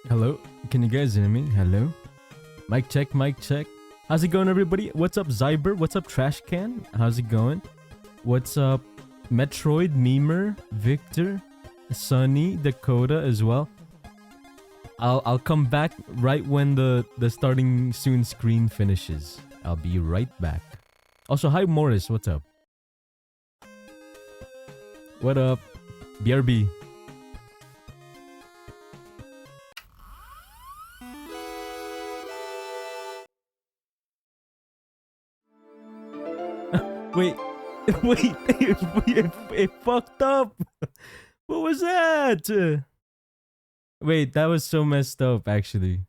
Hello? Can you guys hear me? Hello? Mic check, mic check. How's it going, everybody? What's up, Zyber? What's up, Trash Can? How's it going? What's up, Metroid, Memer, Victor, Sunny, Dakota as well? I'll come back right when the starting soon screen finishes. I'll be right back. Also, hi Morris, what's up? What up? BRB. Wait, wait, it fucked up. What was that? Wait, that was so messed up, actually.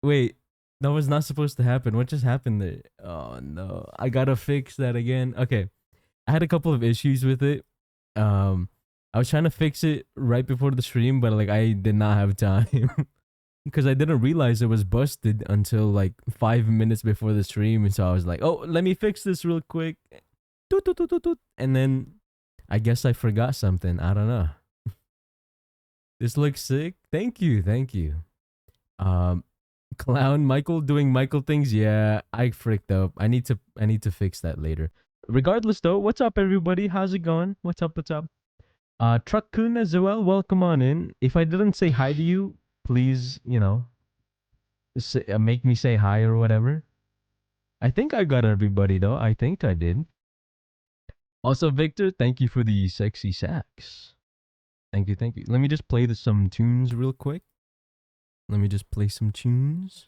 Wait, that was not supposed to happen. What just happened there? Oh no, I gotta fix that again. Okay, I had a couple of issues with it. I was trying to fix it right before the stream, but like I did not have time because I didn't realize it was busted until like 5 minutes before the stream, and so I was like, "Oh, let me fix this real quick." Toot, toot, toot, toot, toot. And then I guess I forgot something. I don't know. This looks sick. Thank you, thank you. Clown Michael doing Michael things. Yeah, I fricked up. I need to fix that later. Regardless though, what's up everybody? How's it going? What's up? What's up? Truck Kun as well. Welcome on in. If I didn't say hi to you, please, make me say hi or whatever. I think I got everybody though. I think I did. Also, Victor, thank you for the sexy sax. Thank you, thank you. Let me just play some tunes real quick. Let me just play some tunes.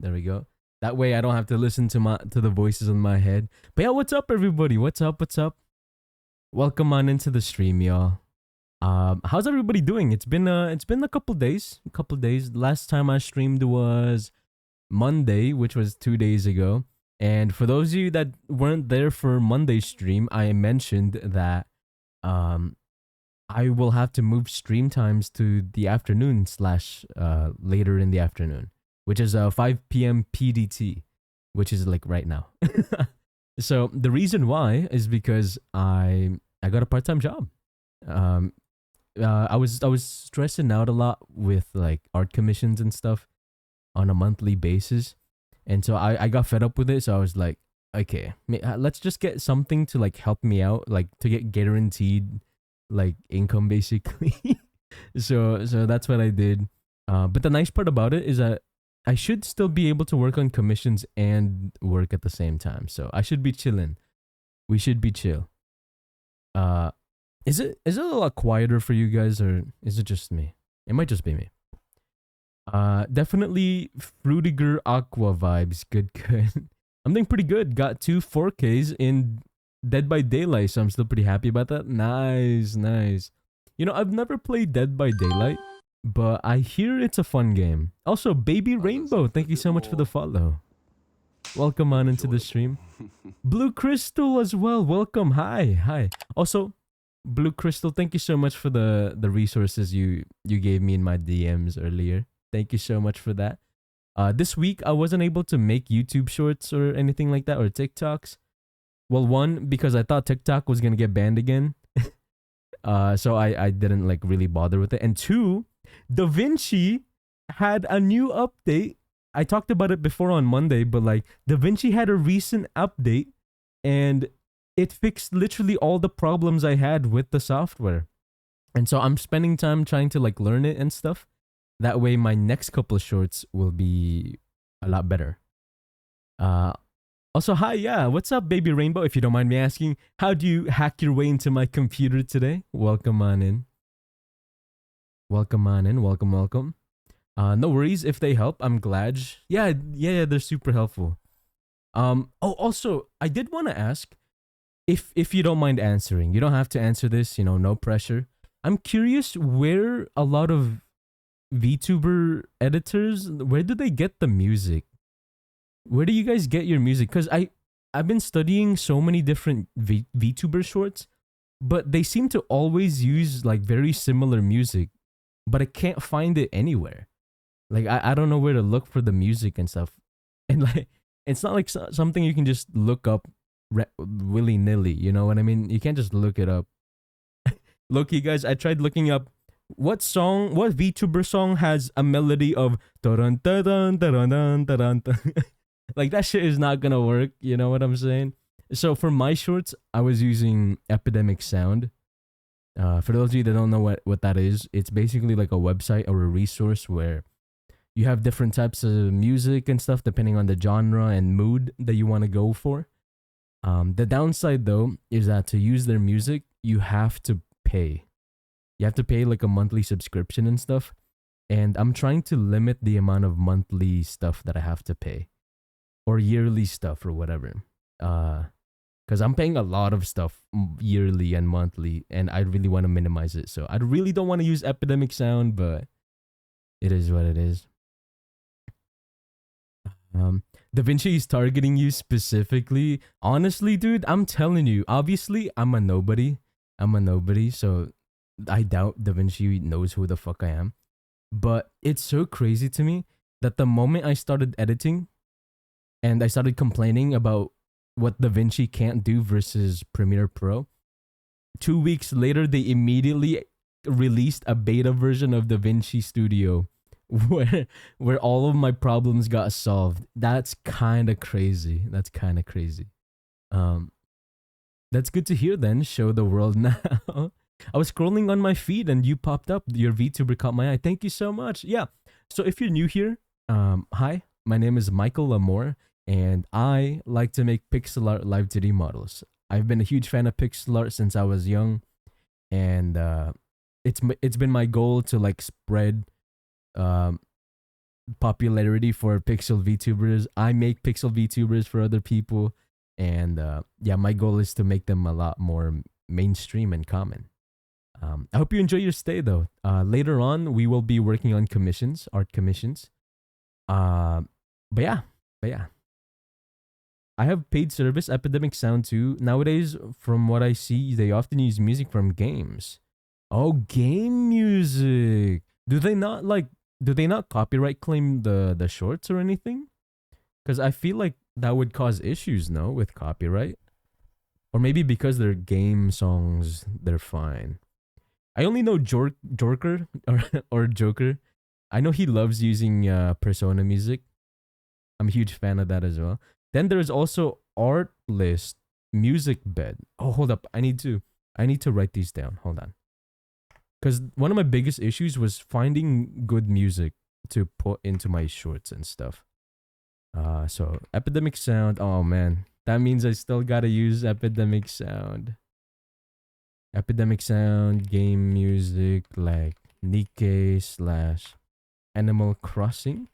There we go. That way I don't have to listen to the voices in my head. But yeah, what's up everybody? What's up? What's up? Welcome on into the stream, y'all. How's everybody doing? It's been a couple days. Last time I streamed was Monday, which was 2 days ago. And for those of you that weren't there for Monday's stream, I mentioned that I will have to move stream times to the afternoon slash later in the afternoon, which is 5 p.m. PDT, which is like right now. So the reason why is because I got a part-time job. I was stressing out a lot with like art commissions and stuff on a monthly basis. And so I got fed up with it. So I was like, okay, let's just get something to like help me out, like to get guaranteed like income basically. so that's what I did. But the nice part about it is that I should still be able to work on commissions and work at the same time. So I should be chilling. We should be chill. Is it a lot quieter for you guys, or is it just me? It might just be me. Definitely Fruitiger Aqua vibes. Good. I'm doing pretty good. Got 2 4Ks in Dead by Daylight, so I'm still pretty happy about that. Nice. You know, I've never played Dead by Daylight, but I hear it's a fun game. Also, Baby Rainbow, thank you so much for the follow. Welcome on into the stream. Blue Crystal as well. Welcome. Hi. Also, Blue Crystal, thank you so much for the resources you gave me in my DMs earlier. Thank you so much for that. This week, I wasn't able to make YouTube shorts or anything like that, or TikToks. Well, one, because I thought TikTok was going to get banned again. So I didn't like really bother with it. And 2, DaVinci had a new update. I talked about it before on Monday, but like DaVinci had a recent update and it fixed literally all the problems I had with the software. And so I'm spending time trying to like learn it and stuff. That way my next couple of shorts will be a lot better. Also, hi, yeah, what's up, Baby Rainbow? If you don't mind me asking, how do you hack your way into my computer today? Welcome on in. Welcome. No worries if they help. I'm glad. Yeah, they're super helpful. Also, I did want to ask if you don't mind answering. You don't have to answer this, no pressure. I'm curious where a lot of VTuber editors, where do they get the music? Where do you guys get your music? Because I've been studying so many different VTuber shorts, but they seem to always use like very similar music, but I can't find it anywhere. Like I don't know where to look for the music and stuff. And like it's not like something you can just look up willy-nilly, you know what I mean? You can't just look it up. Loki, guys, I tried looking up what VTuber song has a melody of dun dun dun dun dun dun? Like that shit is not gonna work. You know what I'm saying? So for my shorts, I was using Epidemic Sound. For those of you that don't know what that is, it's basically like a website or a resource where you have different types of music and stuff depending on the genre and mood that you want to go for. The downside though is that to use their music, you have to pay. You have to pay like a monthly subscription and stuff. And I'm trying to limit the amount of monthly stuff that I have to pay or yearly stuff or whatever. Because I'm paying a lot of stuff yearly and monthly, and I really want to minimize it. So I really don't want to use Epidemic Sound, but it is what it is. Um, Da Vinci is targeting you specifically. Honestly, dude, I'm telling you. Obviously, I'm a nobody. I'm a nobody, so I doubt Da Vinci knows who the fuck I am. But it's so crazy to me that the moment I started editing and I started complaining about what Da Vinci can't do versus Premiere Pro, 2 weeks later they immediately released a beta version of Da Vinci Studio where all of my problems got solved. That's kind of crazy. That's kind of crazy. Um, that's good to hear. Then show the world now. I was scrolling on my feed and you popped up. Your VTuber caught my eye. Thank you so much. Yeah. So if you're new here, hi, my name is Michael Lamore, and I like to make pixel art live 2D models. I've been a huge fan of pixel art since I was young, and it's been my goal to like spread um, popularity for pixel VTubers. I make pixel VTubers for other people, and yeah, my goal is to make them a lot more mainstream and common. I hope you enjoy your stay though. Later on, we will be working on commissions, art commissions. Uh, but yeah, but yeah, I have paid service Epidemic Sound too. Nowadays, from what I see, they often use music from games. Oh, game music. Do they not like? Do they not copyright claim the shorts or anything? Because I feel like that would cause issues, no, with copyright. Or maybe because they're game songs, they're fine. I only know Jorker or Joker. I know he loves using Persona music. I'm a huge fan of that as well. Then there's also Art List Music Bed. Oh, hold up. I need to write these down. Hold on. Cuz one of my biggest issues was finding good music to put into my shorts and stuff. So Epidemic Sound. Oh man. That means I still got to use Epidemic Sound. Epidemic Sound, game music like Nikkei slash Animal Crossing,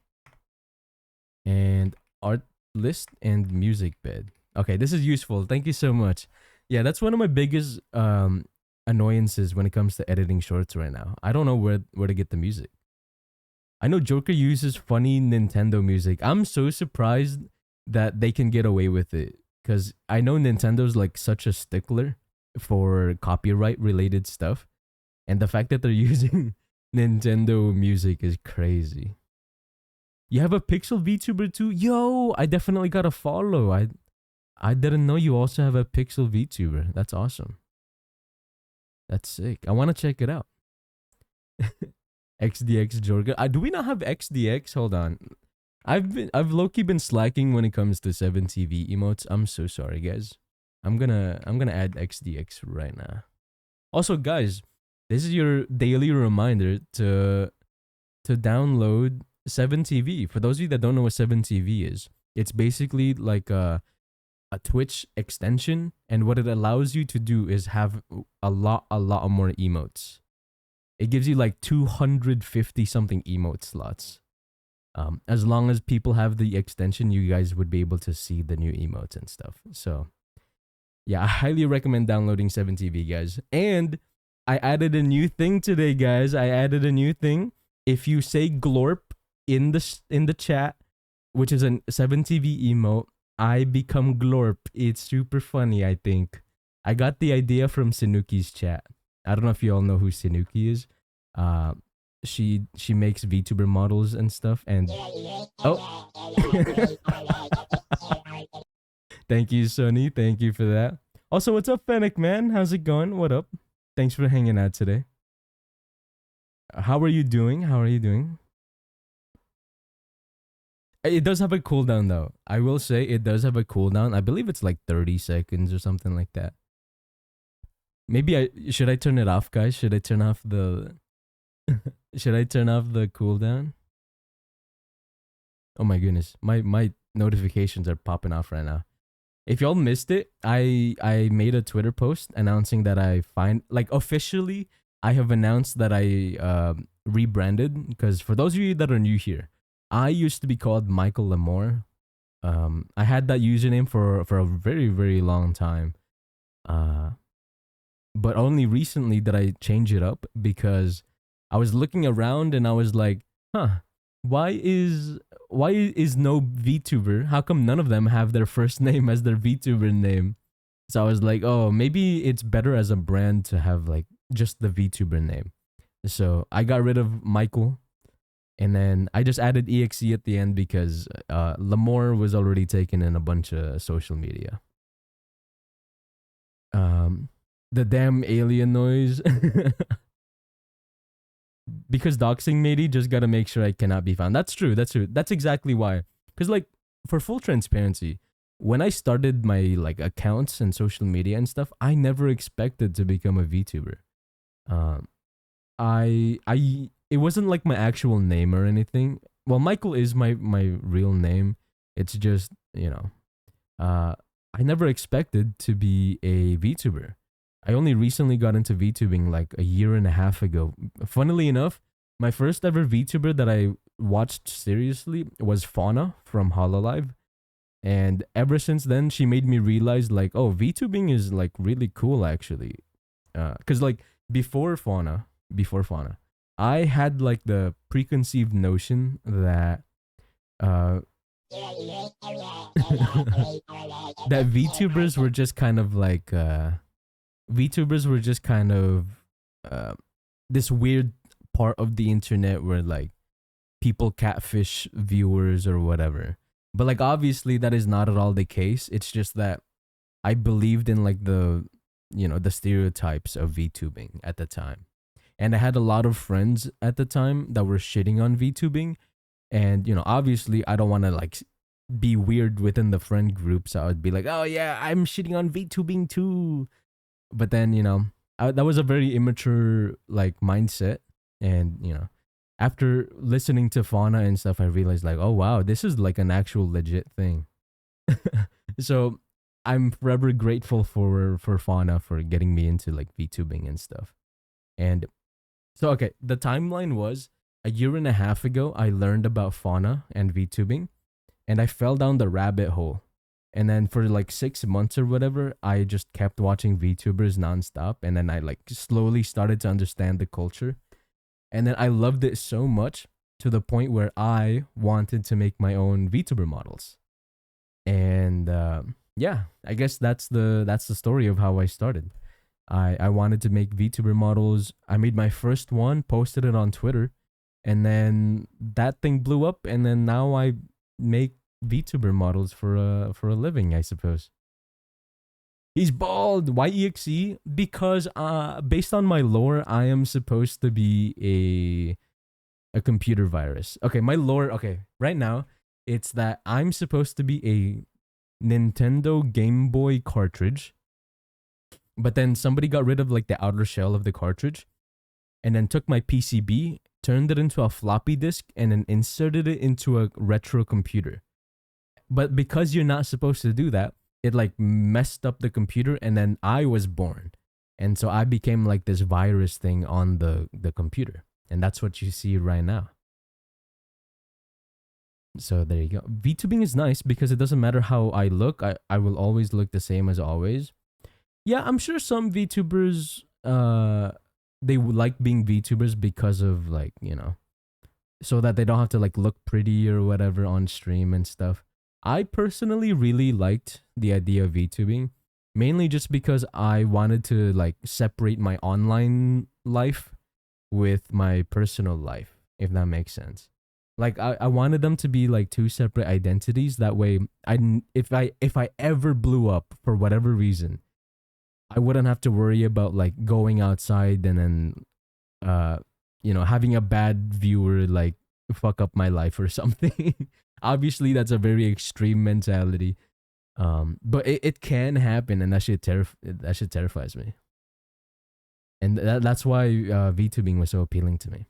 and art list and music bed. Okay, this is useful. Thank you so much. Yeah, that's one of my biggest annoyances when it comes to editing shorts right now. I don't know where to get the music. I know Joker uses funny Nintendo music. I'm so surprised that they can get away with it because I know Nintendo's like such a stickler for copyright related stuff, and the fact that they're using Nintendo music is crazy. You have a Pixel VTuber too? Yo, I definitely gotta follow. I didn't know you also have a Pixel VTuber. That's awesome. That's sick. I want to check it out. XDX Jorga. Do we not have XDX? Hold on. I've low key been slacking when it comes to 7TV emotes. I'm so sorry, guys. I'm gonna add XDX right now. Also, guys, this is your daily reminder to download 7TV. For those of you that don't know what 7TV is, it's basically like a Twitch extension, and what it allows you to do is have a lot more emotes. It gives you like 250 something emote slots. As long as people have the extension, you guys would be able to see the new emotes and stuff. So yeah, I highly recommend downloading 7TV, guys. And I added a new thing today, guys. I added a new thing. If you say glorp in the chat, which is a 7TV emote, I become glorp. It's super funny, I think. I got the idea from Sinuki's chat. I don't know if you all know who Sinuki is. Uh she makes VTuber models and stuff, and oh. Thank you, Sonny. Thank you for that. Also, what's up, Fennec, man? How's it going? What up? Thanks for hanging out today. How are you doing? How are you doing? It does have a cooldown though. I will say it does have a cooldown. I believe it's like 30 seconds or something like that. Maybe I should I turn it off, guys? Should I turn off the should I turn off the cooldown? Oh my goodness. My notifications are popping off right now. If y'all missed it, I made a Twitter post announcing that I find like officially I have announced that I rebranded because for those of you that are new here, I used to be called Michael Lamore. I had that username for a very long time. Uh, but only recently did I change it up because I was looking around and I was like, huh, why is why is no VTuber? How come none of them have their first name as their VTuber name? So I was like, oh, maybe it's better as a brand to have like just the VTuber name. So I got rid of Michael and then I just added EXE at the end because Lamore was already taken in a bunch of social media. Um, the damn alien noise. Because doxing matey just gotta make sure I cannot be found. That's true. That's true. That's exactly why. Because like for full transparency, when I started my like accounts and social media and stuff, I never expected to become a VTuber. Um, I it wasn't like my actual name or anything. Well, Michael is my real name. It's just uh, I never expected to be a VTuber. I only recently got into VTubing like a year and a half ago. Funnily enough, my first ever VTuber that I watched seriously was Fauna from Hololive. And ever since then, she made me realize like, oh, VTubing is like really cool actually. Cause like before Fauna, I had like the preconceived notion that uh that VTubers were just kind of like VTubers were just kind of uh, this weird part of the internet where like people catfish viewers or whatever. But like obviously that is not at all the case. It's just that I believed in like the stereotypes of VTubing at the time. And I had a lot of friends at the time that were shitting on VTubing and obviously I don't want to like be weird within the friend group so I would be like, "Oh yeah, I'm shitting on VTubing too." But then that was a very immature like mindset and after listening to Fauna and stuff I realized like, oh wow, this is like an actual legit thing. So I'm forever grateful for Fauna for getting me into like VTubing and stuff. And so okay, the timeline was a year and a half ago I learned about Fauna and VTubing and I fell down the rabbit hole. And then for like 6 months or whatever, I just kept watching VTubers nonstop. And then I like slowly started to understand the culture. And then I loved it so much to the point where I wanted to make my own VTuber models. And yeah, I guess that's the story of how I started. I wanted to make VTuber models. I made my first one, posted it on Twitter, and then that thing blew up. And then now I make VTuber models for a living, I suppose. He's bald. Why EXE? Because based on my lore, I am supposed to be a computer virus. Okay, my lore. Okay, right now it's that I'm supposed to be a Nintendo Game Boy cartridge, but then somebody got rid of like the outer shell of the cartridge, and then took my PCB, turned it into a floppy disk, and then inserted it into a retro computer. But because you're not supposed to do that, it like messed up the computer and then I was born. And so I became like this virus thing on the computer. And that's what you see right now. So there you go. VTubing is nice because it doesn't matter how I look. I will always look the same as always. Yeah, I'm sure some VTubers they would like being VTubers because of like, so that they don't have to like look pretty or whatever on stream and stuff. I personally really liked the idea of VTubing, mainly just because I wanted to like separate my online life with my personal life, if that makes sense. Like I wanted them to be like two separate identities. That way, if I ever blew up for whatever reason, I wouldn't have to worry about like going outside and then having a bad viewer like fuck up my life or something. Obviously, that's a very extreme mentality. But it can happen, and that shit terrifies me. And that's why VTubing was so appealing to me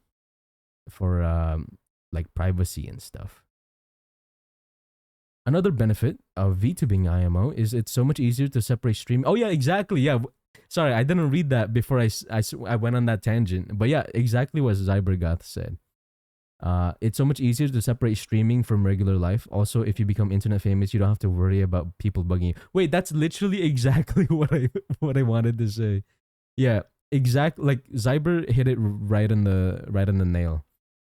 for like privacy and stuff. Another benefit of VTubing IMO is it's so much easier to separate stream. Oh yeah, exactly. Yeah, sorry, I didn't read that before I went on that tangent. But yeah, exactly what Zybergoth said. It's so much easier to separate streaming from regular life. Also, if you become internet famous, you don't have to worry about people bugging you. Wait, that's literally exactly what I wanted to say. Yeah, exact. Like Zyber hit it right on the nail.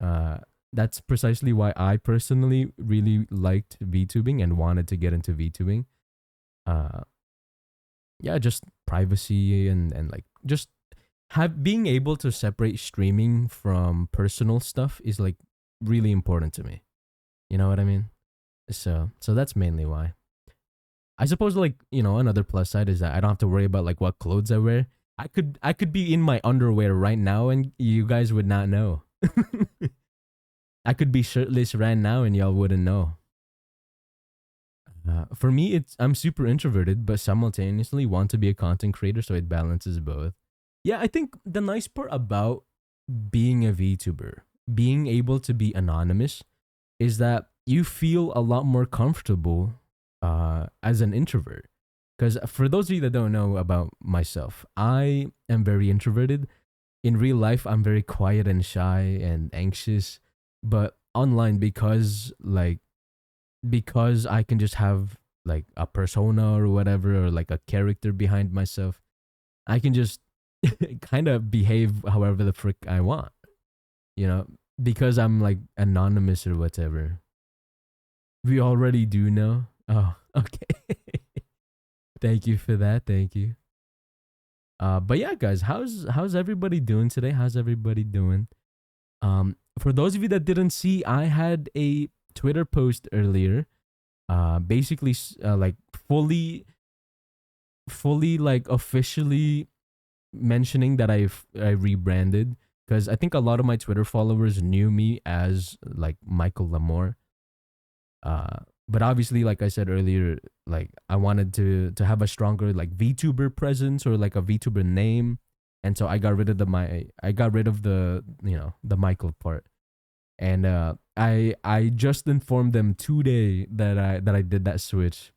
Uh, that's precisely why I personally really liked VTubing and wanted to get into VTubing. Uh, yeah, just privacy and like just have being able to separate streaming from personal stuff is like really important to me. You know what I mean? So that's mainly why. I suppose like, another plus side is that I don't have to worry about like what clothes I wear. I could be in my underwear right now and you guys would not know. I could be shirtless right now and y'all wouldn't know. For me, I'm super introverted, but simultaneously want to be a content creator, so it balances both. Yeah, I think the nice part about being a VTuber, being able to be anonymous, is that you feel a lot more comfortable as an introvert. Because for those of you that don't know about myself, I am very introverted. In real life, I'm very quiet and shy and anxious. But online, because I can just have like a persona or whatever, or like a character behind myself, I can just kind of behave however the frick I want, you know, because I'm like anonymous or whatever. We already do know. Oh, okay. Thank you for that. Thank you. But yeah, guys, how's everybody doing today? How's everybody doing? For those of you that didn't see, I had a Twitter post earlier. Basically, like fully like officially mentioning that I rebranded because I think a lot of my Twitter followers knew me as like Michael Lamore. Uh, but obviously, like I said earlier, like I wanted to have a stronger like VTuber presence or like a VTuber name, and so I got rid of the Michael part, and I just informed them today that I did that switch,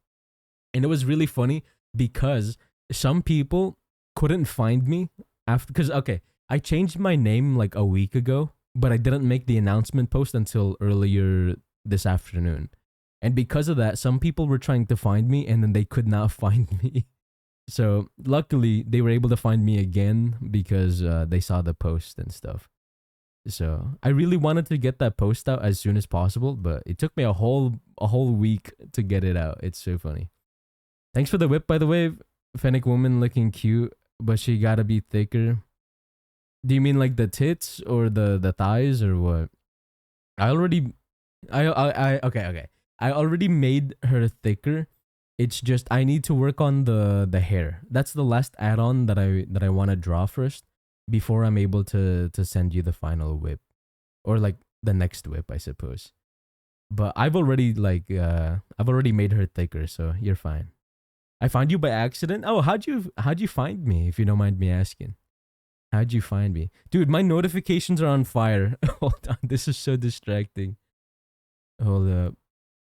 and it was really funny because some people couldn't find me after because okay, I changed my name like a week ago, but I didn't make the announcement post until earlier this afternoon. And because of that, some people were trying to find me and then they could not find me. So luckily, they were able to find me again because they saw the post and stuff. So I really wanted to get that post out as soon as possible, but it took me a whole week to get it out. It's so funny. Thanks for the whip, by the way. Fennec woman looking cute, but she gotta be thicker. Do you mean like the tits or the thighs or what? I already, okay. I already made her thicker. It's just I need to work on the hair. That's the last add-on that I want to draw first before I'm able to send you the final whip or like the next whip, I suppose. But I've already made her thicker, so you're fine. I found you by accident. Oh, how'd you find me? If you don't mind me asking, how'd you find me, dude? My notifications are on fire. Hold on, this is so distracting. Hold up,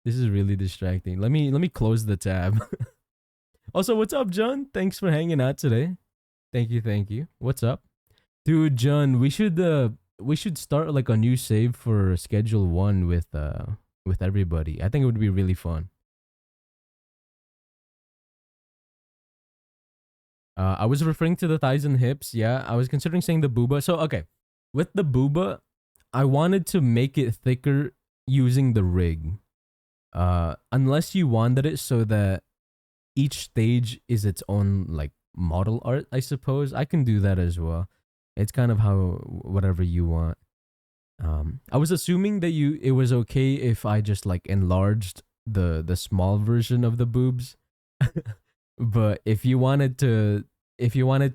this is really distracting. Let me close the tab. Also, what's up, John? Thanks for hanging out today. Thank you. What's up, dude? John, we should start like a new save for schedule one with everybody. I think it would be really fun. I was referring to the thighs and hips. Yeah, I was considering saying the booba. So okay, with the booba, I wanted to make it thicker using the rig. Unless you wanted it so that each stage is its own like model art, I suppose I can do that as well. It's kind of how whatever you want. I was assuming that it was okay if I just like enlarged the small version of the boobs. But if you wanted to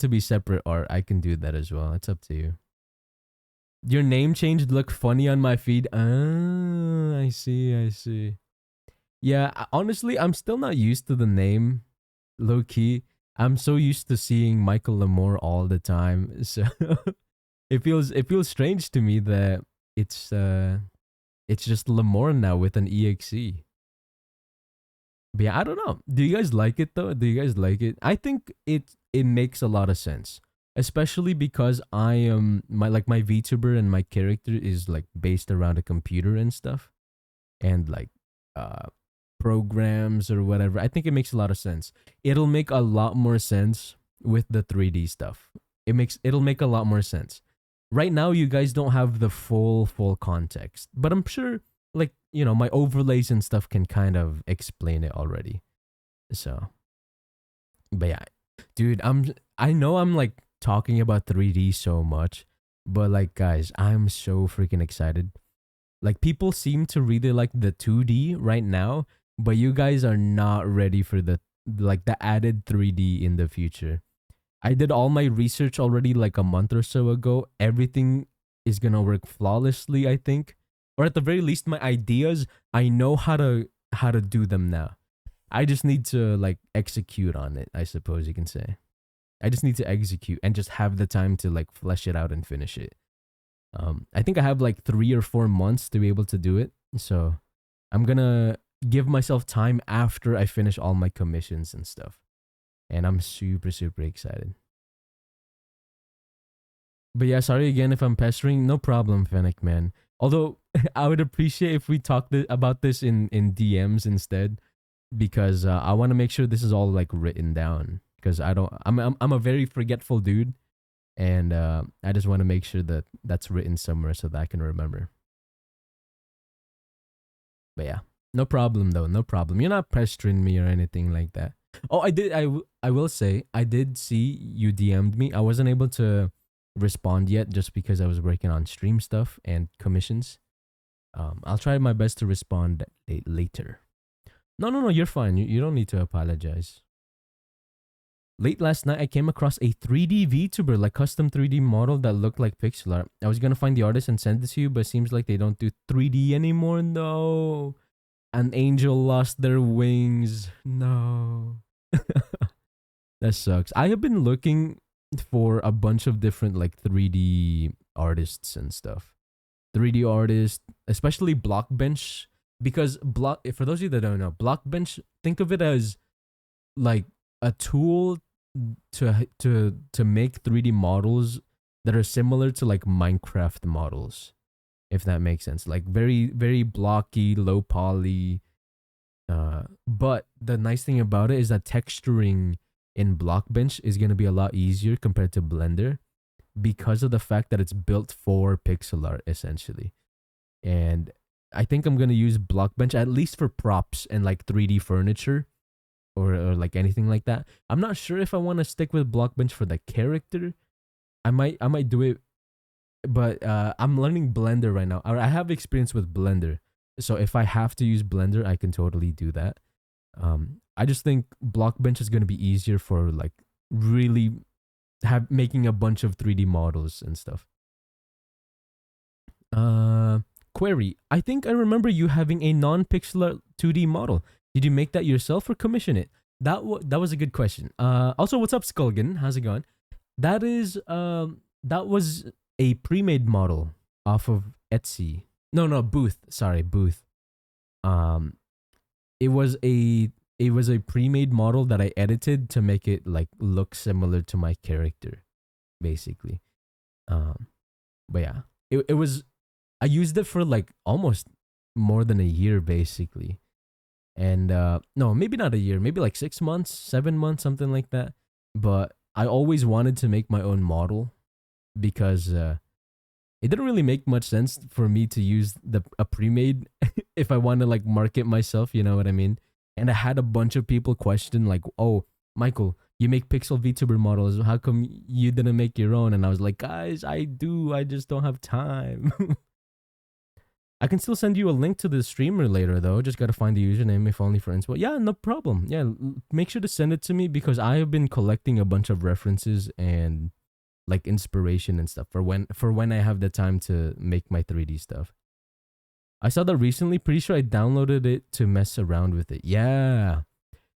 be separate art, I can do that as well. It's up to you. Your name change look funny on my feed. Ah, I see, I see. Yeah, honestly, I'm still not used to the name. Low key, I'm so used to seeing Michael Lamore all the time, so it feels strange to me that it's uh it's just Lamore now with an exe. But yeah, I don't know. Do you guys like it though? Do you guys like it? I think it makes a lot of sense, especially because I am my VTuber and my character is like based around a computer and stuff, and like uh programs or whatever. I think it makes a lot of sense. It'll make a lot more sense with the 3D stuff. It'll make a lot more sense. Right now you guys don't have the full context, but I'm sure like, my overlays and stuff can kind of explain it already. So, but yeah, dude, I know I'm like talking about 3D so much, but like guys, I'm so freaking excited. Like people seem to really like the 2D right now, but you guys are not ready for the added 3D in the future. I did all my research already like a month or so ago. Everything is going to work flawlessly, I think. Or at the very least my ideas, I know how to do them now. I just need to like execute on it, I suppose you can say. I just need to execute and just have the time to like flesh it out and finish it. I think I have like 3 or 4 months to be able to do it. So I'm gonna give myself time after I finish all my commissions and stuff. And I'm super, super excited. But yeah, sorry again if I'm pestering. No problem, Fennec, man. Although I would appreciate if we talk about this in DMs instead, because I want to make sure this is all like written down. Because I don't, I'm a very forgetful dude, and I just want to make sure that that's written somewhere so that I can remember. But yeah, no problem though, no problem. You're not pestering me or anything like that. Oh, I did. I will say I did see you DM'd me. I wasn't able to respond yet just because I was working on stream stuff and commissions. I'll try my best to respond later. No, no, no. You're fine. You don't need to apologize. Late last night, I came across a 3D VTuber, like custom 3D model that looked like pixel art. I was gonna find the artist and send it to you, but it seems like they don't do 3D anymore. No, an angel lost their wings. No, that sucks. I have been looking for a bunch of different like 3D artists and stuff. 3D artists, especially Blockbench, because block. For those of you that don't know, Blockbench, think of it as like a tool to make 3D models that are similar to like Minecraft models, if that makes sense. Like very very blocky, low poly. But the nice thing about it is that texturing in Blockbench is gonna be a lot easier compared to Blender because of the fact that it's built for pixel art essentially. And I think I'm gonna use Blockbench at least for props and like 3D furniture or like anything like that. I'm not sure if I want to stick with Blockbench for the character. I might do it, but I'm learning Blender right now. I have experience with Blender, so if I have to use Blender, I can totally do that. I just think Blockbench is gonna be easier for like really have making a bunch of 3D models and stuff. Uh, Query. I think I remember you having a non-pixel 2D model. Did you make that yourself or commission it? That was a good question. Also, what's up, Skulgan? How's it going? That was a pre-made model off of Etsy. No, no, Booth. Sorry, Booth. Um, it was a pre-made model that I edited to make it like look similar to my character, basically. Um, but yeah, it was. I used it for like almost more than a year, basically. And no, maybe not a year, maybe like 6 months, 7 months, something like that. But I always wanted to make my own model because it didn't really make much sense for me to use the a pre-made if I want to like market myself, you know what I mean? And I had a bunch of people question like, "Oh, Michael, you make pixel VTuber models. How come you didn't make your own?" And I was like, "Guys, I do. I just don't have time." I can still send you a link to the streamer later, though. Just gotta find the username, if only for inspo. Yeah, no problem. Yeah, make sure to send it to me because I have been collecting a bunch of references and like inspiration and stuff for when I have the time to make my 3D stuff. I saw that recently. Pretty sure I downloaded it to mess around with it. Yeah,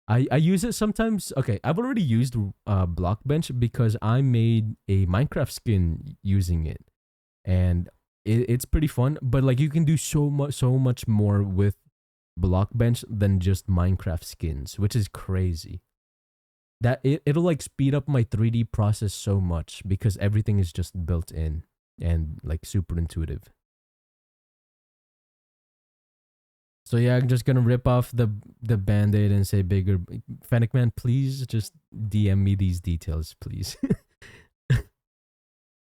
I use it sometimes. Okay, I've already used Blockbench because I made a Minecraft skin using it, and it's pretty fun. But like you can do so much more with Blockbench than just Minecraft skins, which is crazy. That it'll like speed up my 3D process so much because everything is just built in and like super intuitive. So yeah, I'm just gonna rip off the band-aid and say bigger. Fennec man, please just DM me these details, please.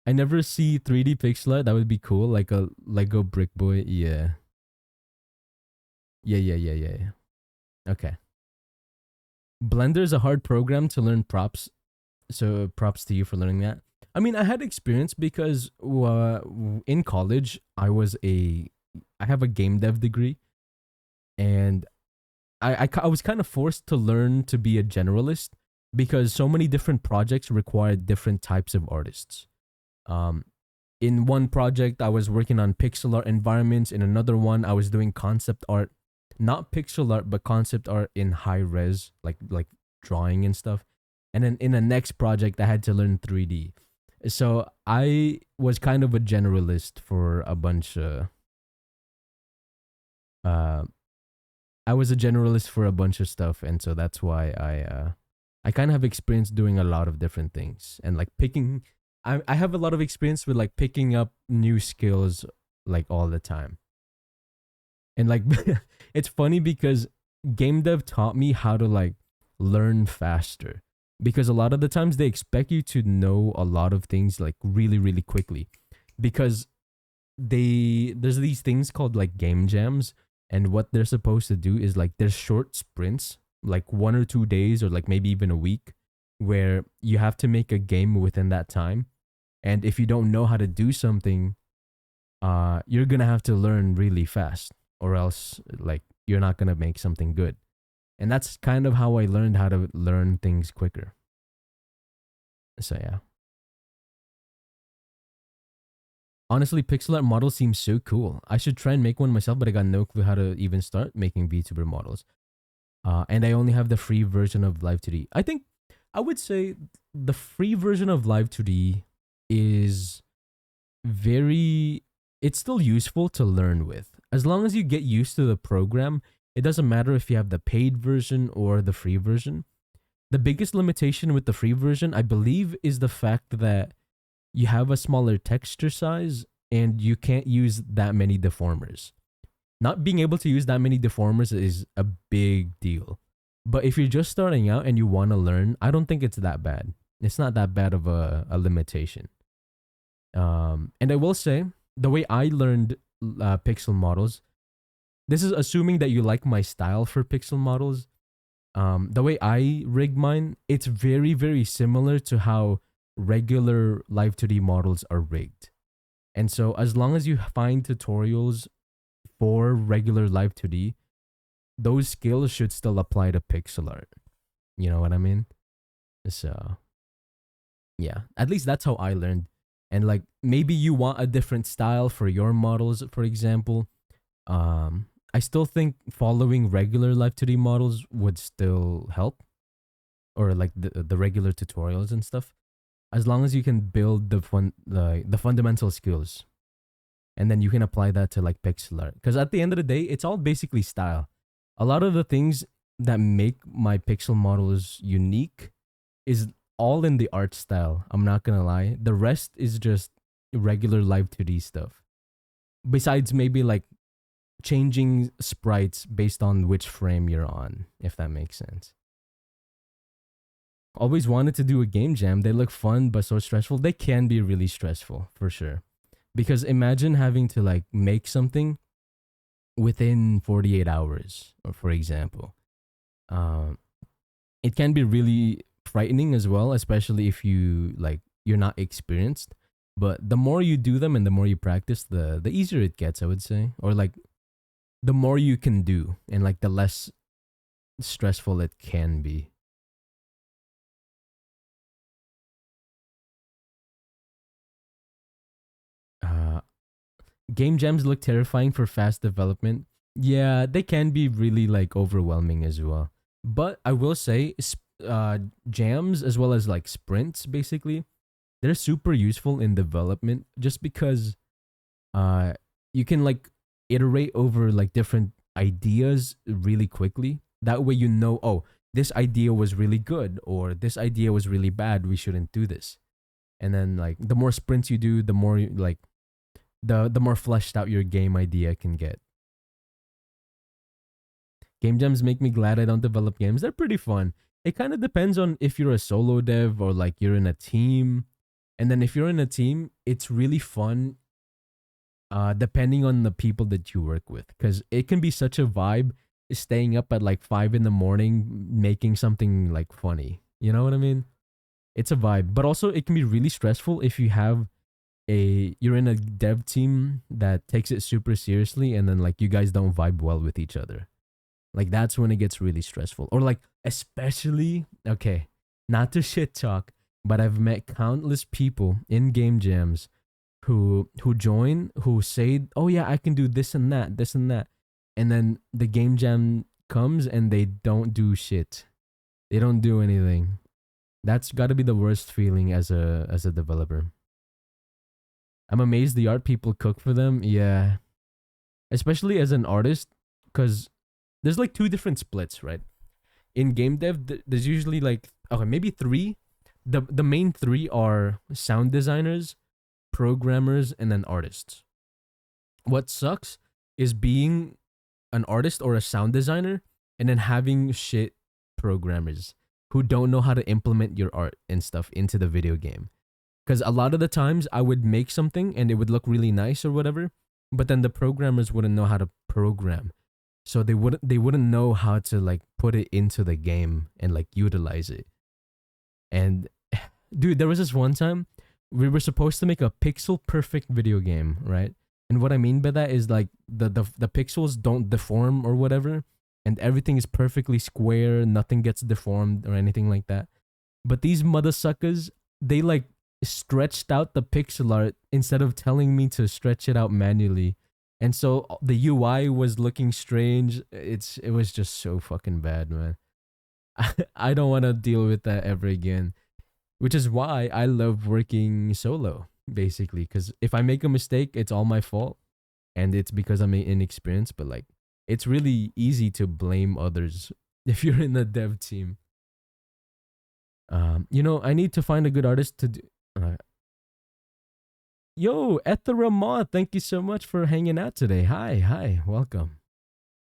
I never see 3D pixel art. That would be cool, like a Lego brick boy. Yeah, yeah. Okay. Blender is a hard program to learn props, so props to you for learning that. I mean, I had experience because in college I have a game dev degree, and I was kind of forced to learn to be a generalist because so many different projects require different types of artists. Um, in one project, I was working on pixel art environments. In another one, I was doing concept art, not pixel art, but concept art in high res, like drawing and stuff. And then in the next project, I had to learn 3D. So I was kind of a generalist for a bunch. Uh, I was a generalist for a bunch of stuff, and so that's why I kind of have experience doing a lot of different things and like picking. I have a lot of experience with like picking up new skills like all the time. And like it's funny because game dev taught me how to like learn faster because a lot of the times they expect you to know a lot of things like really quickly because there's these things called like game jams, and what they're supposed to do is like there's short sprints like 1 or 2 days or like maybe even a week where you have to make a game within that time, and if you don't know how to do something, you're gonna have to learn really fast, or else like you're not gonna make something good. And that's kind of how I learned how to learn things quicker. So yeah. Honestly, pixel art models seem so cool. I should try and make one myself, but I got no clue how to even start making VTuber models. And I only have the free version of Live 2D. I think I would say the free version of Live 2D is very, it's still useful to learn with. As long as you get used to the program, it doesn't matter if you have the paid version or the free version. The biggest limitation with the free version, I believe, is the fact that you have a smaller texture size and you can't use that many deformers. Not being able to use that many deformers is a big deal. But if you're just starting out and you want to learn, I don't think it's that bad. It's not that bad of a limitation. And I will say, the way I learned pixel models, this is assuming that you like my style for pixel models. The way I rig mine, it's very similar to how regular Live 2D models are rigged. And so as long as you find tutorials for regular Live 2D, those skills should still apply to pixel art. You know what I mean? So yeah, at least that's how I learned. And like maybe you want a different style for your models, for example. I still think following regular Live 2D models would still help, or like the regular tutorials and stuff, as long as you can build the fundamental skills, and then you can apply that to like pixel art. Because at the end of the day, it's all basically style. A lot of the things that make my pixel models unique is all in the art style. I'm not gonna lie. The rest is just regular Live 2D stuff. Besides maybe like changing sprites based on which frame you're on, if that makes sense. Always wanted to do a game jam. They look fun but so stressful. They can be really stressful for sure. Because imagine having to like make something within 48 hours, or for example. Um, it can be really frightening as well, especially if you're not experienced. But the more you do them and the more you practice, the easier it gets, I would say. Or like the more you can do and like the less stressful it can be. Game jams look terrifying for fast development. Yeah, they can be really like overwhelming as well. But I will say, jams as well as like sprints, basically, they're super useful in development just because uh you can like iterate over like different ideas really quickly. That way you know, oh, this idea was really good or this idea was really bad, we shouldn't do this. And then like the more sprints you do, the more like the more fleshed out your game idea can get. Game jams make me glad I don't develop games. They're pretty fun. It kind of depends on if you're a solo dev or like you're in a team. And then if you're in a team, it's really fun depending on the people that you work with, because it can be such a vibe staying up at like 5 in the morning making something like funny. You know what I mean? It's a vibe, but also it can be really stressful if you have you're in a dev team that takes it super seriously and then like you guys don't vibe well with each other. Like that's when it gets really stressful. Or like especially, okay, not to shit talk, but I've met countless people in game jams who join, who say, "Oh yeah, I can do this and that." And then the game jam comes and they don't do shit. They don't do anything. That's got to be the worst feeling as a developer. I'm amazed the art people cook for them. Yeah, especially as an artist, because there's like two different splits, right? In game dev, there's usually like okay, maybe three. The main three are sound designers, programmers, and then artists. What sucks is being an artist or a sound designer and then having shit programmers who don't know how to implement your art and stuff into the video game. Because a lot of the times I would make something and it would look really nice or whatever, but then the programmers wouldn't know how to program. So they wouldn't know how to like put it into the game and like utilize it. And dude, there was this one time we were supposed to make a pixel perfect video game, right? And what I mean by that is like the pixels don't deform or whatever, and everything is perfectly square, nothing gets deformed or anything like that. But these mother suckers, they like stretched out the pixel art instead of telling me to stretch it out manually. And so the UI was looking strange. It was just so fucking bad, man. I don't want to deal with that ever again. Which is why I love working solo, basically. Because if I make a mistake, it's all my fault, and it's because I'm inexperienced. But like, it's really easy to blame others if you're in a dev team. I need to find a good artist to do. Uh, Yo, Ethera, thank you so much for hanging out today. Hi, welcome.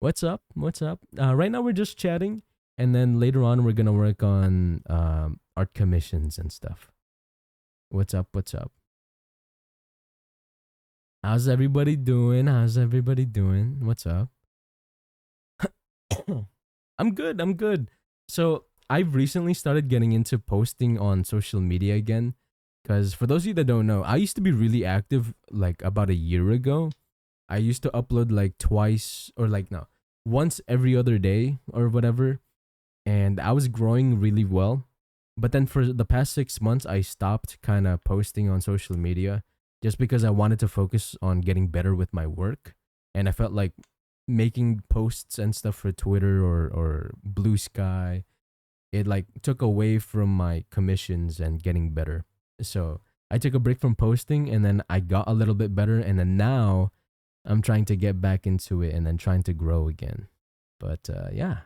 What's up? What's up? Right now we're just chatting, and then later on we're gonna work on art commissions and stuff. What's up? What's up? How's everybody doing? How's everybody doing? What's up? I'm good. I'm good. So I've recently started getting into posting on social media again. Because for those of you that don't know, I used to be really active like about a year ago. I used to upload like twice or like no, once every other day or whatever. And I was growing really well. But then for the past 6 months, I stopped kind of posting on social media just because I wanted to focus on getting better with my work. And I felt like making posts and stuff for Twitter or Blue Sky, it like took away from my commissions and getting better. So I took a break from posting and then I got a little bit better. And then now I'm trying to get back into it and then trying to grow again. But yeah.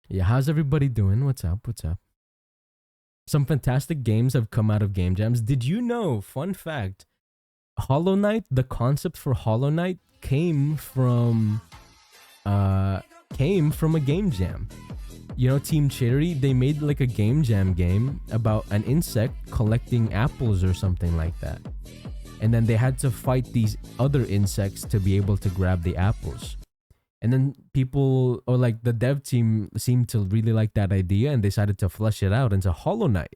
Yeah, how's everybody doing? What's up? What's up? Some fantastic games have come out of game jams. Did you know, fun fact, Hollow Knight, the concept for Hollow Knight uh came from a game jam. You know, Team Cherry, they made like a game jam game about an insect collecting apples or something like that. And then they had to fight these other insects to be able to grab the apples. And then people, or like the dev team, seemed to really like that idea and decided to flesh it out into Hollow Knight.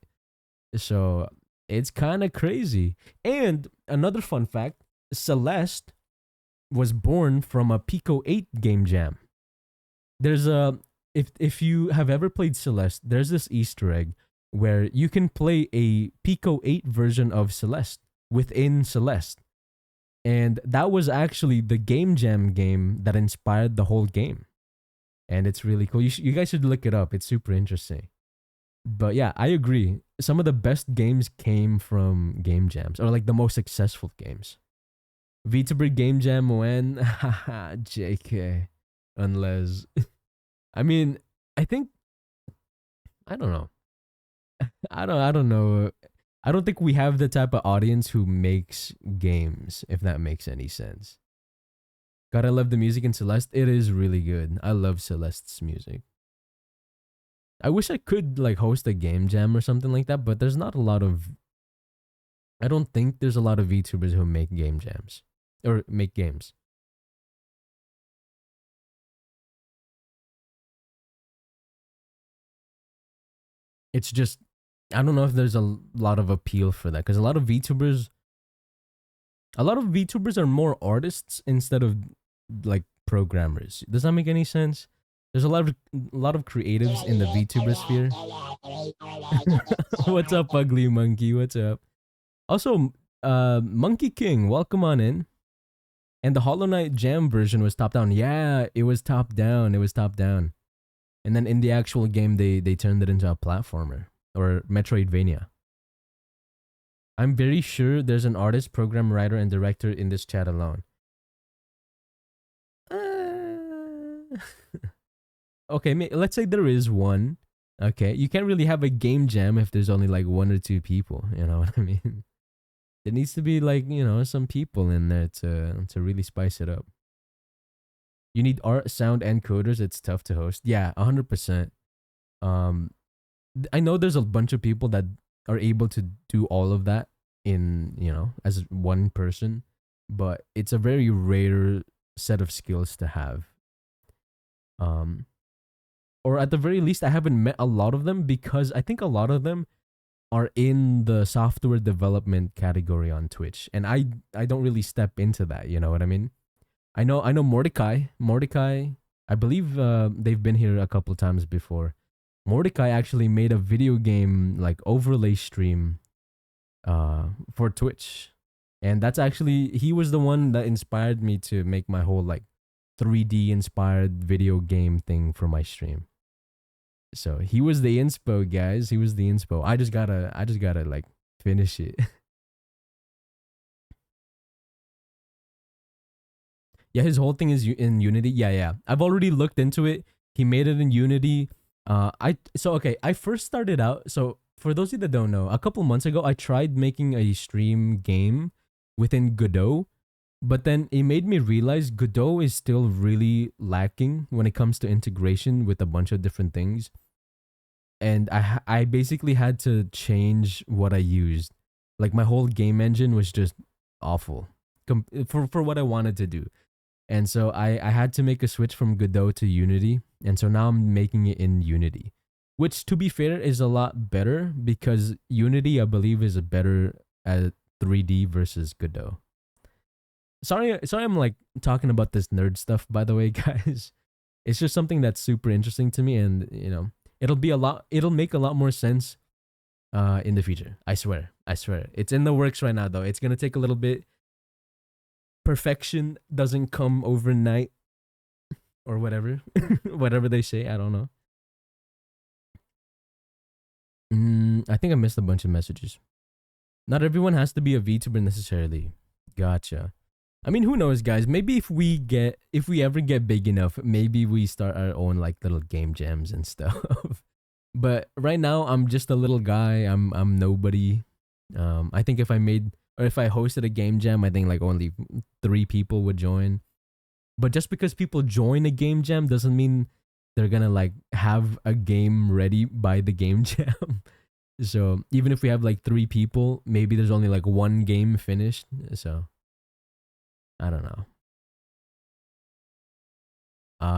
So it's kind of crazy. And another fun fact, Celeste was born from a Pico 8 game jam. There's a if you have ever played Celeste, there's this Easter egg where you can play a Pico 8 version of Celeste within Celeste. And that was actually the Game Jam game that inspired the whole game. And it's really cool. You guys should look it up. It's super interesting. But yeah, I agree. Some of the best games came from game jams, or like the most successful games. VTuber Game Jam when JK. Unless I mean, I think I don't know. I don't know. I don't think we have the type of audience who makes games, if that makes any sense. God, I love the music in Celeste. It is really good. I love Celeste's music. I wish I could like host a game jam or something like that, but there's not a lot of I don't think there's a lot of VTubers who make game jams or make games. It's just I don't know if there's a lot of appeal for that because a lot of VTubers are more artists instead of like programmers. Does that make any sense? There's a lot of creatives in the VTuber sphere. What's up, ugly monkey? What's up? Also, Monkey King, welcome on in. And the Hollow Knight Jam version was top down. Yeah, it was top down. It was top down. And then in the actual game, they turned it into a platformer or Metroidvania. I'm very sure there's an artist, programmer, writer, and director in this chat alone. Uh, okay, let's say there is one. Okay, you can't really have a game jam if there's only like one or two people. You know what I mean? There needs to be like some people in there to really spice it up. You need art, sound, and coders. It's tough to host. Yeah, 100%. Um, I know there's a bunch of people that are able to do all of that in as one person, but it's a very rare set of skills to have. Um, or at the very least, I haven't met a lot of them because I think a lot of them are in the software development category on Twitch, and I don't really step into that. You know what I mean? I know Mordecai. Mordecai, I believe they've been here a couple times before. Mordecai actually made a video game like overlay stream for Twitch. And that's actually he was the one that inspired me to make my whole like 3D inspired video game thing for my stream. So he was the inspo, guys. He was the inspo. I just gotta like finish it. Yeah, his whole thing is in Unity. Yeah, yeah. I've already looked into it. He made it in Unity. Okay. I first started out. So for those of you that don't know, a couple months ago, I tried making a stream game within Godot, but then it made me realize Godot is still really lacking when it comes to integration with a bunch of different things. And I basically had to change what I used. Like my whole game engine was just awful for what I wanted to do. And so I had to make a switch from Godot to Unity. And so now I'm making it in Unity, which to be fair is a lot better because Unity, I believe, is a better at 3D versus Godot. Sorry, I'm like talking about this nerd stuff, by the way, guys. It's just something that's super interesting to me, and it'll make a lot more sense in the future. I swear. It's in the works right now, though. It's gonna take a little bit. Perfection doesn't come overnight, or whatever, whatever they say. I don't know. I think I missed a bunch of messages. Not everyone has to be a VTuber necessarily. Gotcha. I mean, who knows, guys? Maybe if we ever get big enough, maybe we start our own like little game jams and stuff. But right now, I'm just a little guy. I'm nobody. I think if I hosted a game jam, I think like only 3 people would join. But just because people join a game jam doesn't mean they're gonna like have a game ready by the game jam. So even if we have like 3 people, maybe there's only like one game finished. So I don't know.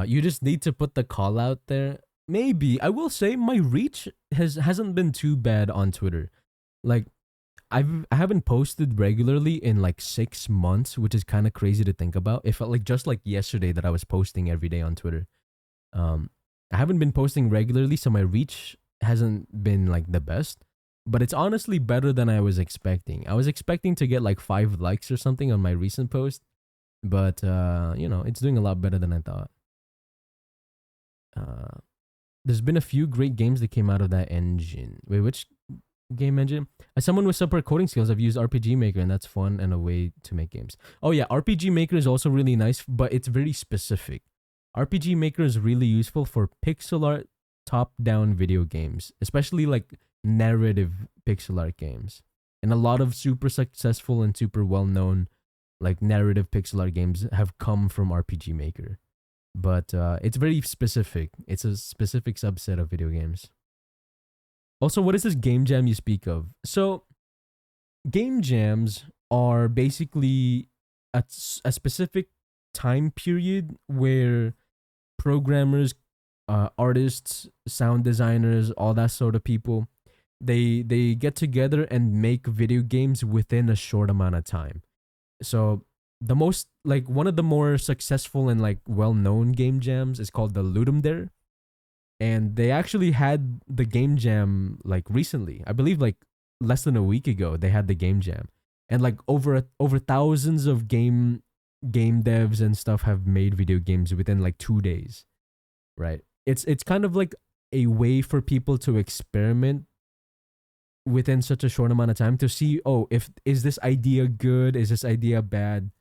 You just need to put the call out there. Maybe I will say my reach hasn't been too bad on Twitter. Like I haven't posted regularly in like 6 months, which is kind of crazy to think about. It felt like just like yesterday that I was posting every day on Twitter. I haven't been posting regularly, so my reach hasn't been like the best. but it's honestly better than I was expecting. I was expecting to get like 5 likes or something on my recent post, but it's doing a lot better than I thought. Uh, there's been a few great games that came out of that engine. Wait, which game engine? As someone with separate coding skills, I've used RPG Maker, and that's fun and a way to make games. Oh yeah, RPG Maker is also really nice, but it's very specific. RPG Maker is really useful for pixel art top-down video games, especially like narrative pixel art games. And a lot of super successful and super well-known like narrative pixel art games have come from RPG Maker. But it's very specific. It's a specific subset of video games. Also, what is this game jam you speak of? So, game jams are basically a specific time period where programmers, artists, sound designers, all that sort of people, they get together and make video games within a short amount of time. So the most like one of the more successful and like well-known game jams is called the Ludum Dare, and they actually had the game jam like recently. I believe like less than a week ago they had the game jam, and like over thousands of game devs and stuff have made video games within like 2 days. Right? It's kind of like a way for people to experiment within such a short amount of time to see, oh, if is this idea good, is this idea bad.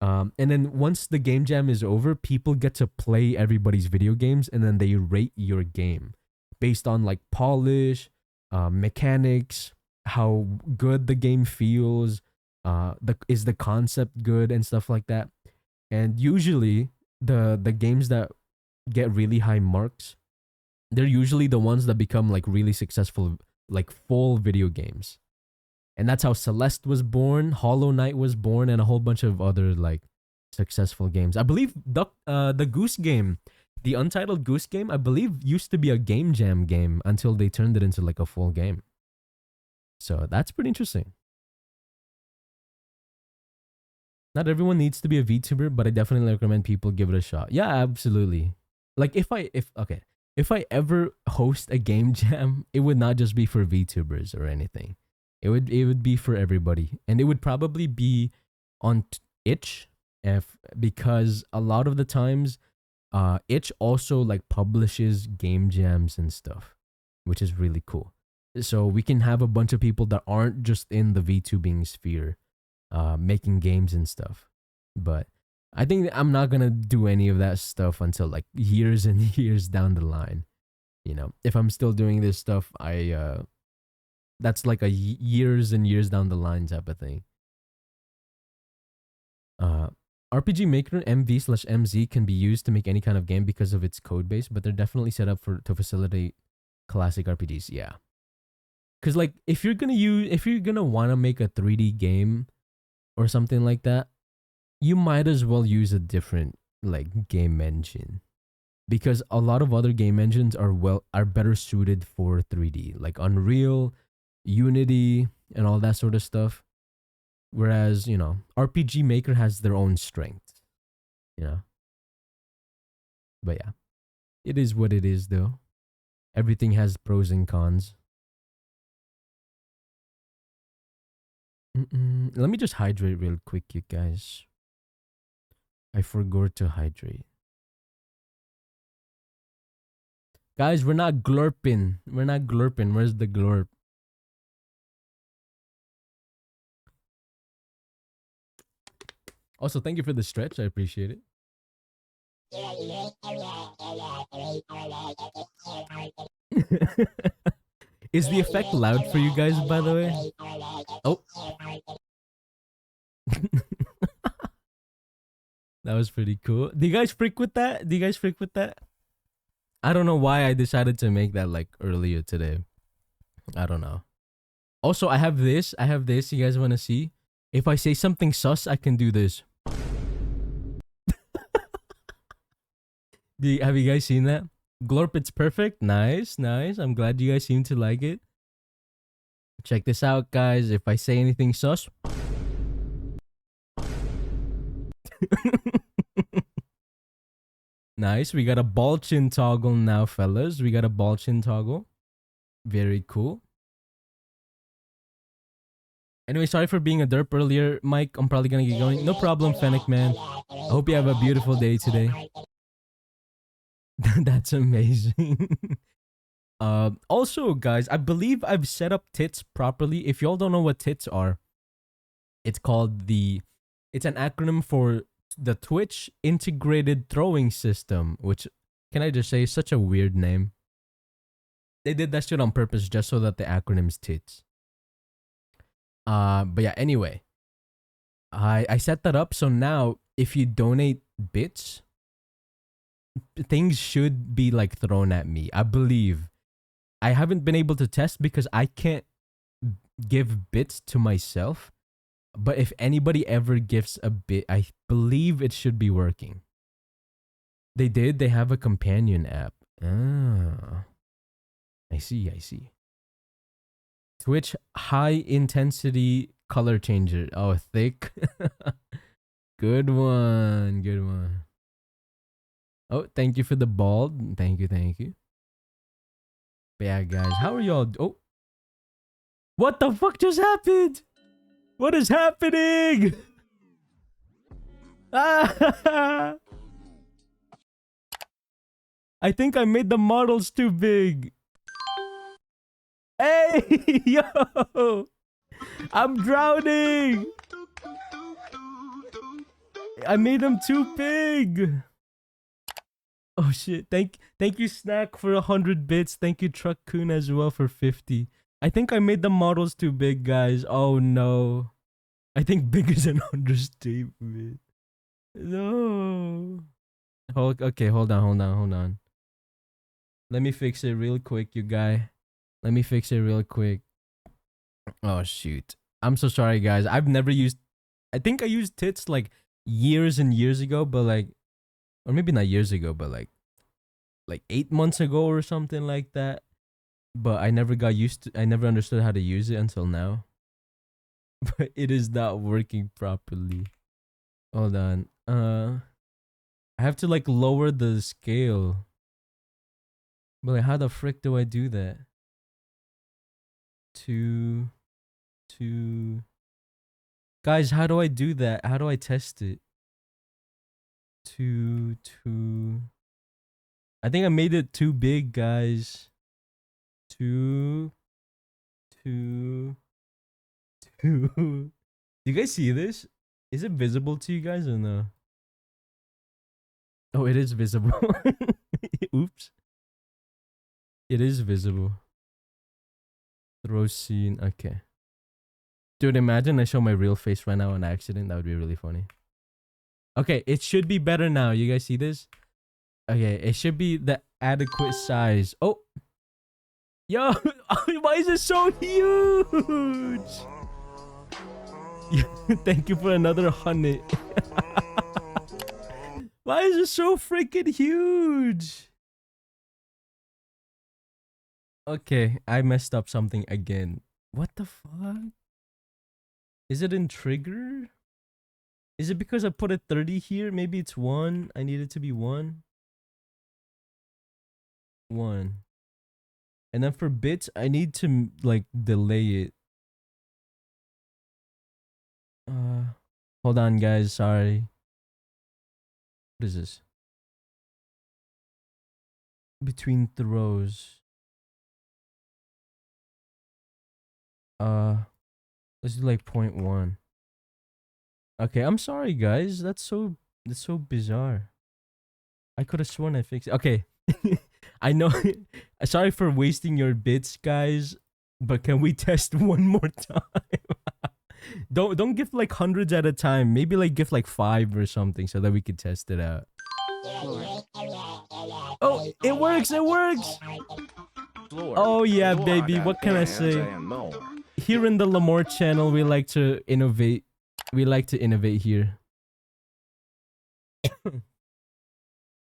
And then once the game jam is over, people get to play everybody's video games, and then they rate your game based on like polish, mechanics, how good the game feels, is the concept good and stuff like that. And usually the games that get really high marks, they're usually the ones that become like really successful, like full video games. And that's how Celeste was born, Hollow Knight was born, and a whole bunch of other like successful games. I believe the Goose Game, the Untitled Goose Game, I believe used to be a game jam game until they turned it into like a full game. So that's pretty interesting. Not everyone needs to be a VTuber, but I definitely recommend people give it a shot. Yeah, absolutely. Like if I ever host a game jam, it would not just be for VTubers or anything. It would be for everybody, and it would probably be on itch, if because a lot of the times itch also like publishes game jams and stuff, which is really cool. So we can have a bunch of people that aren't just in the VTubing sphere making games and stuff. But I think I'm not gonna do any of that stuff until like years and years down the line. If I'm still doing this stuff, I that's like a years and years down the line type of thing. Uh, RPG Maker MV/MZ can be used to make any kind of game because of its code base, but they're definitely set up to facilitate classic RPGs. Yeah, because like if you're gonna want to make a 3D game or something like that, you might as well use a different like game engine, because a lot of other game engines are better suited for 3D, like Unreal, Unity, and all that sort of stuff. Whereas, RPG Maker has their own strengths, you know. But yeah, it is what it is though. Everything has pros and cons. Let me just hydrate real quick, you guys. I forgot to hydrate. Guys, we're not glorping. We're not glorping. Where's the glorp? Also, thank you for the stretch. I appreciate it. Is the effect loud for you guys, by the way? Oh. That was pretty cool. Do you guys freak with that? Do you guys freak with that? I don't know why I decided to make that like earlier today. I don't know. Also, I have this. I have this. You guys want to see? If I say something sus, I can do this. Have you guys seen that? Glorp, it's perfect. Nice, nice. I'm glad you guys seem to like it. Check this out, guys. If I say anything sus. Nice. We got a ball chin toggle now, fellas. We got a ball chin toggle. Very cool. Anyway, sorry for being a derp earlier, Mike. I'm probably gonna get going. No problem, Fennec man. I hope you have a beautiful day today. That's amazing. Also, guys, I believe I've set up tits properly. If y'all don't know what tits are, it's called the. It's an acronym for the Twitch Integrated Throwing System, which, can I just say, is such a weird name. They did that shit on purpose just so that the acronym's tits. But yeah, anyway. I set that up so now if you donate bits, things should be like thrown at me. I believe. I haven't been able to test because I can't give bits to myself. But if anybody ever gives a bit, I believe it should be working. They did. They have a companion app. Ah. I see. Twitch high intensity color changer. Oh, thick. Good one. Oh, thank you for the bald. Thank you. But yeah, guys, how are y'all? Oh. What the fuck just happened? What is happening? Ah! I think I made the models too big. Hey, yo! I'm drowning! I made them too big! Oh shit, thank you Snack for 100 bits. Thank you Truck-kun as well for 50. I think I made the models too big, guys. Oh no. I think big is an understatement. No. Okay, hold on. Let me fix it real quick, you guy. Let me fix it real quick. Oh shoot. I'm so sorry, guys. I've never used. I think I used tits like years and years ago, but like, or maybe not years ago, but like 8 months ago or something like that. But I never got used to. I never understood how to use it until now. But it is not working properly. Hold on. I have to like lower the scale. But like, how the frick do I do that? Two. Guys, how do I do that? How do I test it? Two. I think I made it too big, guys. Two. Do you guys see this? Is it visible to you guys or no? Oh, it is visible. Oops. It is visible. Throw scene. Okay. Dude, imagine I show my real face right now on accident. That would be really funny. Okay, it should be better now. You guys see this? Okay, it should be the adequate size. Oh. Yo, why is it so huge? Thank you for another 100. Why is it so freaking huge? Okay, I messed up something again. What the fuck? Is it in trigger? Is it because I put a 30 here? Maybe it's 1. I need it to be 1. 1. And then for bits, I need to like delay it. Hold on, guys. Sorry. What is this? Between throws. This is like 0.1. Okay, I'm sorry, guys. That's so bizarre. I could have sworn I fixed it. Okay. I know. Sorry for wasting your bits, guys. But can we test one more time? Don't give like hundreds at a time. Maybe like give like 5 or something so that we could test it out. Oh, it works. Oh yeah, baby. What can I say? Here in the Lamore channel, we like to innovate. We like to innovate here.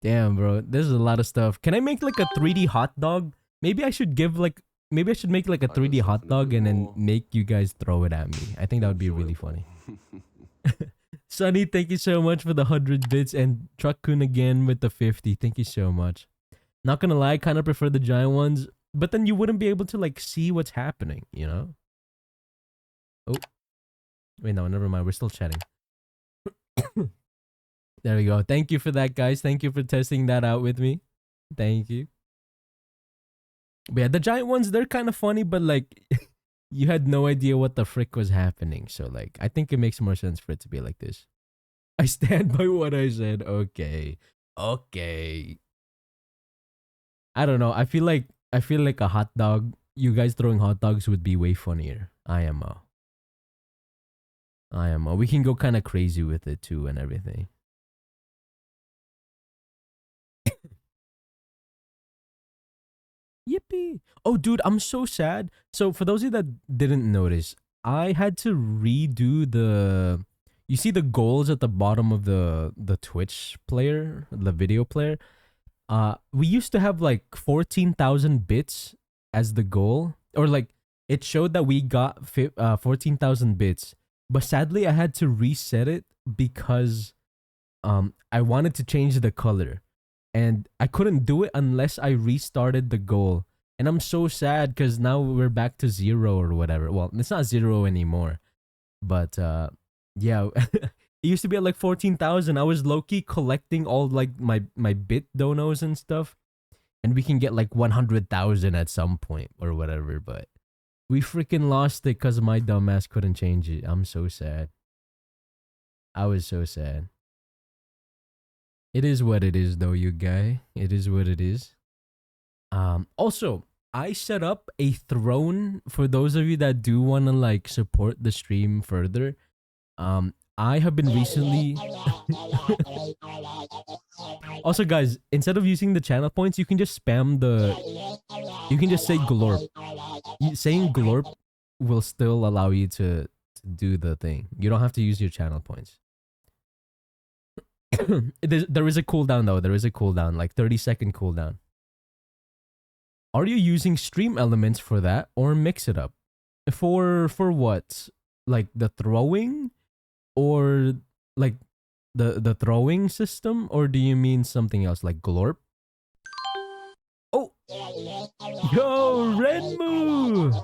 Damn, bro. There's a lot of stuff. Can I make like a 3D hot dog? Maybe I should make like a 3D hot dog and then make you guys throw it at me. I think that would be really funny. Sunny, thank you so much for the 100 bits, and Truck-kun again with the 50. Thank you so much. Not gonna lie, kind of prefer the giant ones, but then you wouldn't be able to like see what's happening, you know? Oh, Wait, no, never mind. We're still chatting. There we go. Thank you for that, guys. Thank you for testing that out with me. Thank you. But yeah, the giant ones, they're kind of funny, but like you had no idea what the frick was happening. So like I think it makes more sense for it to be like this. I stand by what I said. Okay. Okay. I don't know. I feel like a hot dog. You guys throwing hot dogs would be way funnier. IMO. IMO. We can go kind of crazy with it too and everything. Yippee. Oh, dude, I'm so sad. So, for those of you that didn't notice, I had to redo the. You see the goals at the bottom of the Twitch player, the video player. We used to have like 14,000 bits as the goal, or like it showed that we got 14,000 bits, but sadly I had to reset it because I wanted to change the color, and I couldn't do it unless I restarted the goal. And I'm so sad because now we're back to zero or whatever. Well, it's not zero anymore, but yeah. It used to be at like 14,000. I was low key collecting all like my bit donos and stuff, and we can get like 100,000 at some point or whatever. But we freaking lost it because my dumbass couldn't change it. I'm so sad. I was so sad. It is what it is, though, you guy. It is what it is. Also, I set up a throne for those of you that do want to like support the stream further. I have been recently. Also, guys, instead of using the channel points, you can just spam the. You can just say glorp. Saying glorp will still allow you to do the thing. You don't have to use your channel points. There is a cooldown though. There is a cooldown, like 30-second cooldown. Are you using stream elements for that, or mix it up? For what? Like the throwing, or like the throwing system, or do you mean something else like glorp? Oh, yo, Renmu!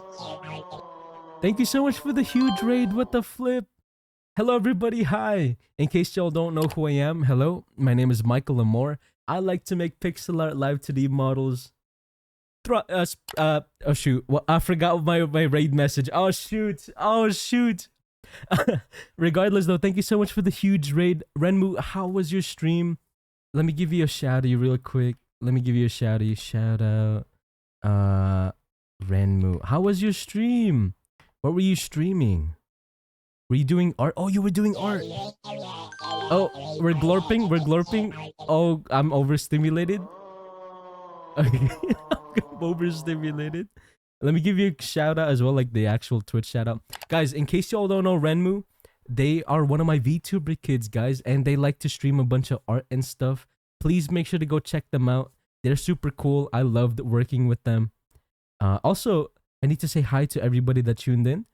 Thank you so much for the huge raid. What the flip? Hello, everybody. Hi. In case y'all don't know who I am, hello. My name is Michael Amore. I like to make pixel art live 2D models. Oh shoot. Well, I forgot my raid message. Oh shoot. Oh shoot. Regardless, though, thank you so much for the huge raid. Renmu, how was your stream? Let me give you a shout out real quick. Let me give you a shout out. Shout out. Renmu. How was your stream? What were you streaming? Were you doing art? Oh, you were doing art. Oh, we're glorping. We're glorping. Oh, I'm overstimulated. Okay. I'm overstimulated. Let me give you a shout out as well, like the actual Twitch shout out. Guys, in case y'all don't know Renmu, they are one of my VTuber kids, guys, and they like to stream a bunch of art and stuff. Please make sure to go check them out. They're super cool. I loved working with them. Also, I need to say hi to everybody that tuned in.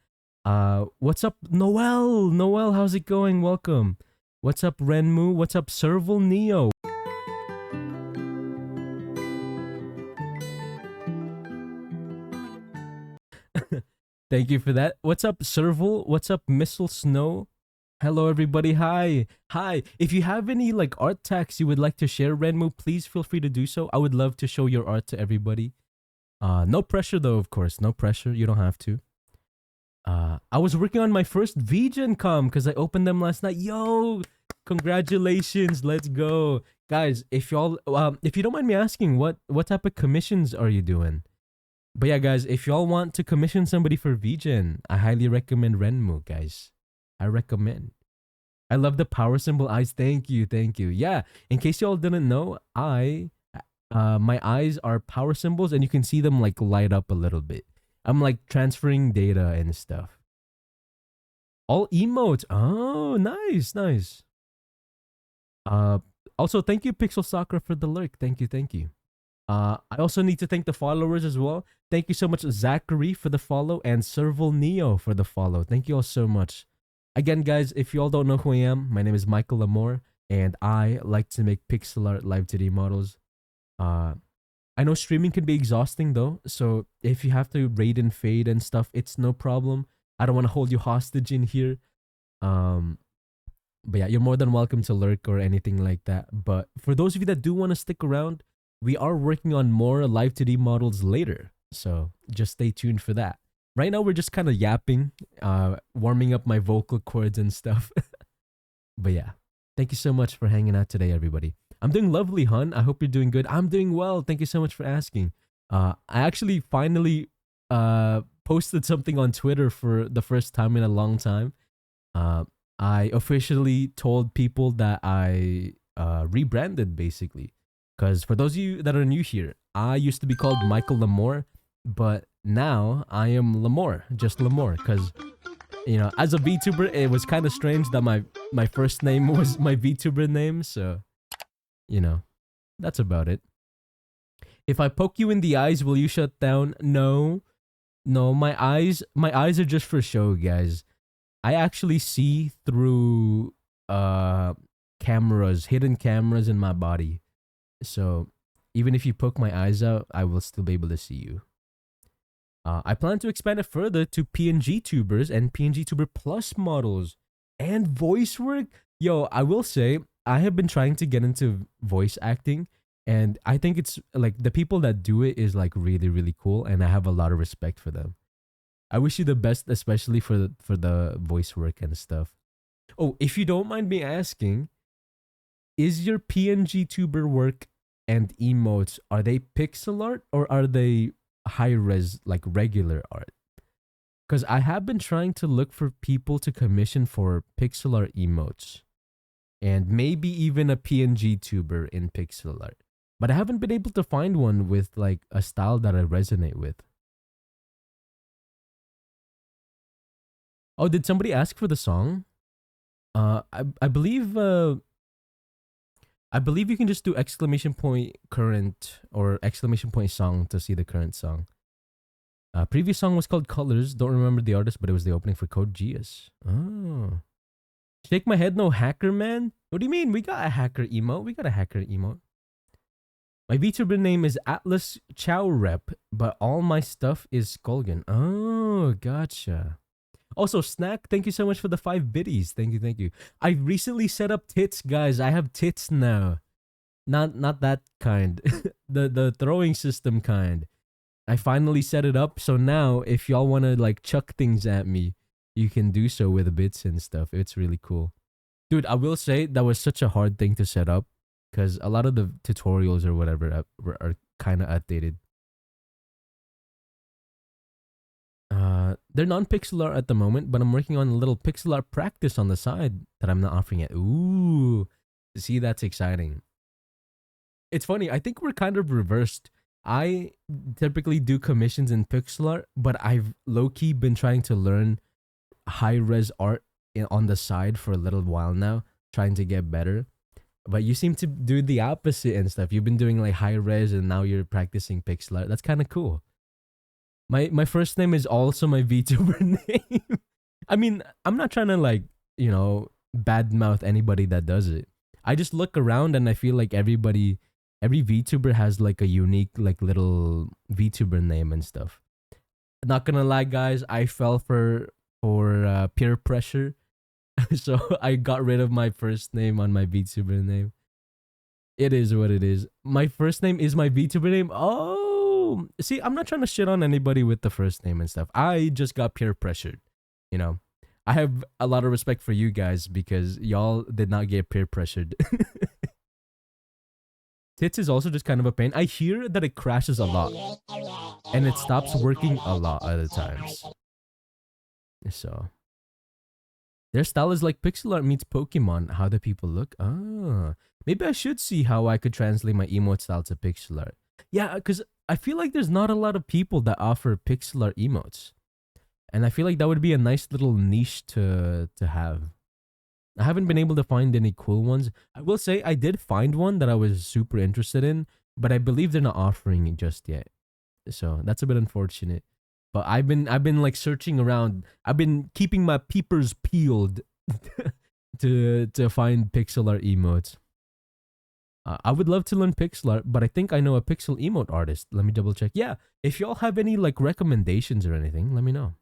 What's up, Noel? Noel, how's it going? Welcome. What's up, Renmu? What's up, Serval Neo? Thank you for that. What's up, Serval? What's up, Missile Snow? Hello, everybody. Hi. Hi. If you have any like art tags you would like to share, Renmu, please feel free to do so. I would love to show your art to everybody. No pressure though, of course. No pressure. You don't have to. I was working on my first VGen com because I opened them last night. Yo, congratulations. Let's go. Guys, if y'all if you don't mind me asking, what type of commissions are you doing? But yeah, guys, if y'all want to commission somebody for VGen, I highly recommend Renmu, guys. I recommend. I love the power symbol eyes. Thank you, thank you. Yeah, in case y'all didn't know, my eyes are power symbols, and you can see them like light up a little bit. I'm like transferring data and stuff. All emotes. Oh, nice, nice. Also, thank you, Pixel Soccer, for the lurk. Thank you, thank you. I also need to thank the followers as well. Thank you so much, Zachary, for the follow, and Serval Neo for the follow. Thank you all so much. Again, guys, if you all don't know who I am, my name is Michael Amore, and I like to make pixel art live 2D models. I know streaming can be exhausting though, so if you have to raid and fade and stuff, it's no problem. I don't want to hold you hostage in here. Um, but yeah, you're more than welcome to lurk or anything like that. But for those of you that do want to stick around, we are working on more live 2D models later. So just stay tuned for that. Right now we're just kind of yapping, warming up my vocal cords and stuff. But yeah, thank you so much for hanging out today, everybody. I'm doing lovely, hun. I hope you're doing good. I'm doing well. Thank you so much for asking. I actually finally posted something on Twitter for the first time in a long time. Uh, I officially told people that I rebranded basically. Because for those of you that are new here, I used to be called Michael Lamore, but now I am Lamore, just Lamore. Because, you know, as a VTuber, it was kind of strange that my first name was my VTuber name. So, you know, that's about it. If I poke you in the eyes, will you shut down? No. No, my eyes are just for show, guys. I actually see through cameras, hidden cameras in my body. So even if you poke my eyes out, I will still be able to see you. I plan to expand it further to PNG tubers and PNG tuber plus models and voice work. Yo, I will say I have been trying to get into voice acting, and I think it's like the people that do it is like really really cool, and I have a lot of respect for them. I wish you the best, especially for the voice work and stuff. Oh, if you don't mind me asking, is your PNG tuber work and emotes, are they pixel art or are they high res like regular art? Because I have been trying to look for people to commission for pixel art emotes and maybe even a PNG tuber in pixel art. But I haven't been able to find one with like a style that I resonate with. Oh, did somebody ask for the song? I believe I believe you can just do exclamation point current or exclamation point song to see the current song. Previous song was called Colors. Don't remember the artist, but it was the opening for Code Geass. Oh. Shake my head, no hacker man. What do you mean? We got a hacker emote. We got a hacker emote. My VTuber name is Atlas Chow Rep, but all my stuff is Skulgan. Oh, gotcha. Also, Snack, thank you so much for the 5 biddies. Thank you, thank you. I recently set up tits, guys. I have tits now. Not that kind. the throwing system kind. I finally set it up, so now if y'all want to like chuck things at me, you can do so with bits and stuff. It's really cool. Dude, I will say that was such a hard thing to set up because a lot of the tutorials or whatever are kind of outdated. They're non-pixel art at the moment, but I'm working on a little pixel art practice on the side that I'm not offering yet. Ooh, see, that's exciting. It's funny. I think we're kind of reversed. I typically do commissions in pixel art, but I've low-key been trying to learn high-res art on the side for a little while now, trying to get better. But you seem to do the opposite and stuff. You've been doing like high-res and now you're practicing pixel art. That's kind of cool. My first name is also my VTuber name. I mean, I'm not trying to like, you know, badmouth anybody that does it. I just look around and I feel like every VTuber has like a unique like little VTuber name and stuff. Not gonna lie, guys, I fell for peer pressure, so I got rid of my first name on my VTuber name. It is what it is. My first name is my VTuber name. Oh, see, I'm not trying to shit on anybody with the first name and stuff. I just got peer pressured, you know. I have a lot of respect for you guys because y'all did not get peer pressured. Tits is also just kind of a pain. I hear that it crashes a lot and it stops working a lot at the times. So their style is like pixel art meets Pokemon. How do people look? Ah, maybe I should see how I could translate my emote style to pixel art. Yeah, because I feel like there's not a lot of people that offer pixel art emotes. And I feel like that would be a nice little niche to have. I haven't been able to find any cool ones. I will say I did find one that I was super interested in, but I believe they're not offering it just yet. So that's a bit unfortunate. But I've been like searching around. I've been keeping my peepers peeled to find pixel art emotes. I would love to learn pixel art, but I think I know a pixel emote artist. Let me double check. Yeah, if y'all have any like recommendations or anything, let me know.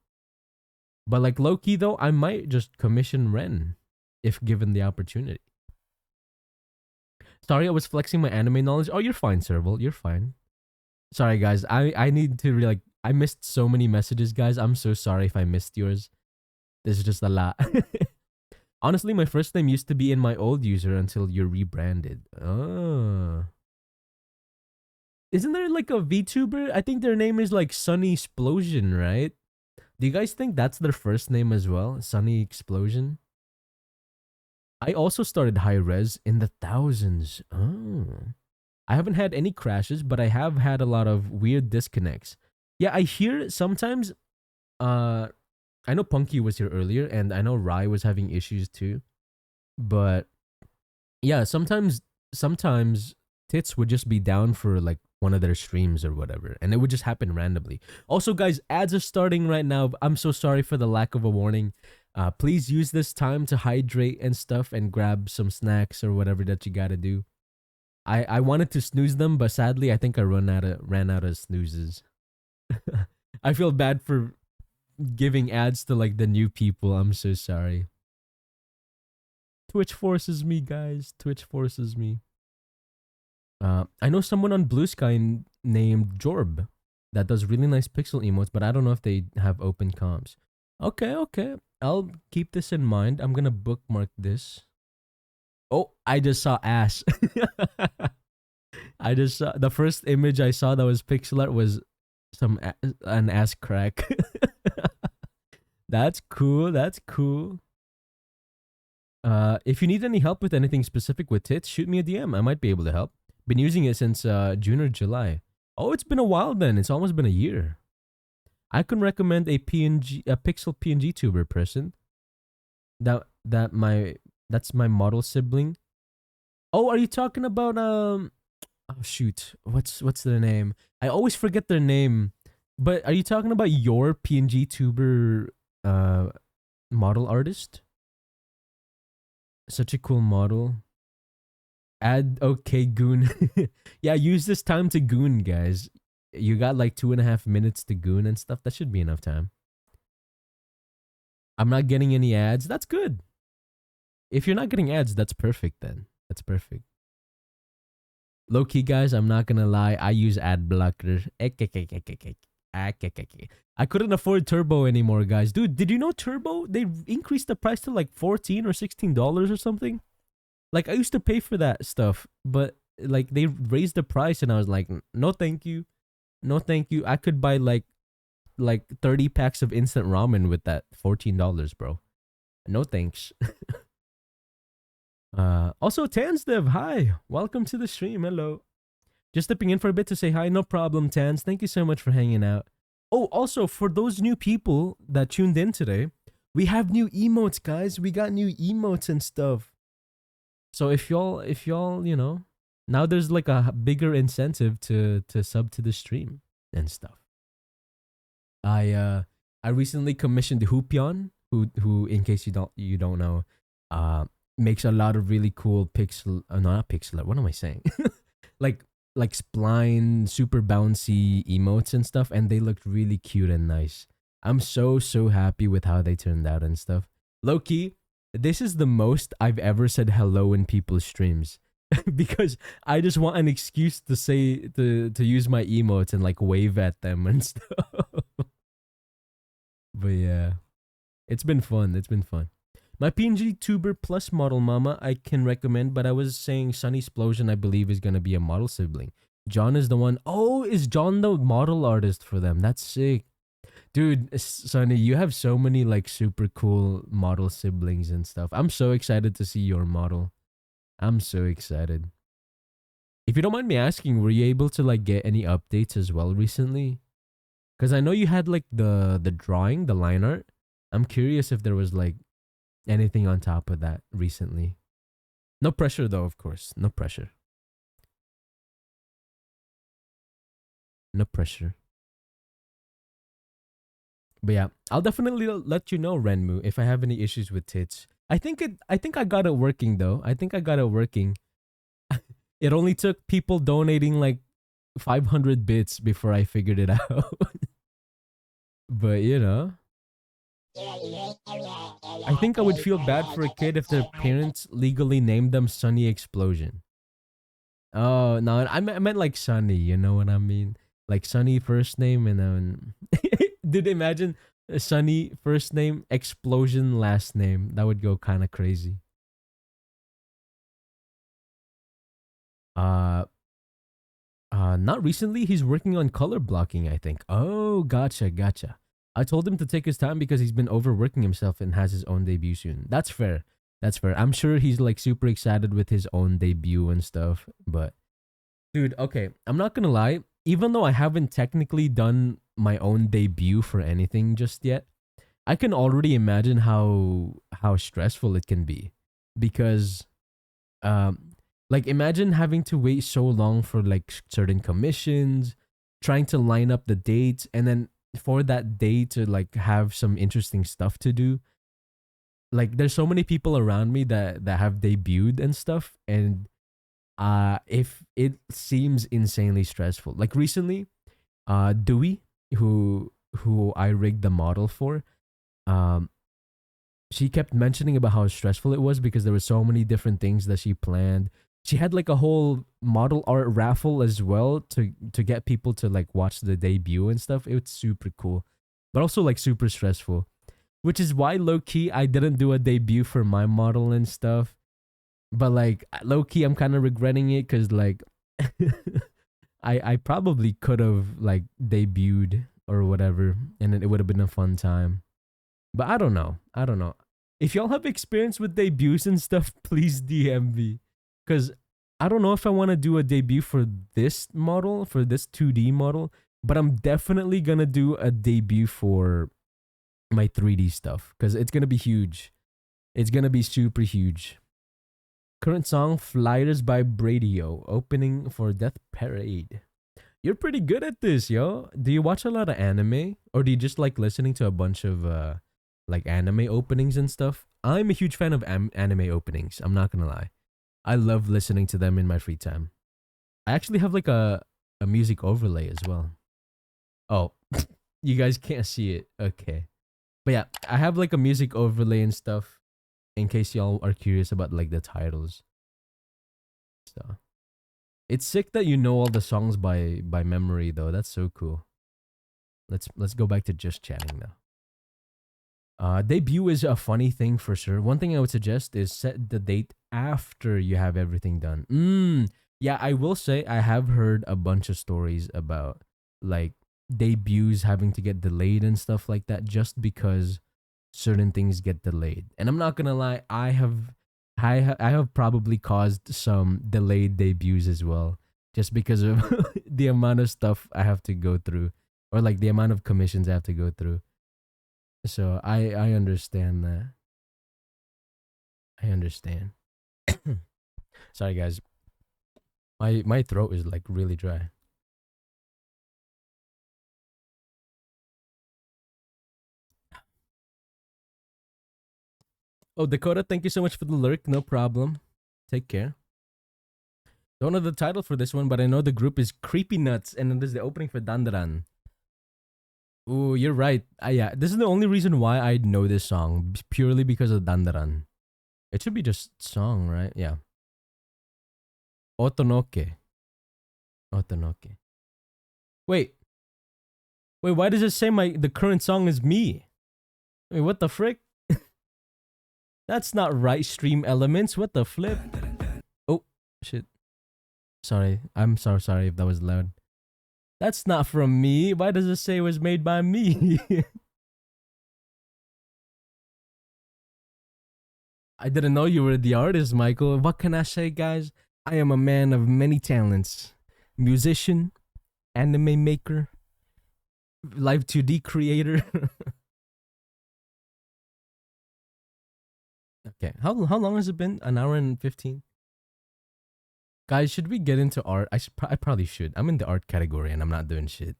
But like low key though, I might just commission Ren if given the opportunity. Sorry, I was flexing my anime knowledge. Oh, you're fine, Serval. You're fine. Sorry, guys. I need to like. I missed so many messages, guys. I'm so sorry if I missed yours. This is just a lot. Honestly, my first name used to be in my old user until you're rebranded. Oh. Isn't there like a VTuber? I think their name is like Sunny Explosion, right? Do you guys think that's their first name as well? Sunny Explosion? I also started high res in the thousands. Oh. I haven't had any crashes, but I have had a lot of weird disconnects. Yeah, I hear sometimes uh I know Punky was here earlier and I know Rai was having issues too. But yeah, sometimes Tits would just be down for like one of their streams or whatever, and it would just happen randomly. Also, guys, ads are starting right now. I'm so sorry for the lack of a warning. Please use this time to hydrate and stuff and grab some snacks or whatever that you gotta do. I wanted to snooze them, but sadly I think I ran out of snoozes. I feel bad for giving ads to like the new people. I'm so sorry. Twitch forces me, guys. Twitch forces me. I know someone on Blue Sky named Jorb that does really nice pixel emotes, but I don't know if they have open comms. Okay, okay. I'll keep this in mind. I'm gonna bookmark this. Oh, I just saw ass. I just saw the first image I saw that was pixel art was an ass crack. That's cool. That's cool. If you need any help with anything specific with tits, shoot me a DM. I might be able to help. Been using it since June or July. Oh, it's been a while then. It's almost been a year. I can recommend a pixel PNG tuber person. That's my model sibling. Oh, are you talking about oh shoot. What's their name? I always forget their name. But are you talking about your PNG tuber model artist? Such a cool model. Add okay goon. Yeah, use this time to goon, guys. You got like 2.5 minutes to goon and stuff. That should be enough time. I'm not getting any ads. That's good. If you're not getting ads, that's perfect then. That's perfect. Low key, guys, I'm not gonna lie. I use ad blocker. I couldn't afford Turbo anymore, guys. Dude, did you know Turbo? They increased the price to like $14 or $16 or something. Like I used to pay for that stuff, but like they raised the price, and I was like, no, thank you, no, thank you. I could buy like 30 packs of instant ramen with that $14, bro. No thanks. Also, Tansdev, hi, welcome to the stream. Hello. Just stepping in for a bit to say hi. No problem, Tans. Thank you so much for hanging out. Oh, also for those new people that tuned in today, we have new emotes, guys. We got new emotes and stuff. So if y'all, you know, now there's like a bigger incentive to sub to the stream and stuff. I recently commissioned Hoopyon, who in case you don't know, makes a lot of really cool pixel no, not pixel art. What am I saying? like spline super bouncy emotes and stuff, and they looked really cute and nice. I'm so happy with how they turned out and stuff. Low key, this is the most I've ever said hello in people's streams. Because I just want an excuse to say to use my emotes and like wave at them and stuff. But yeah, it's been fun. It's been fun. My PNG tuber plus model mama I can recommend, but I was saying Sunny Explosion I believe is gonna be a model sibling. John is the one. Oh, is John the model artist for them? That's sick. Dude, Sunny, you have so many like super cool model siblings and stuff. I'm so excited to see your model. I'm so excited. If you don't mind me asking, were you able to like get any updates as well recently? Because I know you had like the drawing, the line art. I'm curious if there was like anything on top of that recently. No pressure though, of course. No pressure. No pressure. But yeah, I'll definitely let you know, Renmu, if I have any issues with tits. I think I got it working though. I think I got it working. It only took people donating like 500 bits before I figured it out. But you know, I think I would feel bad for a kid if their parents legally named them Sunny Explosion. Oh no, I meant like Sunny. You know what I mean? Like Sunny first name and then. Did imagine a Sunny first name, Explosion last name? That would go kind of crazy. Uh, not recently. He's working on color blocking, I think. Oh, gotcha, gotcha. I told him to take his time because he's been overworking himself and has his own debut soon. That's fair. That's fair. I'm sure he's like super excited with his own debut and stuff. But dude, okay, I'm not gonna lie. Even though I haven't technically done my own debut for anything just yet, I can already imagine how stressful it can be because um like imagine having to wait so long for like certain commissions, trying to line up the dates and then for that day to like have some interesting stuff to do. Like there's so many people around me that have debuted and stuff and if it seems insanely stressful. Like recently, Dewey who I rigged the model for, um she kept mentioning about how stressful it was because there were so many different things that she planned. She had like a whole model art raffle as well to get people to like watch the debut and stuff. It was super cool, but also like super stressful, which is why low key I didn't do a debut for my model and stuff. But like low key, I'm kind of regretting it because like I probably could have like debuted or whatever, and it would have been a fun time. But I don't know. I don't know. If y'all have experience with debuts and stuff, please DM me. Because I don't know if I want to do a debut for this model, for this 2D model, but I'm definitely going to do a debut for my 3D stuff. Because it's going to be huge. It's going to be super huge. Current song, Flyers by Bradio, opening for Death Parade. You're pretty good at this, yo. Do you watch a lot of anime? Or do you just like listening to a bunch of like anime openings and stuff? I'm a huge fan of anime openings. I'm not gonna lie. I love listening to them in my free time. I actually have like a music overlay as well. Oh, you guys can't see it. Okay. But yeah, I have like a music overlay and stuff in case y'all are curious about like the titles. So it's sick that you know all the songs by memory though. That's so cool. Let's go back to just chatting now. Debut is a funny thing for sure. One thing I would suggest is set the date after you have everything done. Yeah, I will say I have heard a bunch of stories about like debuts having to get delayed and stuff like that just because certain things get delayed. And I'm not gonna lie, I have probably caused some delayed debuts as well, just because of the amount of stuff I have to go through, or like the amount of commissions I have to go through. So I understand that. I understand. Sorry guys, my throat is like really dry. Oh Dakota, thank you so much for the lurk. No problem. Take care. Don't know the title for this one, but I know the group is Creepy Nuts, and it is the opening for Dandaran. Ooh, you're right. Yeah, this is the only reason why I know this song, purely because of Dandaran. It should be just song, right? Yeah. Otonoke. Otonoke. Wait, wait. Why does it say the current song is me? Wait, what the frick? That's not right. Stream elements. What the flip? Oh shit. Sorry. I'm so sorry if that was loud. That's not from me. Why does it say it was made by me? I didn't know you were the artist, Michael. What can I say, guys? I am a man of many talents. Musician, anime maker, live 2D creator. Okay. How long has it been? An hour and 15? Guys, should we get into art? I probably should. I'm in the art category and I'm not doing shit.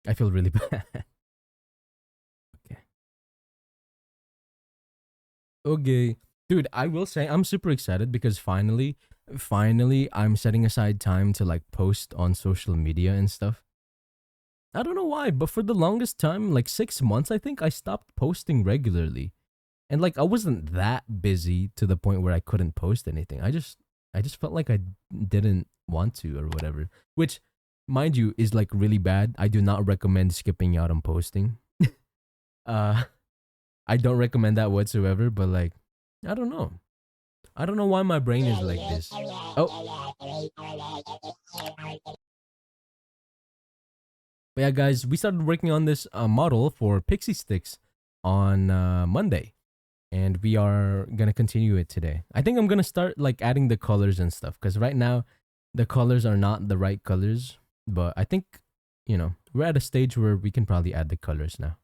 I feel really bad. Okay. Okay. Dude, I will say I'm super excited because finally I'm setting aside time to like post on social media and stuff. I don't know why, but for the longest time, like 6 months, I think I stopped posting regularly. And like I wasn't that busy to the point where I couldn't post anything. I just felt like I didn't want to or whatever. Which, mind you, is like really bad. I do not recommend skipping out on posting. uh I don't recommend that whatsoever, but like I don't know. I don't know why my brain is like this. Oh, but yeah, guys, we started working on this model for Pixie Sticks on Monday, and we are gonna continue it today. I think I'm gonna start like adding the colors and stuff because right now the colors are not the right colors, but I think we're at a stage where we can probably add the colors now.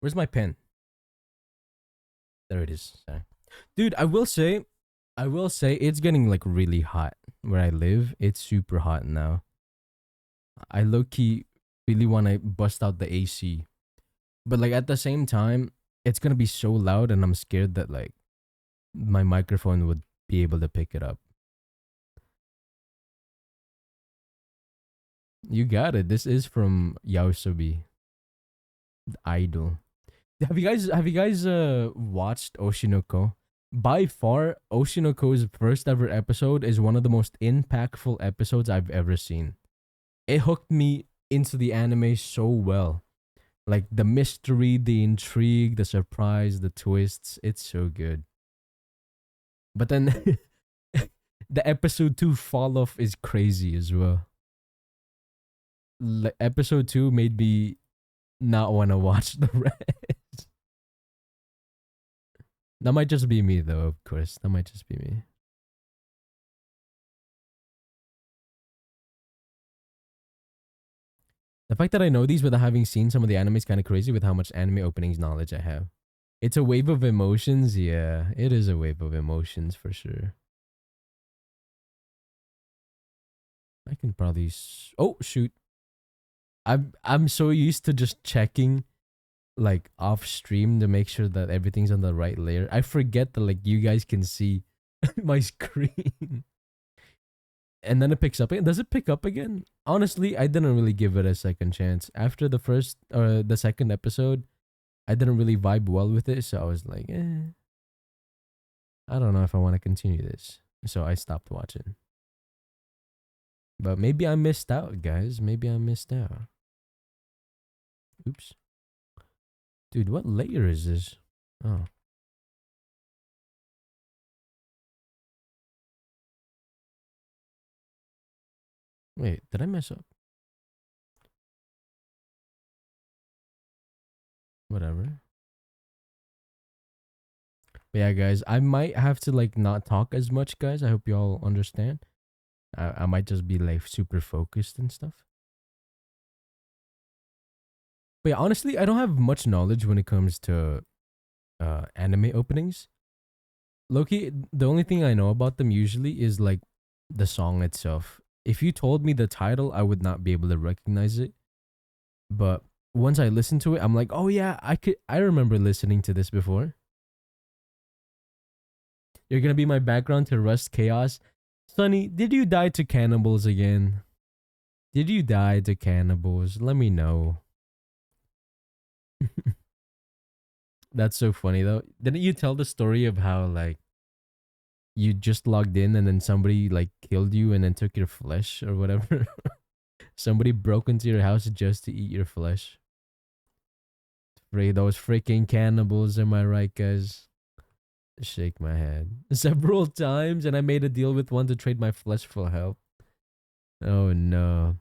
Where's my pen? There it is. Sorry. Dude, I will say it's getting like really hot where I live. It's super hot now. I low key really want to bust out the AC, but like at the same time, it's gonna be so loud, and I'm scared that like my microphone would be able to pick it up. You got it. This is from Yaosobi, the idol. Have you guys watched Oshinoko? By far, Oshinoko's first ever episode is one of the most impactful episodes I've ever seen. It hooked me into the anime so well. Like the mystery, the intrigue, the surprise, the twists. It's so good. But then the episode 2 fall off is crazy as well. Episode 2 made me not want to watch the rest. That might just be me though, of course. That might just be me. The fact that I know these without having seen some of the anime is kind of crazy with how much anime openings knowledge I have. It's a wave of emotions. Yeah, it is a wave of emotions for sure. I can probably. Oh shoot! I'm so used to just checking like off stream to make sure that everything's on the right layer. I forget that like you guys can see my screen. And then it picks up again. Does it pick up again? Honestly, I didn't really give it a second chance. After the first or the second episode, I didn't really vibe well with it, so I was like, I don't know if I want to continue this. So I stopped watching. But maybe I missed out, guys. Maybe I missed out. Oops. Dude, what layer is this? Oh. Wait, did I mess up? Whatever. But yeah, guys, I might have to like not talk as much, guys. I hope y'all understand. I might just be like super focused and stuff. But yeah, honestly, I don't have much knowledge when it comes to anime openings. Loki, the only thing I know about them usually is like the song itself. If you told me the title, I would not be able to recognize it. But once I listen to it, I'm like, oh yeah, I remember listening to this before. You're gonna be my background to Rust Chaos. Sonny, did you die to cannibals again? Did you die to cannibals? Let me know. That's so funny though. Didn't you tell the story of how like you just logged in and then somebody like killed you and then took your flesh or whatever? Somebody broke into your house just to eat your flesh. Those freaking cannibals, am I right, guys? Shake my head. Several times, and I made a deal with one to trade my flesh for help. Oh no.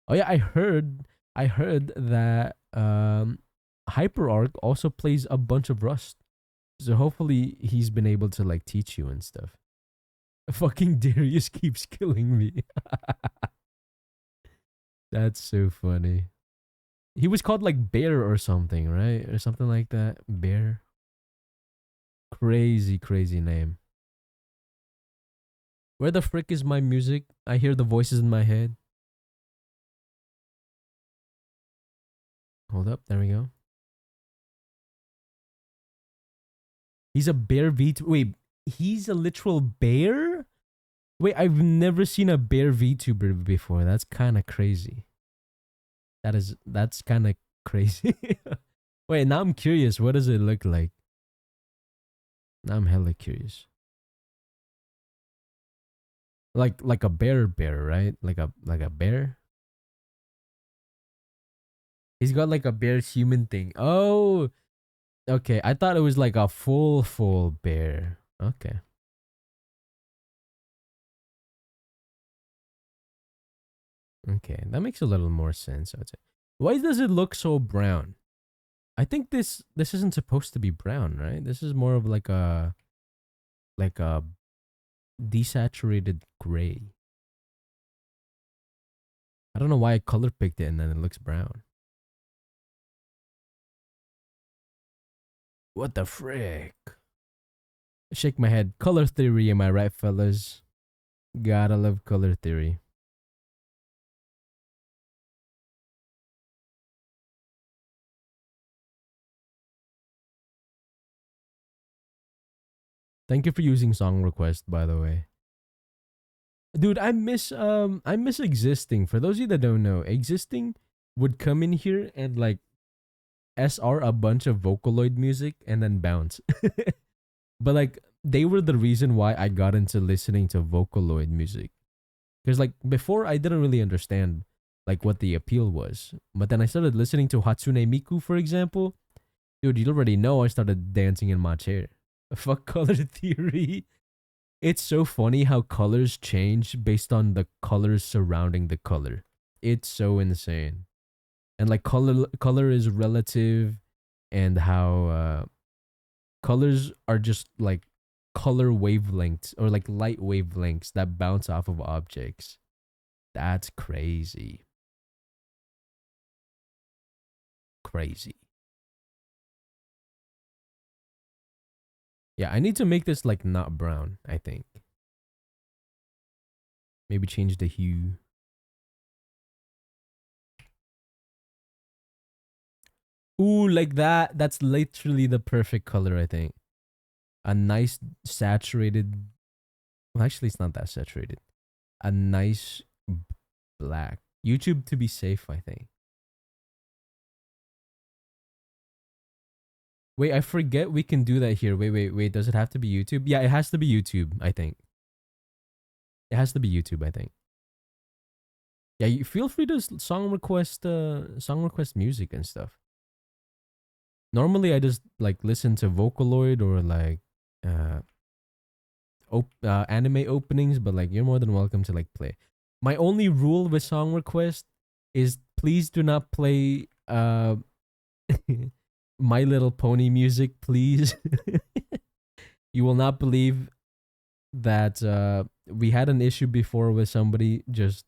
Oh yeah, I heard that HyperArc also plays a bunch of Rust. So hopefully he's been able to like teach you and stuff. Fucking Darius keeps killing me. That's so funny. He was called like Bear or something, right? Or something like that. Bear. Crazy, crazy name. Where the frick is my music? I hear the voices in my head. Hold up, there we go. He's a bear V2. Wait, he's a literal bear? Wait, I've never seen a bear VTuber before. That's kind of crazy. That's kind of crazy. Wait, now I'm curious. What does it look like? Now I'm hella curious. Like a bear, right? Like a bear. He's got like a bear human thing. Oh, okay. I thought it was like a full bear. Okay. Okay. That makes a little more sense, I'd say. Why does it look so brown? I think this isn't supposed to be brown, right? This is more of like a desaturated gray. I don't know why I color picked it and then it looks brown. What the frick? Shake my head. Color theory, am I right, fellas? Gotta love color theory. Thank you for using song request, by the way. Dude, I miss existing. For those of you that don't know, existing would come in here and like SR a bunch of Vocaloid music and then bounce. But like they were the reason why I got into listening to Vocaloid music. Because like before I didn't really understand like what the appeal was. But then I started listening to Hatsune Miku, for example. Dude, you already know I started dancing in my chair. Fuck color theory. It's so funny how colors change based on the colors surrounding the color. It's so insane. And like color is relative, and how colors are just like color wavelengths or like light wavelengths that bounce off of objects. That's crazy. Crazy. Yeah, I need to make this like not brown, I think. Maybe change the hue. Ooh, like that. That's literally the perfect color, I think. A nice saturated. Well, actually, it's not that saturated. A nice black. YouTube to be safe, I think. Wait, I forget we can do that here. Wait. Does it have to be YouTube? Yeah, it has to be YouTube, I think. It has to be YouTube, I think. Yeah, you feel free to song request music and stuff. Normally I just like listen to Vocaloid or like uh anime openings, but like you're more than welcome to like play. My only rule with song request is please do not play My Little Pony music, please. You will not believe that we had an issue before with somebody just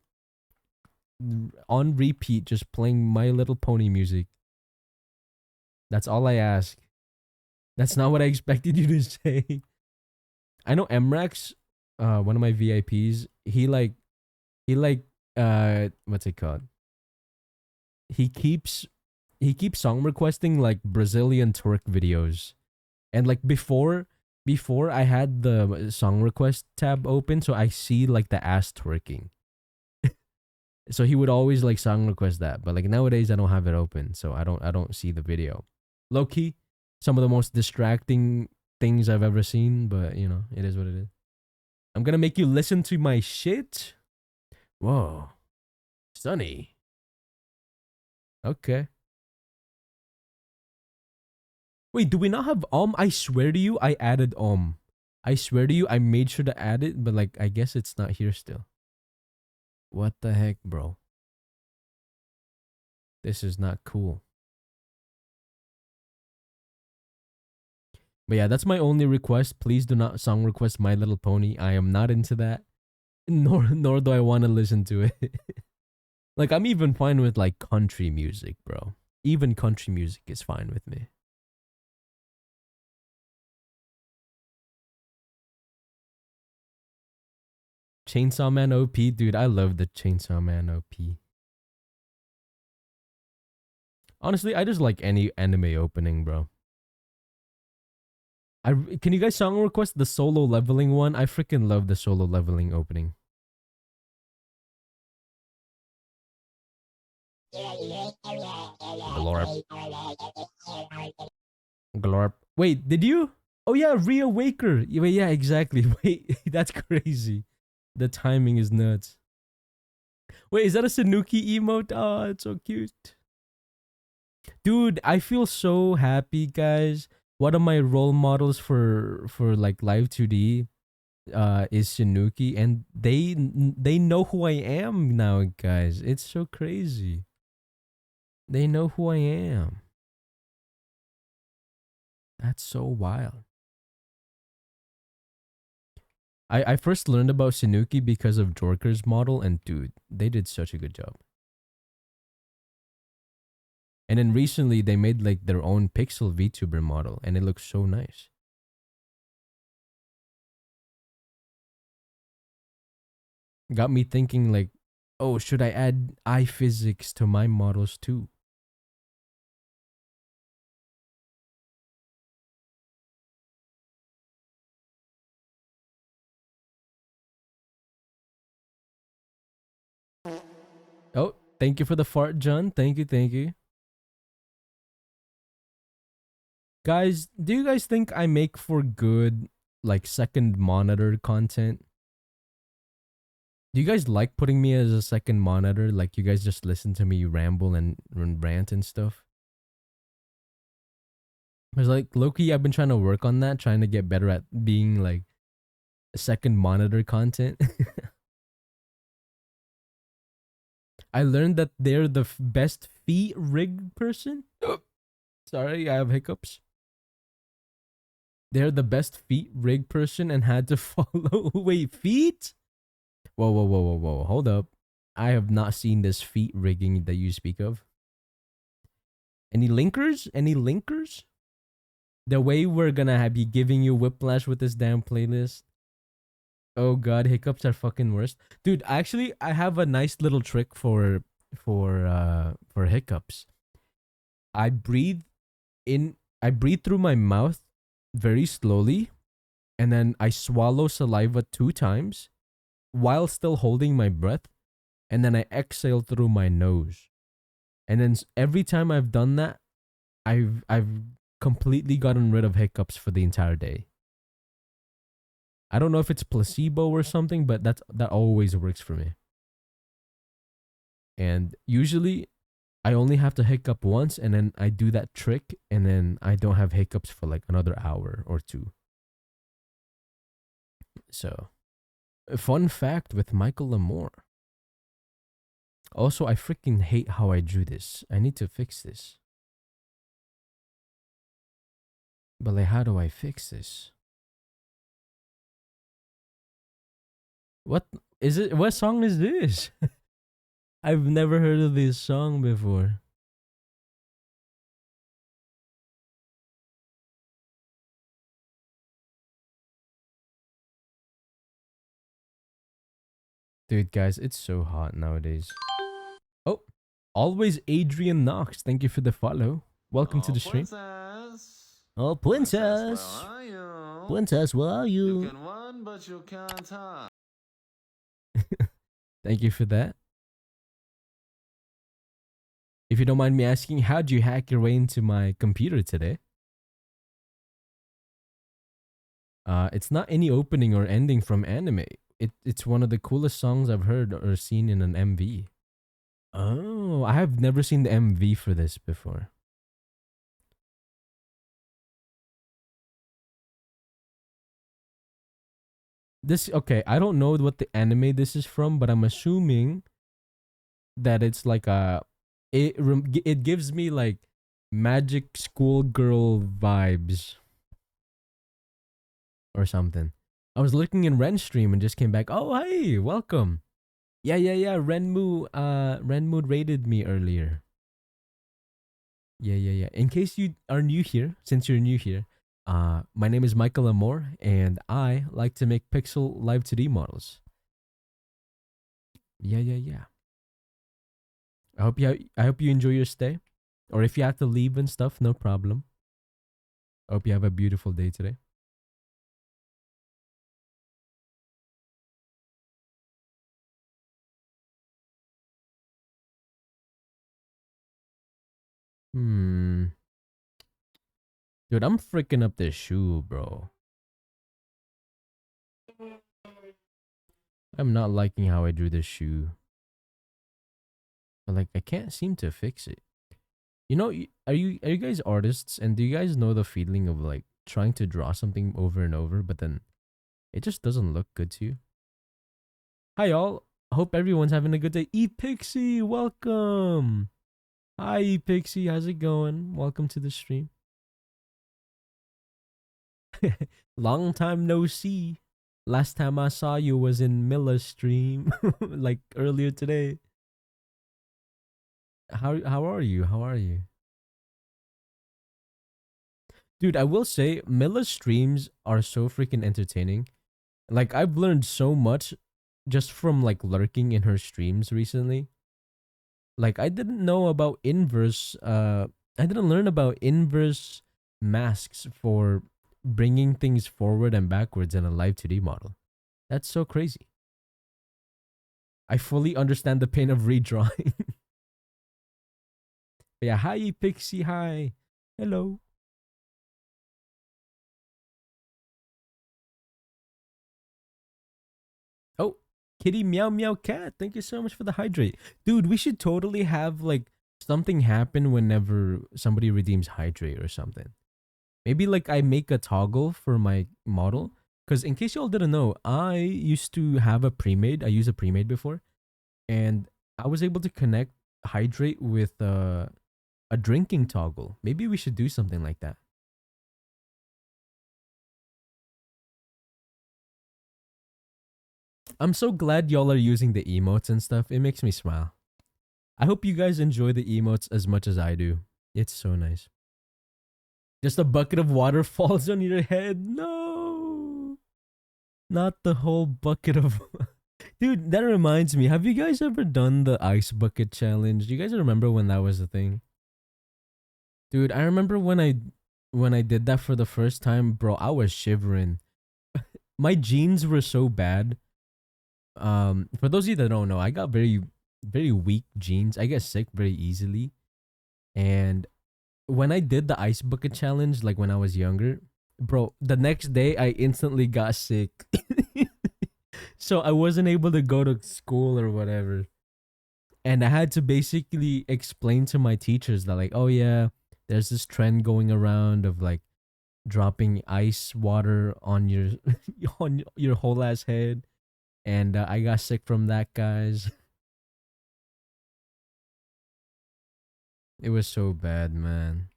on repeat just playing My Little Pony music. That's all I ask. That's not what I expected you to say. I know Mrax, one of my VIPs, he like what's it called? He keeps he keeps song requesting like Brazilian twerk videos. And like before I had the song request tab open so I see like the ass twerking. So he would always like song request that. But like nowadays I don't have it open, so I don't see the video. Low key, some of the most distracting things I've ever seen, but you know, it is what it is. I'm gonna make you listen to my shit. Whoa. Sunny. Okay. Wait, do we not have I swear to you, I added I swear to you, I made sure to add it, but like I guess it's not here still. What the heck, bro? This is not cool. But yeah, that's my only request. Please do not song request My Little Pony. I am not into that. Nor do I want to listen to it. Like I'm even fine with like country music, bro. Even country music is fine with me. Chainsaw Man OP, dude. I love the Chainsaw Man OP. Honestly, I just like any anime opening, bro. Can you guys song request the solo leveling one? I freaking love the solo leveling opening. Glorp. Glorp. Wait, did you? Oh yeah, Reawaker. Yeah, exactly. Wait, that's crazy. The timing is nuts. Wait, is that a Sanuki emote? Oh, it's so cute. Dude, I feel so happy, guys. One of my role models for like live 2D is Sanuki, and they know who I am now, guys. It's so crazy. They know who I am. That's so wild. I first learned about Sanuki because of Jorker's model, and dude, they did such a good job. And then recently they made like their own pixel VTuber model, and it looks so nice. Got me thinking like, oh, should I add eye physics to my models too? Oh, thank you for the fart, John. Thank you, thank you. Guys, do you guys think I make for good like second monitor content? Do you guys like putting me as a second monitor? Like you guys just listen to me ramble and rant and stuff? Cause like Loki, I've been trying to work on that, trying to get better at being like a second monitor content. I learned that they're the best feet rig person. Sorry, I have hiccups. They're the best feet rig person and had to follow. Wait, feet? Whoa, whoa, whoa, whoa, whoa. Hold up. I have not seen this feet rigging that you speak of. Any linkers? Any linkers? The way we're gonna be giving you whiplash with this damn playlist. Oh god, hiccups are fucking worst. Dude, actually I have a nice little trick for hiccups. I breathe in I breathe through my mouth very slowly, and then I swallow saliva 2 times while still holding my breath, and then I exhale through my nose. And then every time I've done that, I've completely gotten rid of hiccups for the entire day. I don't know if it's placebo or something, but that always works for me. And usually I only have to hiccup once, and then I do that trick, and then I don't have hiccups for like another hour or two. So, a fun fact with Michael Lamore. Also, I freaking hate how I drew this. I need to fix this. But like, how do I fix this? What is it? What song is this? I've never heard of this song before. Dude, guys, it's so hot nowadays. Oh, always Adrian Knox. Thank you for the follow. Welcome to the stream. Princess. Oh, princess. Princess, where are you? Princess, where are you? You can run, but you can't hide. Thank you for that. If you don't mind me asking, how'd you hack your way into my computer today? It's not any opening or ending from anime. It's one of the coolest songs I've heard or seen in an MV. Oh, I have never seen the MV for this before. This okay, I don't know what the anime this is from, but I'm assuming that it's like a it gives me like magic schoolgirl vibes or something. I was looking in Ren's stream and just came back. Oh, hey, welcome. Yeah. Renmu raided me earlier. Yeah. In case you are new here, since you're new here, my name is Michael Amor, and I like to make pixel live 2D models. Yeah. I hope you enjoy your stay, or if you have to leave and stuff, no problem. I hope you have a beautiful day today. Hmm. Dude, I'm freaking up this shoe, bro. I'm not liking how I drew this shoe. But like I can't seem to fix it. You know, are you guys artists and do you guys know the feeling of like trying to draw something over and over but then it just doesn't look good to you? Hi y'all. Hope everyone's having a good day. Pixie, welcome. Hi Pixie, how's it going? Welcome to the stream. Long time no see. Last time I saw you was in Milla's stream, like earlier today. How are you? How are you? Dude, I will say Milla's streams are so freaking entertaining. Like I've learned so much just from like lurking in her streams recently. Like I didn't know about inverse I didn't learn about inverse masks for bringing things forward and backwards in a live 2D model. That's so crazy. I fully understand the pain of redrawing. Yeah, hi Pixie, hi. Hello. Oh, kitty meow meow cat. Thank you so much for the hydrate. Dude, we should totally have like something happen whenever somebody redeems hydrate or something. Maybe like I make a toggle for my model. Because in case y'all didn't know, I used to have a pre-made. I used a pre-made before. And I was able to connect hydrate with a drinking toggle. Maybe we should do something like that. I'm so glad y'all are using the emotes and stuff. It makes me smile. I hope you guys enjoy the emotes as much as I do. It's so nice. Just a bucket of water falls on your head. No. Not the whole bucket of Dude, that reminds me. Have you guys ever done the ice bucket challenge? Do you guys remember when that was a thing? Dude, I remember when I did that for the first time, bro, I was shivering. My jeans were so bad. For those of you that don't know, I got very weak jeans. I get sick very easily. And when I did the ice bucket challenge, like when I was younger, bro, the next day I instantly got sick. So I wasn't able to go to school or whatever. And I had to basically explain to my teachers that like, oh yeah, there's this trend going around of like dropping ice water on your on your whole ass head, and I got sick from that, guys. It was so bad, man.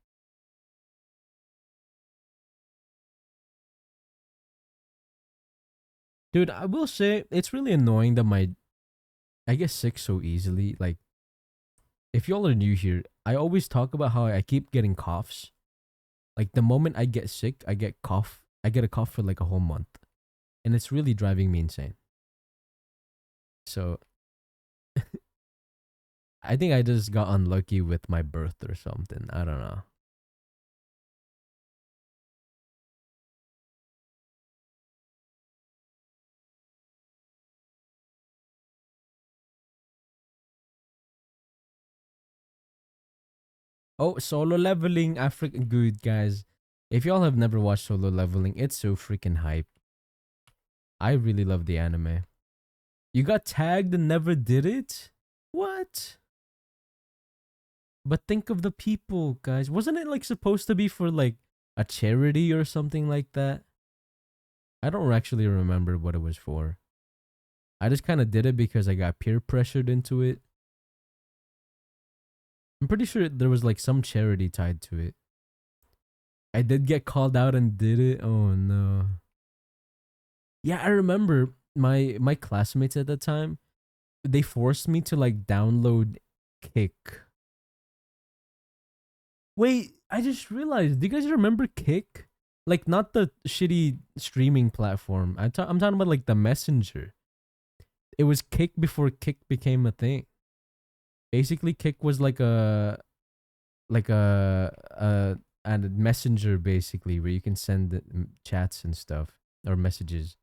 Dude, I will say it's really annoying that my I get sick so easily. Like, if y'all are new here, I always talk about how I keep getting coughs. Like the moment I get sick, I get cough. I get a cough for like a whole month, and it's really driving me insane. So I think I just got unlucky with my birth or something. I don't know. Oh, solo leveling, African good guys. If y'all have never watched solo leveling, it's so freaking hype. I really love the anime. You got tagged and never did it? What? But think of the people, guys. Wasn't it like supposed to be for like a charity or something like that? I don't actually remember what it was for. I just kind of did it because I got peer pressured into it. I'm pretty sure there was like some charity tied to it. I did get called out and did it. Oh no. Yeah, I remember my classmates at the time. They forced me to like download Kick. Wait, I just realized. Do you guys remember Kick? Like not the shitty streaming platform. I'm talking about like the Messenger. It was Kick before Kick became a thing. Basically, Kick was like a messenger basically where you can send chats and stuff or messages.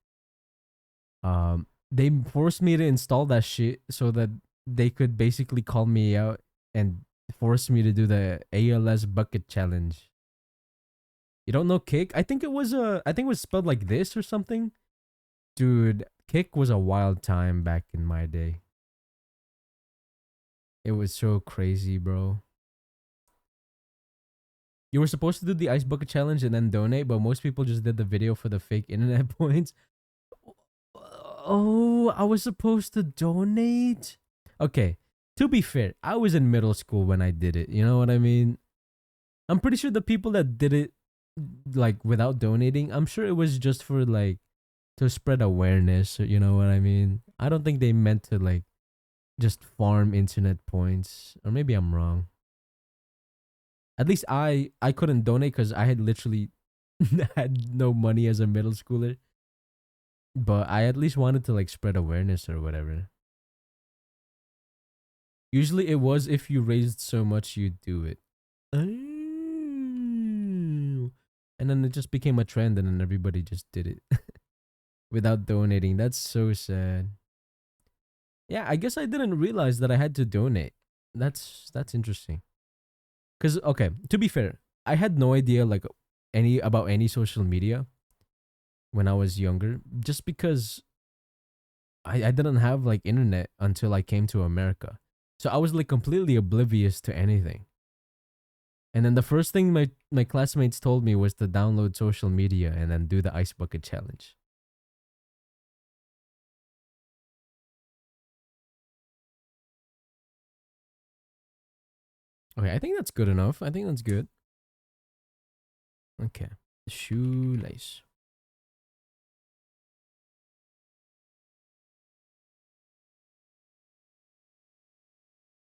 They forced me to install that shit so that they could basically call me out and forced me to do the ALS bucket challenge. You don't know Kick? I think it was spelled like this or something. Dude, Kick was a wild time back in my day. It was so crazy, bro. You were supposed to do the ice bucket challenge and then donate, but most people just did the video for the fake internet points. Oh, I was supposed to donate? Okay, to be fair, I was in middle school when I did it. You know what I mean? I'm pretty sure the people that did it like without donating, I'm sure it was just for like to spread awareness, you know what I mean? I don't think they meant to like just farm internet points. Or maybe I'm wrong. At least I couldn't donate cuz I had literally had no money as a middle schooler, but I at least wanted to like spread awareness or whatever. Usually it was if you raised so much you do it. Oh. And then it just became a trend and then everybody just did it without donating. That's so sad. Yeah, I guess I didn't realize that I had to donate. That's interesting. Cuz okay, to be fair, I had no idea like any about any social media when I was younger just because I didn't have like internet until I came to America. So I was like completely oblivious to anything. And then the first thing my classmates told me was to download social media and then do the ice bucket challenge. Okay, I think that's good enough. I think that's good. Okay. Shoelace.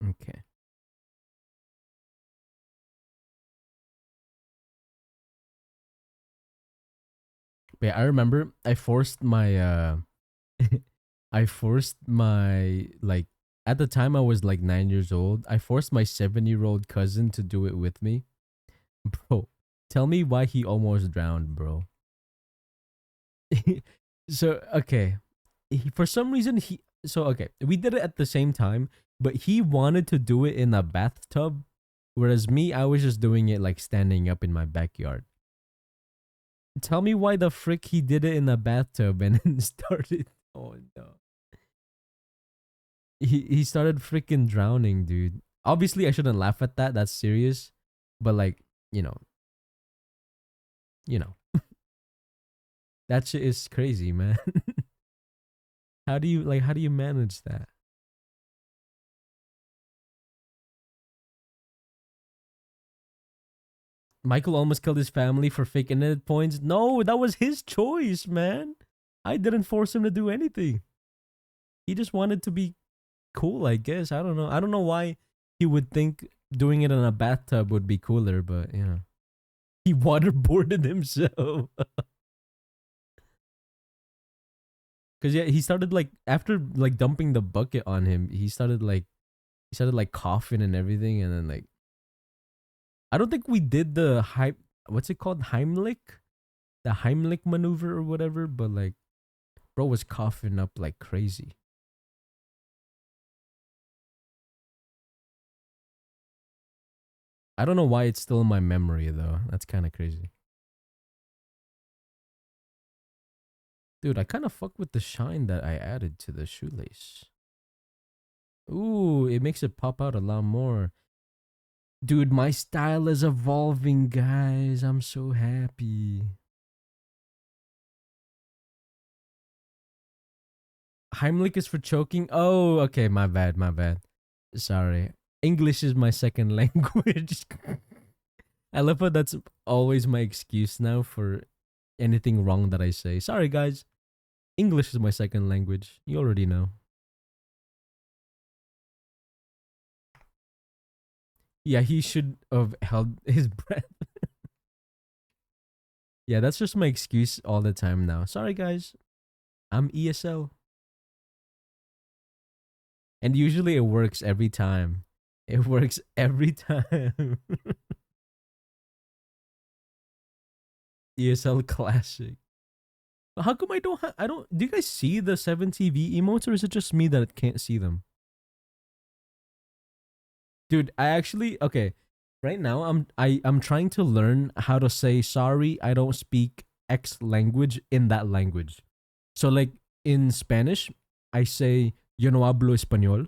Okay. But yeah, I remember I forced my like at the time I was like 9 years old. I forced my 7-year-old cousin to do it with me. Bro, tell me why he almost drowned, bro. So okay, for some reason we did it at the same time, but he wanted to do it in a bathtub, whereas me I was just doing it like standing up in my backyard. Tell me why the frick he did it in a bathtub and then started. Oh no, he started freaking drowning, dude. Obviously, I shouldn't laugh at that. That's serious, but like you know, you know, that shit is crazy, man. How do you manage that? Michael almost killed his family for fake internet points. No, that was his choice, man. I didn't force him to do anything. He just wanted to be cool, I guess. I don't know. I don't know why he would think doing it in a bathtub would be cooler, but you know. He waterboarded himself. Cause yeah, he started like after like dumping the bucket on him, he started like coughing and everything, and then like I don't think we did the what's it called? The Heimlich maneuver or whatever, but like bro was coughing up like crazy. I don't know why it's still in my memory though. That's kind of crazy. Dude, I kind of fuck with the shine that I added to the shoelace. Ooh, it makes it pop out a lot more. Dude, my style is evolving, guys. I'm so happy. Heimlich is for choking. Oh, okay, my bad, my bad. Sorry. English is my second language. I love how that's always my excuse now for anything wrong that I say. Sorry, guys. English is my second language. You already know. Yeah, he should have held his breath. Yeah, that's just my excuse all the time now. Sorry, guys. I'm ESL. And usually it works every time. It works every time. ESL Classic. How come I don't do you guys see the 7TV emotes or is it just me that can't see them? Dude, I actually okay. Right now I'm trying to learn how to say sorry, I don't speak X language in that language. So like in Spanish, I say yo no hablo español,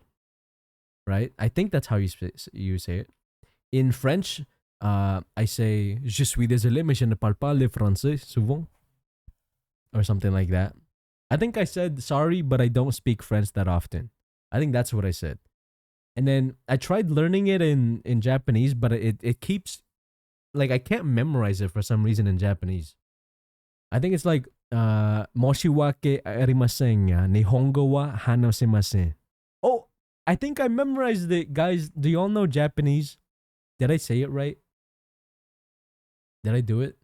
right? I think that's how you say it. In French, I say je suis désolé mais je ne parle pas le français souvent or something like that. I think I said sorry but I don't speak French that often. I think that's what I said. And then I tried learning it in Japanese, but it keeps like I can't memorize it for some reason in Japanese. I think it's like moshiwake arimasen ga nihongo wa hanasemasen. Oh, I think I memorized it, guys. Do y'all know Japanese? Did I say it right? Did I do it?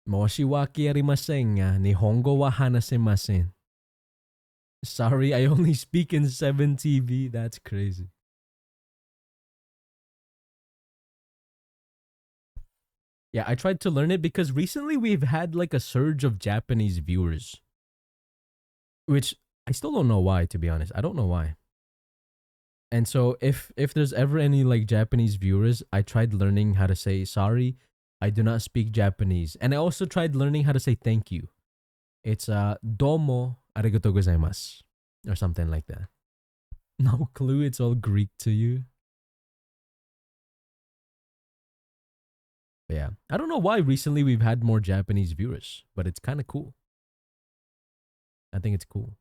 Moshiwake arimasen ga nihongo wa hanasemasen. Sorry, I only speak in 7TV. That's crazy. Yeah, I tried to learn it because recently we've had like a surge of Japanese viewers, which I still don't know why, to be honest. I don't know why. And so if there's ever any like Japanese viewers, I tried learning how to say sorry, I do not speak Japanese. And I also tried learning how to say thank you. It's domo arigatou gozaimasu or something like that. No clue, it's all Greek to you. But yeah. I don't know why recently we've had more Japanese viewers, but it's kind of cool. I think it's cool.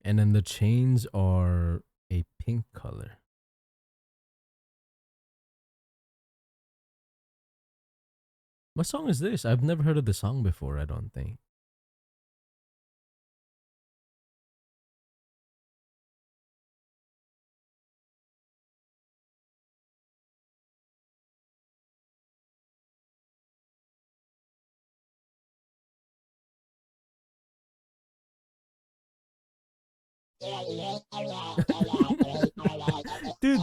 And then the chains are a pink color. What song is this? I've never heard of the song before, I don't think. Dude,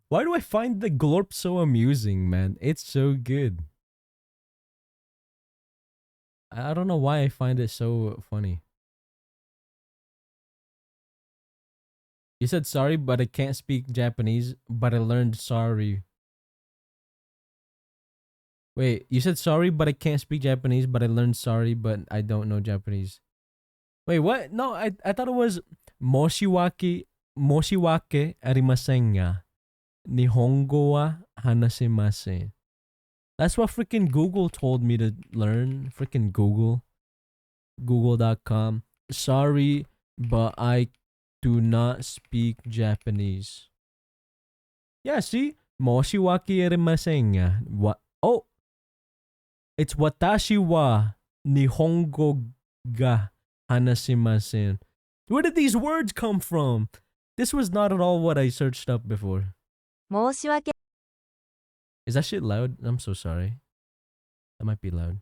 why do I find the glorp so amusing, man? It's so good. I don't know why I find it so funny. You said sorry, but I can't speak Japanese, but I learned sorry. Wait, you said sorry, but I can't speak Japanese, but I learned sorry, but I don't know Japanese. Wait, what? No, I thought it was moshiwake arimasen ga nihongo wa hanasemasen. That's what freaking Google told me to learn. Freaking Google. Google.com. Sorry, but I do not speak Japanese. Yeah, see? Moshiwaki arimasen ga. What? Oh, it's watashi wa nihongo ga hanashimasen. Where did these words come from? This was not at all what I searched up before. 申し訳 Is that shit loud? I'm so sorry. That might be loud.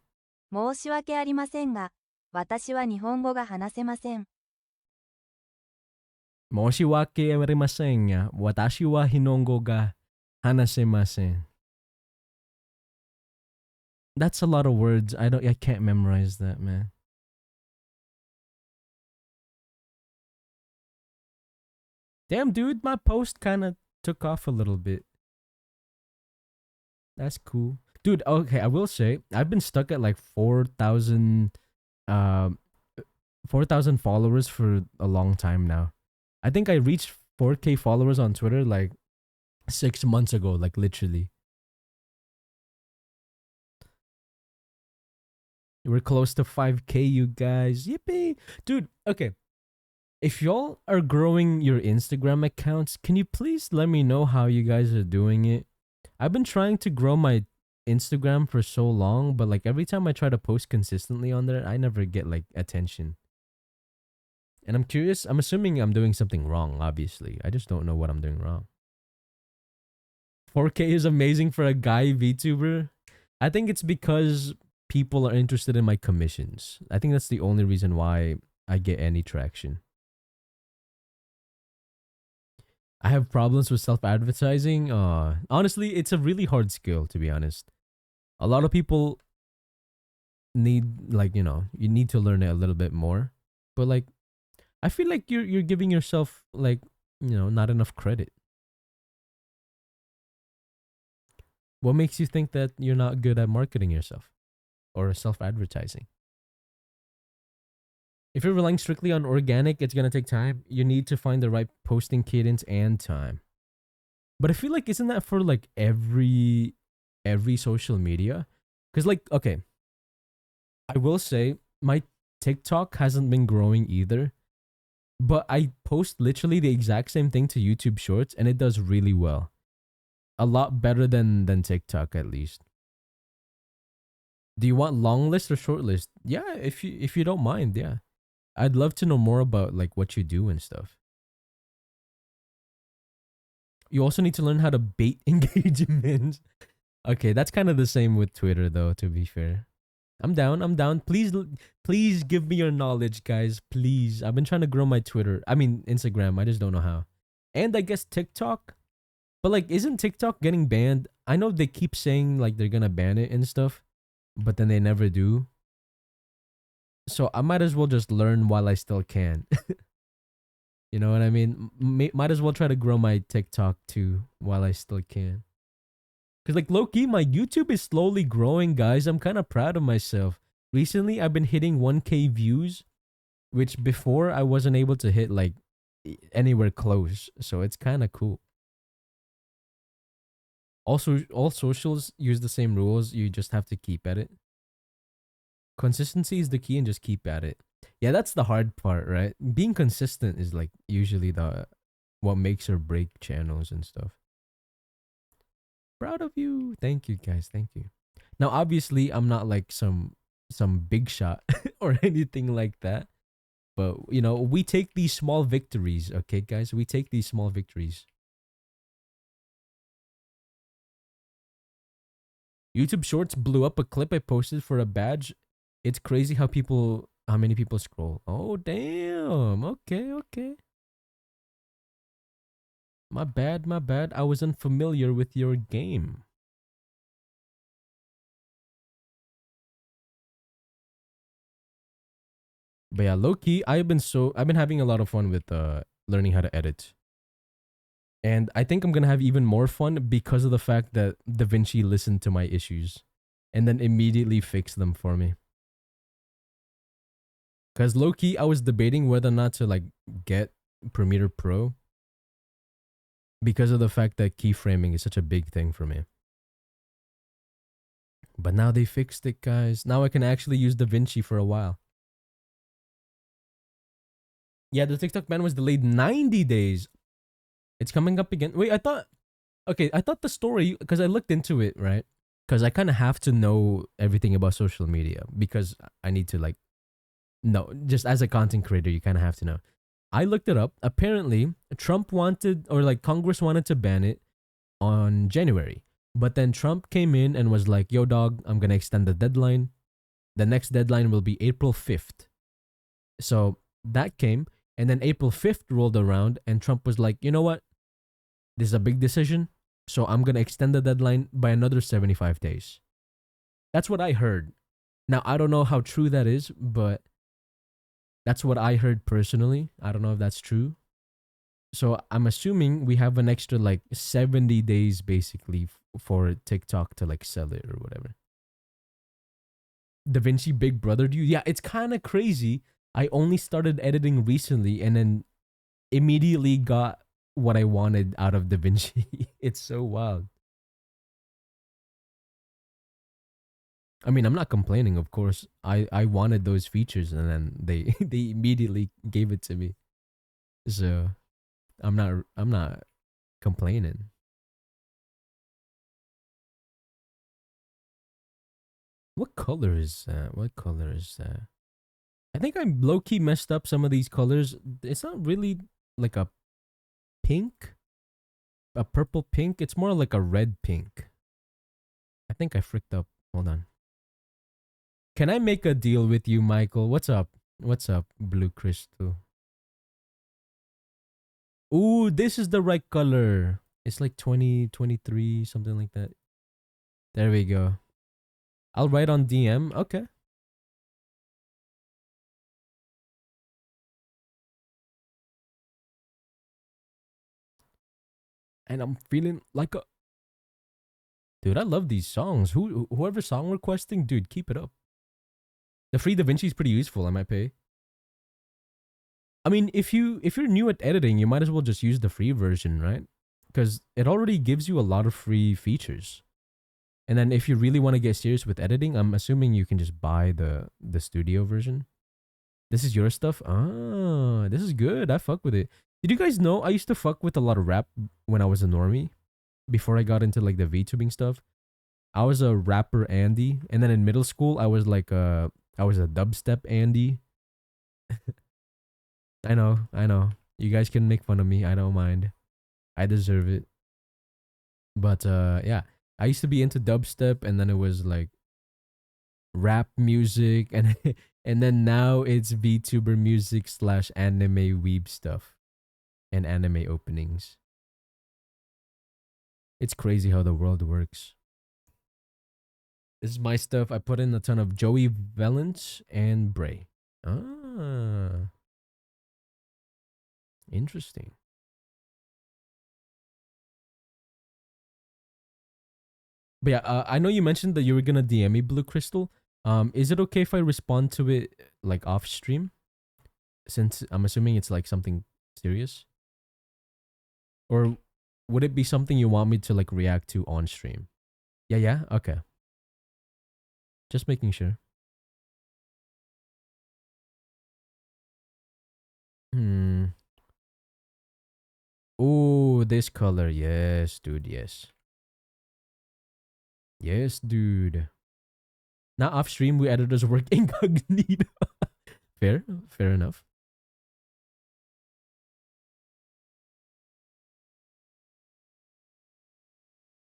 申し訳ありませんが、私は日本語が話せません。Moshiwake arimasen ga. Watashi wa hinongo ga hanashimasen. That's a lot of words. I can't memorize that, man. Damn, dude, my post kind of took off a little bit. That's cool. Dude, okay, I will say I've been stuck at like 4,000 4,000 followers for a long time now. I think I reached 4K followers on Twitter like 6 months ago, like literally. We're close to 5K, you guys. Yippee. Dude, okay. If y'all are growing your Instagram accounts, can you please let me know how you guys are doing it? I've been trying to grow my Instagram for so long, but like every time I try to post consistently on there, I never get like attention. And I'm curious, I'm assuming I'm doing something wrong, obviously. I just don't know what I'm doing wrong. 4K is amazing for a guy VTuber. I think it's because people are interested in my commissions. I think that's the only reason why I get any traction. I have problems with self advertising. Honestly, it's a really hard skill, to be honest. A lot of people need, like, you need to learn it a little bit more. But like, I feel like you're giving yourself, like, not enough credit. What makes you think that you're not good at marketing yourself or self advertising? If you're relying strictly on organic, it's gonna take time. You need to find the right posting cadence and time. But I feel like, isn't that for like every social media? Because, like, okay, I will say my TikTok hasn't been growing either, but I post literally the exact same thing to YouTube Shorts, and it does really well. A lot better than TikTok, at least. Do you want long list or short list? Yeah, if you don't mind, yeah. I'd love to know more about like what you do and stuff. You also need to learn how to bait engagements. Okay, that's kind of the same with Twitter though, to be fair. I'm down. I'm down. Please give me your knowledge, guys. Please. I've been trying to grow my Twitter. I mean, Instagram. I just don't know how. And I guess TikTok. But like, isn't TikTok getting banned? I know they keep saying like they're gonna ban it and stuff, but then they never do. So I might as well just learn while I still can. You know what I mean? Might as well try to grow my TikTok too while I still can. Cause like low key, my YouTube is slowly growing, guys. I'm kind of proud of myself. Recently, I've been hitting 1K views, which before I wasn't able to hit like anywhere close. So it's kind of cool. Also, all socials use the same rules. You just have to keep at it. Consistency is the key, and just keep at it. Yeah, that's the hard part, right? Being consistent is like usually the what makes or break channels and stuff. Proud of you. Thank you, guys. Thank you. Now, obviously, I'm not like some big shot or anything like that. But we take these small victories, okay, guys? We take these small victories. YouTube Shorts blew up a clip I posted for a badge. It's crazy how many people scroll. Oh, damn. Okay, okay. My bad, my bad. I was unfamiliar with your game. But yeah, low key, I've been having a lot of fun with learning how to edit. And I think I'm gonna have even more fun because of the fact that DaVinci listened to my issues and then immediately fixed them for me. Cause low key, I was debating whether or not to like get Premiere Pro because of the fact that keyframing is such a big thing for me. But now they fixed it, guys. Now I can actually use DaVinci for a while. Yeah, the TikTok ban was delayed 90 days. It's coming up again. Wait, I thought the story, because I looked into it, right? Because I kind of have to know everything about social media because I need to, like, no, just as a content creator, you kind of have to know. I looked it up. Apparently, Trump wanted, or like Congress wanted to ban it on January. But then Trump came in and was like, yo, dog, I'm going to extend the deadline. The next deadline will be April 5th. So that came. And then April 5th rolled around, and Trump was like, you know what? This is a big decision. So I'm going to extend the deadline by another 75 days. That's what I heard. Now, I don't know how true that is, but that's what I heard personally. I don't know if that's true. So I'm assuming we have an extra like 70 days basically for TikTok to like sell it or whatever. DaVinci Big Brother to you? Yeah, it's kind of crazy. I only started editing recently and then immediately got what I wanted out of DaVinci. It's so wild. I mean, I'm not complaining, of course. I wanted those features and then they they immediately gave it to me. So, I'm not complaining. What color is that? What color is that? I think I'm low key messed up some of these colors. It's not really like a pink, a purple pink. It's more like a red pink. I think I fricked up. Hold on. Can I make a deal with you, Michael? What's up? What's up, Blue Crystal? Ooh, this is the right color. It's like 2023, something like that. There we go. I'll write on DM. Okay. And I'm feeling like a dude. I love these songs. Whoever song requesting, dude, keep it up. The free DaVinci is pretty useful. I might pay. I mean, if you're new at editing, you might as well just use the free version, right? Because it already gives you a lot of free features. And then if you really want to get serious with editing, I'm assuming you can just buy the studio version. This is your stuff? Ah, this is good. I fuck with it. Did you guys know I used to fuck with a lot of rap when I was a normie? Before I got into like the VTubing stuff. I was a rapper Andy. And then in middle school I was a dubstep Andy. I know. You guys can make fun of me. I don't mind. I deserve it. But yeah. I used to be into dubstep and then it was like rap music and and then now it's VTuber music slash anime weeb stuff and anime openings. It's crazy how the world works. This is my stuff. I put in a ton of Joey Valence and Bray. Ah, interesting. But yeah, I know you mentioned that you were gonna DM me Blue Crystal. Is it okay if I respond to it like off stream? Since I'm assuming it's like something serious, or would it be something you want me to like react to on stream? Yeah, yeah. Okay, just making sure. Hmm. Oh, this color. Yes, dude. Yes. Yes, dude. Now off stream, we editors work incognito. Fair, fair enough.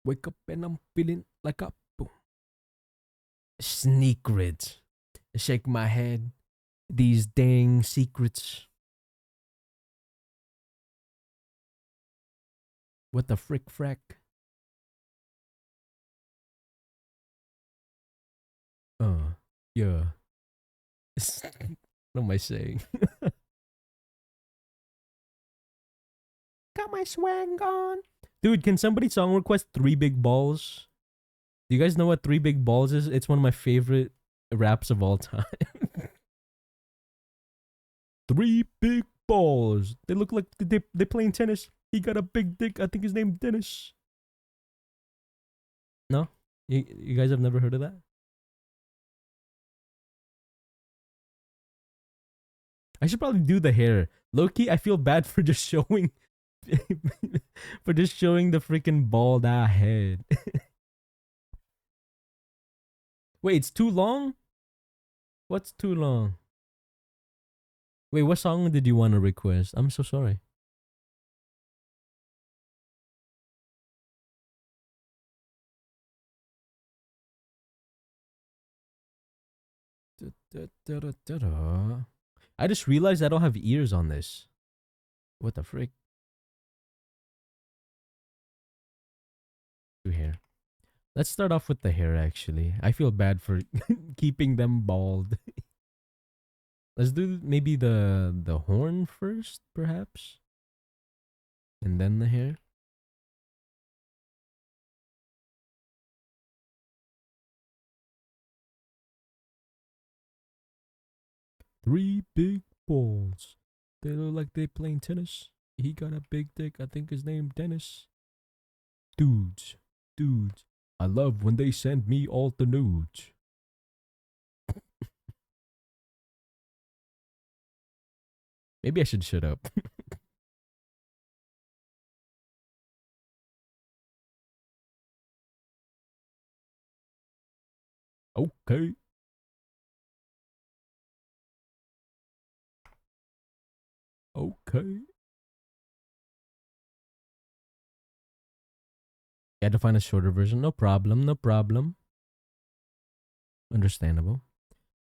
Wake up and I'm feeling like a boom. Secrets. Shake my head. These dang secrets. What the frick frack? Yeah. What am I saying? Got my swag on. Dude, can somebody song request Three Big Balls? Do you guys know what Three Big Balls is? It's one of my favorite raps of all time. Three big balls. They look like they playing tennis. He got a big dick. I think his name Dennis. No? You guys have never heard of that? I should probably do the hair. Loki, I feel bad for just showing for just showing the freaking bald head. Wait, it's too long? What's too long? Wait, what song did you want to request? I'm so sorry. I just realized I don't have ears on this. What the frick? Do hair. Let's start off with the hair actually. I feel bad for keeping them bald. Let's do maybe the horn first, perhaps? And then the hair. Three big balls. They look like they playing tennis. He got a big dick. I think his name Dennis. Dudes. Dudes. I love when they send me all the nudes. Maybe I should shut up. Okay. Okay. You had to find a shorter version. No problem. No problem. Understandable.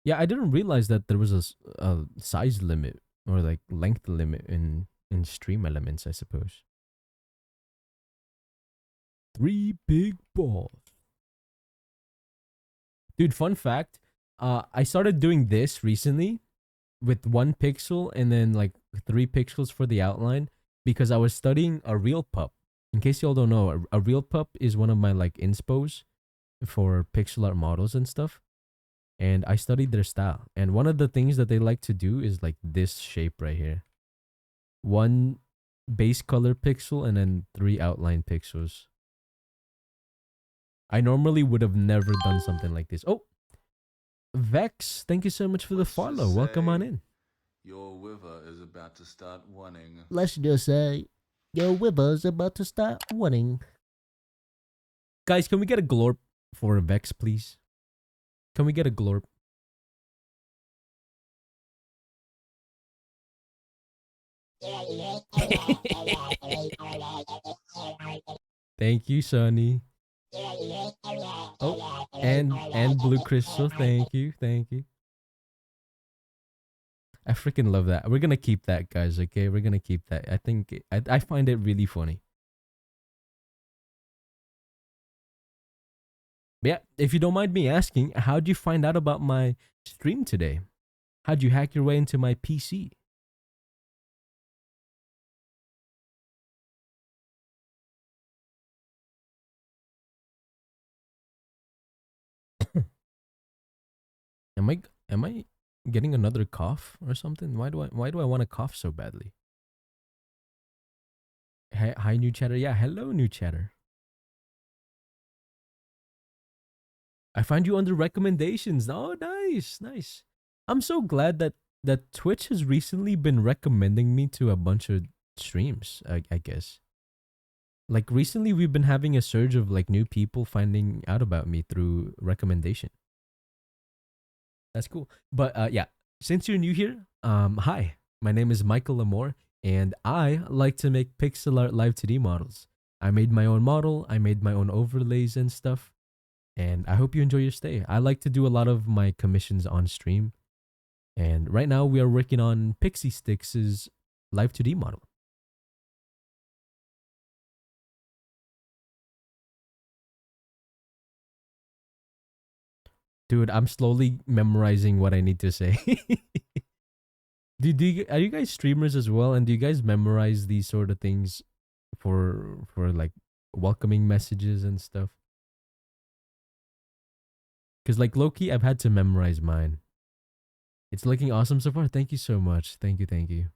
Yeah, I didn't realize that there was a size limit or like length limit in stream elements, I suppose. 3 big balls. Dude, fun fact. I started doing this recently with 1 pixel and then like 3 pixels for the outline because I was studying a real pup. In case y'all don't know, a real pup is one of my like inspos for pixel art models and stuff. And I studied their style. And one of the things that they like to do is like this shape right here. 1 base color pixel and then 3 outline pixels. I normally would have never done something like this. Oh, Vex, thank you so much for the Let's just follow. Welcome on say in. Your wither is about to start wanting. Let's just say your wither's about to start winning. Guys, can we get a glorp for Vex, please? Can we get a glorp? Thank you, Sonny. Oh, and Blue Crystal, thank you, thank you. I freaking love that. We're gonna keep that, guys. Okay, we're gonna keep that. I think I find it really funny. But yeah, if you don't mind me asking, how'd you find out about my stream today? How'd you hack your way into my PC? Am I getting another cough or something? Why do I want to cough so badly? Hi, new chatter. Yeah, hello, new chatter. I find you under recommendations. Oh, nice, nice. I'm so glad that Twitch has recently been recommending me to a bunch of streams. I guess. Like recently, we've been having a surge of like new people finding out about me through recommendation. That's cool. But yeah, since you're new here, hi. My name is Michael Lamore, and I like to make pixel art live 2D models. I made my own model. I made my own overlays and stuff. And I hope you enjoy your stay. I like to do a lot of my commissions on stream. And right now we are working on Pixie Sticks' live 2D model. Dude, I'm slowly memorizing what I need to say. Are you guys streamers as well? And do you guys memorize these sort of things for like welcoming messages and stuff? Because like Loki, I've had to memorize mine. It's looking awesome so far. Thank you so much. Thank you, thank you.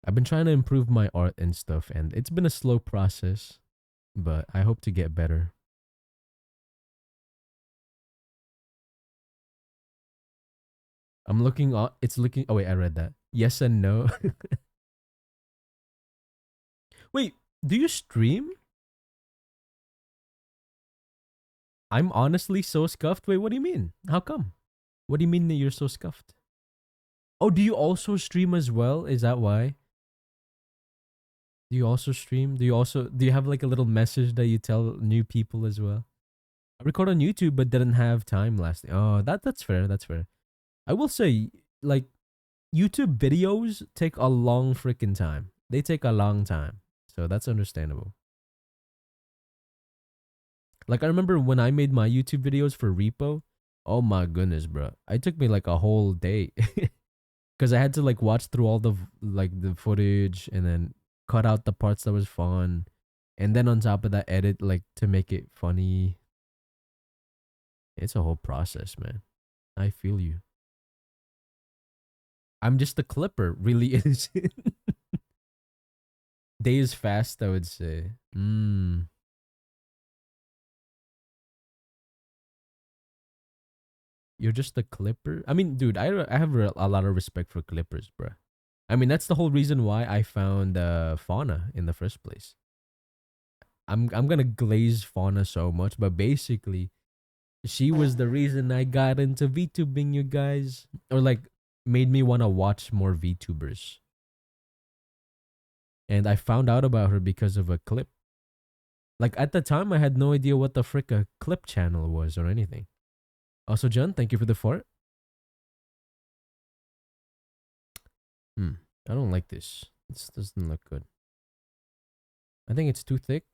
I've been trying to improve my art and stuff, and it's been a slow process, but I hope to get better. I'm looking. It's looking. Oh wait, I read that. Yes and no. Wait, do you stream? I'm honestly so scuffed. Wait, what do you mean? How come? What do you mean that you're so scuffed? Oh, do you also stream as well? Is that why? Do you also stream? Do you have like a little message that you tell new people as well? I record on YouTube but didn't have time last. Oh, that's fair. That's fair. I will say like YouTube videos take a long freaking time. They take a long time. So that's understandable. Like I remember when I made my YouTube videos for Repo. Oh my goodness, bro. It took me like a whole day cuz I had to like watch through all the footage and then cut out the parts that was fun and then on top of that edit like to make it funny. It's a whole process, man. I feel you. I'm just a clipper, really is. Day is fast, I would say. You're just a clipper? I mean, dude, I have a lot of respect for clippers, bruh. I mean, that's the whole reason why I found Fauna in the first place. I'm gonna glaze Fauna so much, but basically, She was the reason I got into VTubing, you guys. Or like made me want to watch more VTubers. And I found out about her because of a clip. Like at the time I had no idea what the frick a clip channel was or anything. Also, John, thank you for the fart. I don't like this. This doesn't look good. I think it's too thick.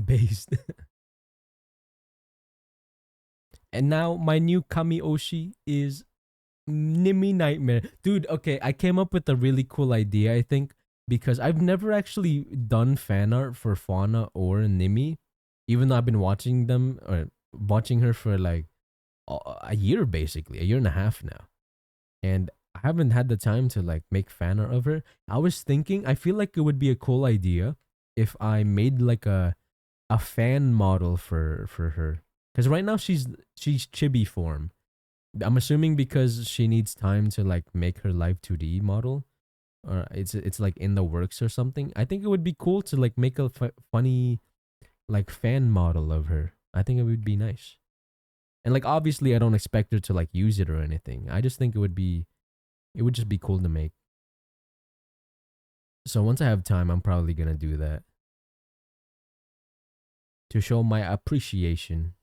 Based. And now my new Kami Oshi is Nimi Nightmare. Dude, okay, I came up with a really cool idea, I think, because I've never actually done fan art for Fauna or Nimi, even though I've been watching them or watching her for like a year, basically, a year and a half now. And I haven't had the time to like make fan art of her. I was thinking, I feel like it would be a cool idea if I made like a fan model for her. Because right now she's chibi form. I'm assuming because she needs time to like make her live 2D model, or it's like in the works or something. I think it would be cool to like make a funny like fan model of her. I think it would be nice. And like obviously I don't expect her to like use it or anything. I just think it would just be cool to make. So once I have time, I'm probably going to do that to show my appreciation.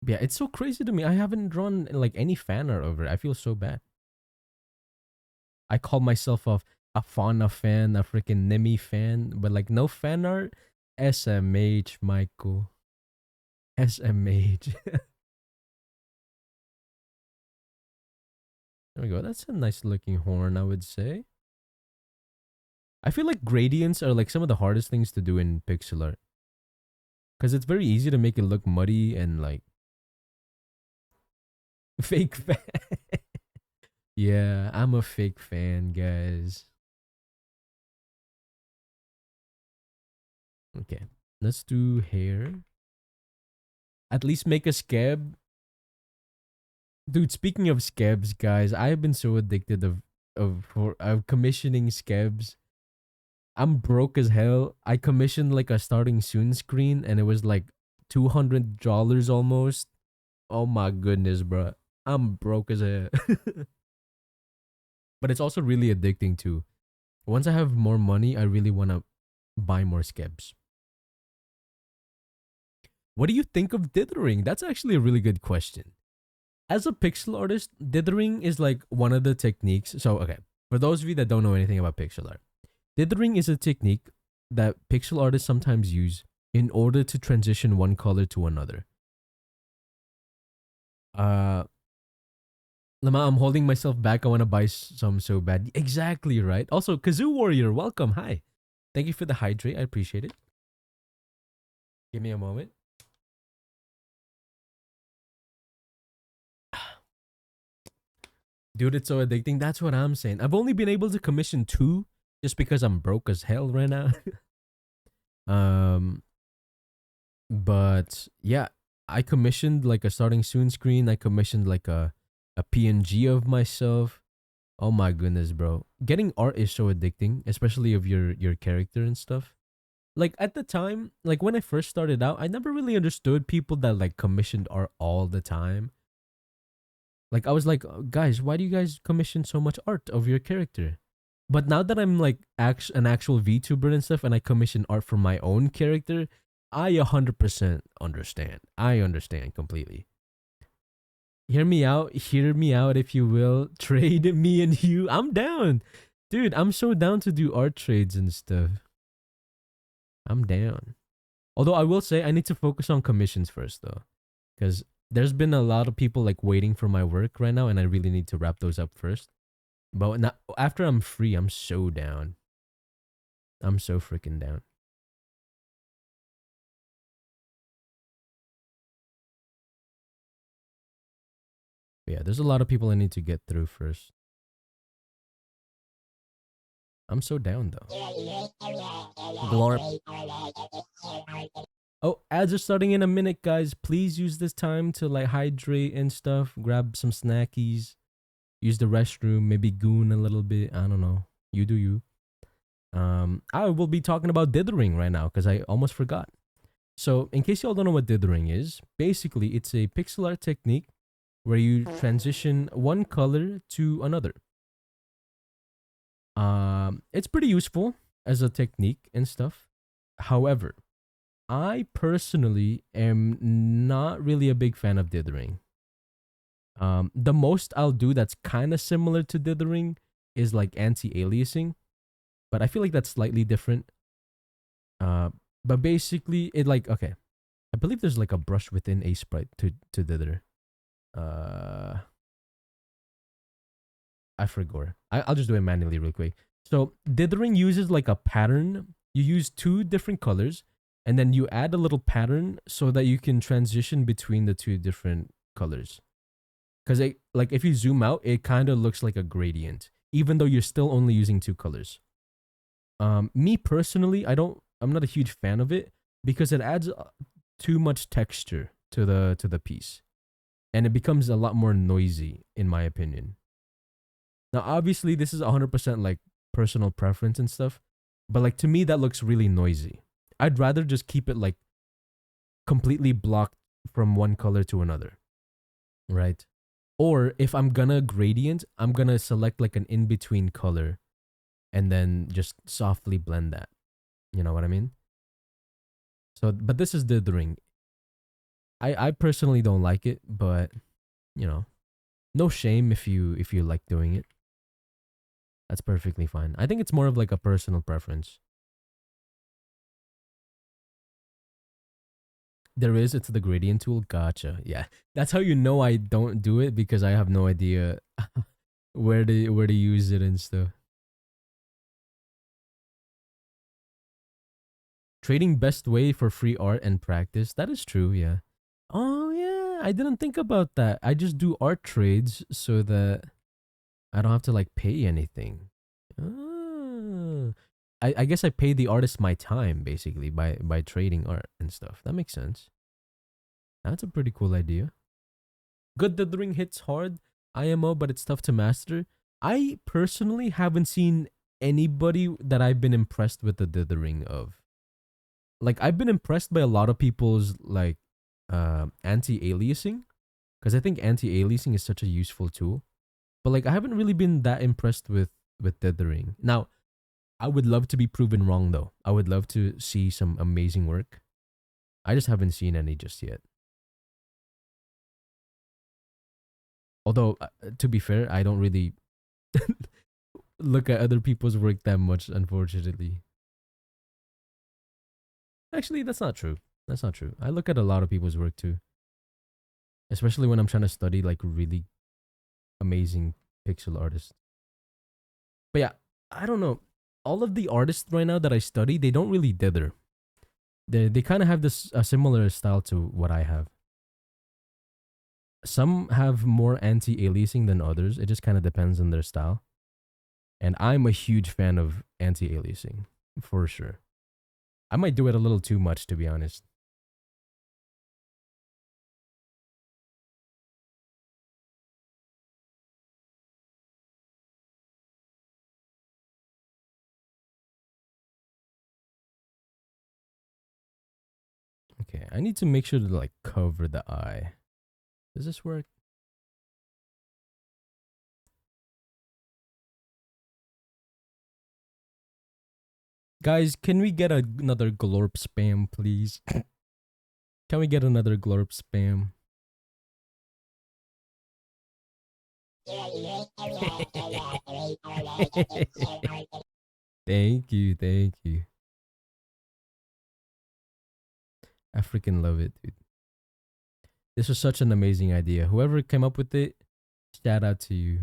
Yeah, it's so crazy to me. I haven't drawn like any fan art over it. I feel so bad. I call myself a Fauna fan, a freaking Nemi fan, but like no fan art. SMH, Michael. SMH. There we go. That's a nice looking horn, I would say. I feel like gradients are like some of the hardest things to do in pixel art. Because it's very easy to make it look muddy and like fake fan. Yeah, I'm a fake fan, guys. Okay, let's do hair. At least make a scab. Dude, speaking of scabs, guys, I've been so addicted of commissioning scabs. I'm broke as hell. I commissioned like a starting soon screen and it was like $200 almost. Oh my goodness, bro. I'm broke as hell. But it's also really addicting too. Once I have more money, I really want to buy more scabs. What do you think of dithering? That's actually a really good question. As a pixel artist, dithering is like one of the techniques. So, okay, for those of you that don't know anything about pixel art, dithering is a technique that pixel artists sometimes use in order to transition one color to another. Uh, Lama, I'm holding myself back. I want to buy some so bad. Exactly right. Also, Kazoo Warrior, welcome. Hi. Thank you for the hydrate. I appreciate it. Give me a moment. Dude, it's so addicting. That's what I'm saying. I've only been able to commission 2 just because I'm broke as hell right now. um, but yeah, I commissioned like a starting soon screen. I commissioned like a PNG of myself. Oh my goodness, bro. Getting art is so addicting, especially of your character and stuff. Like at the time, like when I first started out, I never really understood people that like commissioned art all the time. Like I was like, guys, why do you guys commission so much art of your character? But now that I'm like an actual VTuber and stuff, and I commission art for my own character, I 100% understand. I understand completely. Hear me out if you will. Trade me and you. I'm down. Dude, I'm so down to do art trades and stuff. I'm down. Although I will say I need to focus on commissions first though. Because there's been a lot of people like waiting for my work right now and I really need to wrap those up first. But now, after I'm free, I'm so down. I'm so freaking down. But yeah, there's a lot of people I need to get through first. I'm so down though. Glorp. Oh, ads are starting in a minute, guys. Please use this time to like hydrate and stuff. Grab some snackies. Use the restroom. Maybe goon a little bit. I don't know. You do you. I will be talking about dithering right now because I almost forgot. So, in case y'all don't know what dithering is, basically it's a pixel art technique where you transition one color to another. It's pretty useful as a technique and stuff. However, I personally am not really a big fan of dithering. The most I'll do that's kind of similar to dithering is like anti-aliasing, but I feel like that's slightly different. But basically, it like okay, I believe there's like a brush within a sprite to dither. I forgot. I'll just do it manually real quick. So dithering uses like a pattern. You use two different colors, and then you add a little pattern so that you can transition between the two different colors. Because like if you zoom out, it kind of looks like a gradient, even though you're still only using two colors. Me personally, I'm not a huge fan of it because it adds too much texture to the piece, and it becomes a lot more noisy, in my opinion. Now, obviously, this is 100% like personal preference and stuff, but like to me, that looks really noisy. I'd rather just keep it like completely blocked from one color to another, right? Or if I'm gonna gradient, I'm gonna select like an in between color and then just softly blend that. You know what I mean? So, but this is dithering. I personally don't like it, but you know, no shame if you like doing it. That's perfectly fine. I think it's more of like a personal preference. There is, it's the gradient tool. Gotcha. Yeah. That's how you know I don't do it because I have no idea where to use it and stuff. Trading best way for free art and practice. That is true, yeah. Oh yeah, I didn't think about that. I just do art trades so that I don't have to like pay anything. Ah. I guess I pay the artist my time basically by trading art and stuff. That makes sense. That's a pretty cool idea. Good that the ring hits hard, IMO, but it's tough to master. I personally haven't seen anybody that I've been impressed with the dithering of. Like I've been impressed by a lot of people's like anti-aliasing because I think anti-aliasing is such a useful tool. But like I haven't really been that impressed with dithering. Now, I would love to be proven wrong though. I would love to see some amazing work. I just haven't seen any just yet. Although to be fair, I don't really look at other people's work that much, unfortunately. Actually, that's not true. That's not true. I look at a lot of people's work too, especially when I'm trying to study like really amazing pixel artists. But yeah, I don't know. All of the artists right now that I study, they don't really dither. They kind of have this a similar style to what I have. Some have more anti-aliasing than others. It just kind of depends on their style. And I'm a huge fan of anti-aliasing, for sure. I might do it a little too much, to be honest. Okay, I need to make sure to like cover the eye. Does this work? Guys, can we get another glorp spam, please? Can we get another glorp spam? Thank you, thank you. I freaking love it, dude. This was such an amazing idea. Whoever came up with it, shout out to you.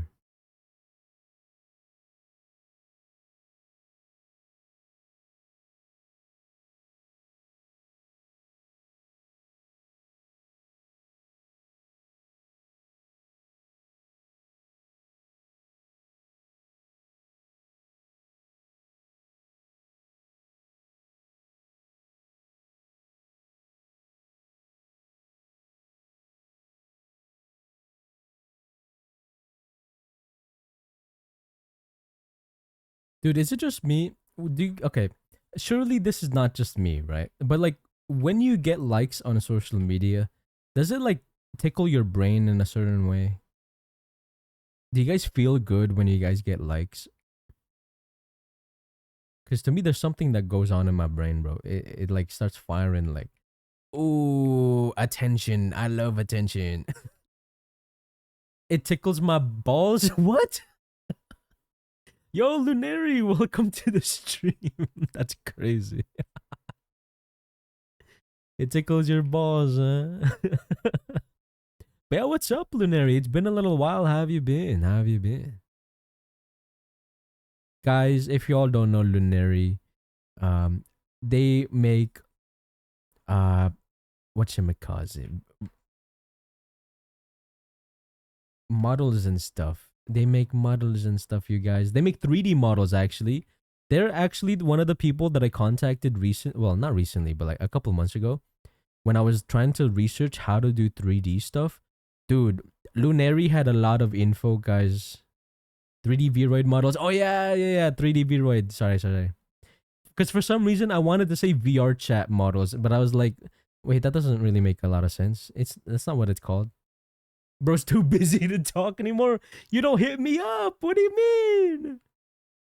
Dude, is it just me? Okay, surely this is not just me, right? But like when you get likes on social media, does it like tickle your brain in a certain way? Do you guys feel good when you guys get likes? Because to me, there's something that goes on in my brain, bro. It like starts firing like, ooh, attention. I love attention. It tickles my balls. What? Yo, Lunary, welcome to the stream. That's crazy. It tickles your balls, huh? But yeah, what's up, Lunary? It's been a little while. How have you been? How have you been? Guys, if you all don't know Lunary, they make whatchamacallit, models and stuff. They make models and stuff, you guys. They make 3D models actually. They're actually one of the people that I contacted not recently, but like a couple months ago when I was trying to research how to do 3D stuff. Dude, Lunary had a lot of info, guys. 3D Vroid models. Oh yeah. 3D Vroid. Sorry. Because for some reason I wanted to say VR chat models, but I was like, wait, that doesn't really make a lot of sense. That's not what it's called. Bro's too busy to talk anymore. You don't hit me up. What do you mean?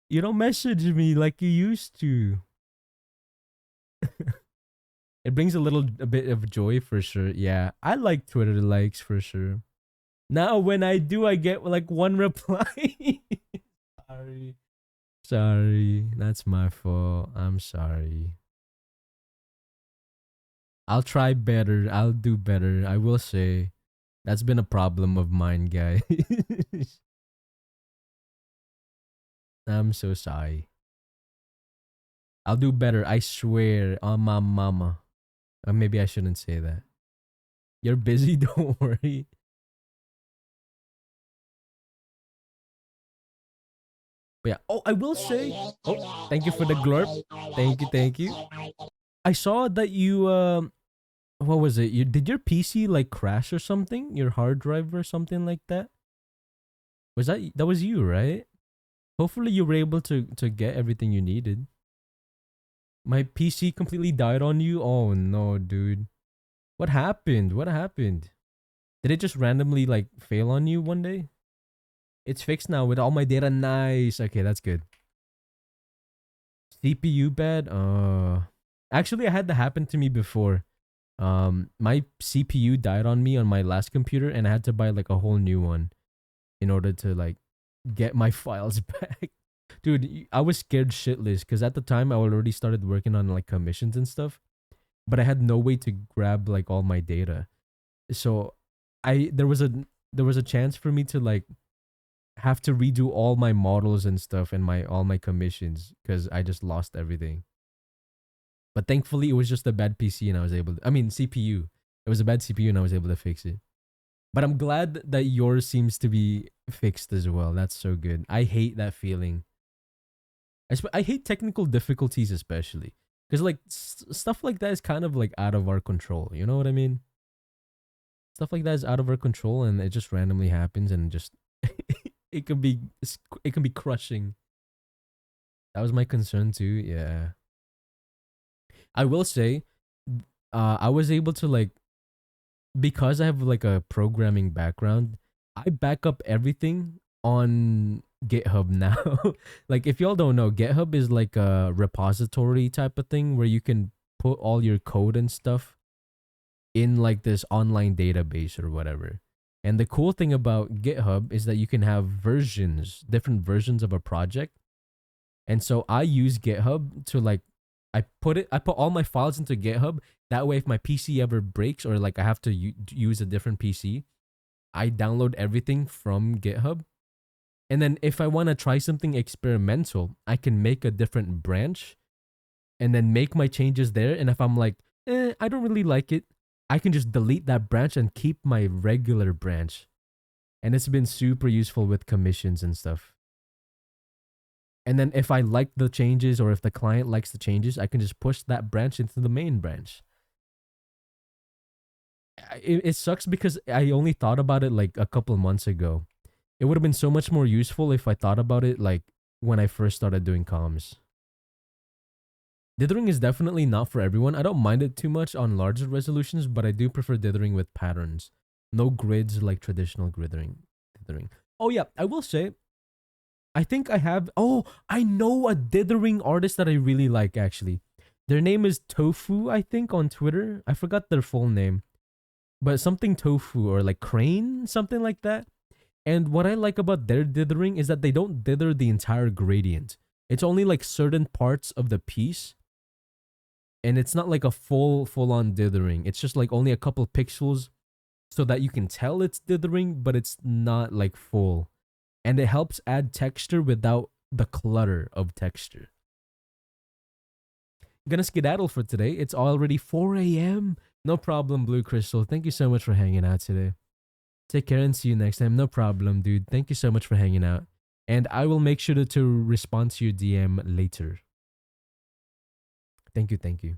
You don't message me like you used to. It brings a bit of joy for sure. Yeah, I like Twitter likes for sure. Now when I do, I get like one reply. Sorry. That's my fault. I'm sorry. I'll try better. I'll do better. I will say. That's been a problem of mine, guys. I'm so sorry. I'll do better. I swear on my mama. Or maybe I shouldn't say that. You're busy, don't worry. But yeah. Oh, I will say. Oh, thank you for the glorp. Thank you. I saw that you what was it? Did your PC like crash or something? Your hard drive or something like that? That was you, right? Hopefully you were able to get everything you needed. My PC completely died on you? Oh no, dude. What happened? What happened? Did it just randomly like fail on you one day? It's fixed now with all my data. Nice. Okay, that's good. CPU bad? Actually I had that happen to me before. My CPU died on me on my last computer and I had to buy like a whole new one in order to like get my files back. Dude, I was scared shitless because at the time I already started working on like commissions and stuff, but I had no way to grab like all my data. So there was a chance for me to like have to redo all my models and stuff and my all my commissions because I just lost everything. But thankfully it was just a bad PC and I was able to, I mean CPU. It was a bad CPU and I was able to fix it. But I'm glad that yours seems to be fixed as well. That's so good. I hate that feeling. I hate technical difficulties especially because like stuff like that is kind of like out of our control. You know what I mean? Stuff like that is out of our control and it just randomly happens and just it can be crushing. That was my concern too. Yeah. I will say I was able to like because I have like a programming background, I back up everything on GitHub now. Like if y'all don't know, GitHub is like a repository type of thing where you can put all your code and stuff in like this online database or whatever. And the cool thing about GitHub is that you can have different versions of a project. And so I use GitHub to like I put all my files into GitHub. That way if my PC ever breaks or like I have to use a different PC, I download everything from GitHub. And then if I want to try something experimental, I can make a different branch and then make my changes there. And if I'm like, I don't really like it, I can just delete that branch and keep my regular branch. And it's been super useful with commissions and stuff. And then if I like the changes or if the client likes the changes, I can just push that branch into the main branch. It sucks because I only thought about it like a couple of months ago. It would have been so much more useful if I thought about it like when I first started doing comms. Dithering is definitely not for everyone. I don't mind it too much on larger resolutions, but I do prefer dithering with patterns. No grids like traditional dithering. Oh yeah, I will say, I think I have. Oh, I know a dithering artist that I really like actually. Their name is Tofu, I think, on Twitter. I forgot their full name, but something Tofu or like Crane, something like that. And what I like about their dithering is that they don't dither the entire gradient. It's only like certain parts of the piece, and it's not like a full on dithering. It's just like only a couple pixels so that you can tell it's dithering, but it's not like full. And it helps add texture without the clutter of texture. Gonna skedaddle for today. It's already 4 a.m. No problem, Blue Crystal. Thank you so much for hanging out today. Take care and see you next time. No problem, dude. Thank you so much for hanging out. And I will make sure to respond to your DM later. Thank you, thank you.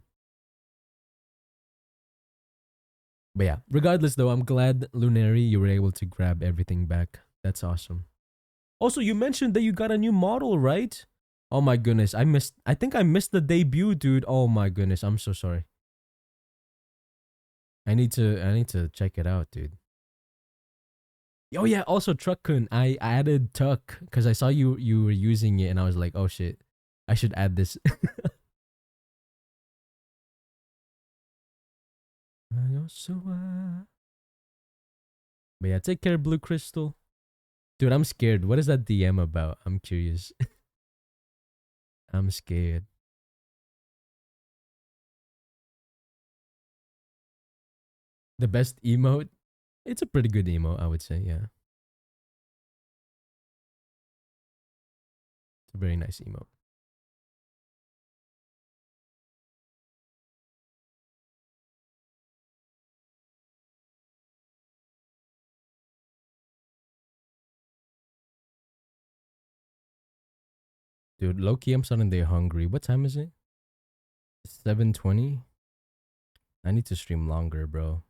But yeah, regardless though, I'm glad, Lunary, you were able to grab everything back. That's awesome. Also, you mentioned that you got a new model, right? Oh my goodness, I think I missed the debut, dude. Oh my goodness, I'm so sorry. I need to check it out, dude. Oh yeah, also Truck-kun, I added Tuck because I saw you were using it and I was like, oh shit, I should add this. But yeah, take care, Blue Crystal. Dude, I'm scared. What is that DM about? I'm curious. I'm scared. The best emote? It's a pretty good emote, I would say, yeah. It's a very nice emote. Dude, low-key, I'm starting to get hungry. What time is it? 7:20? I need to stream longer, bro.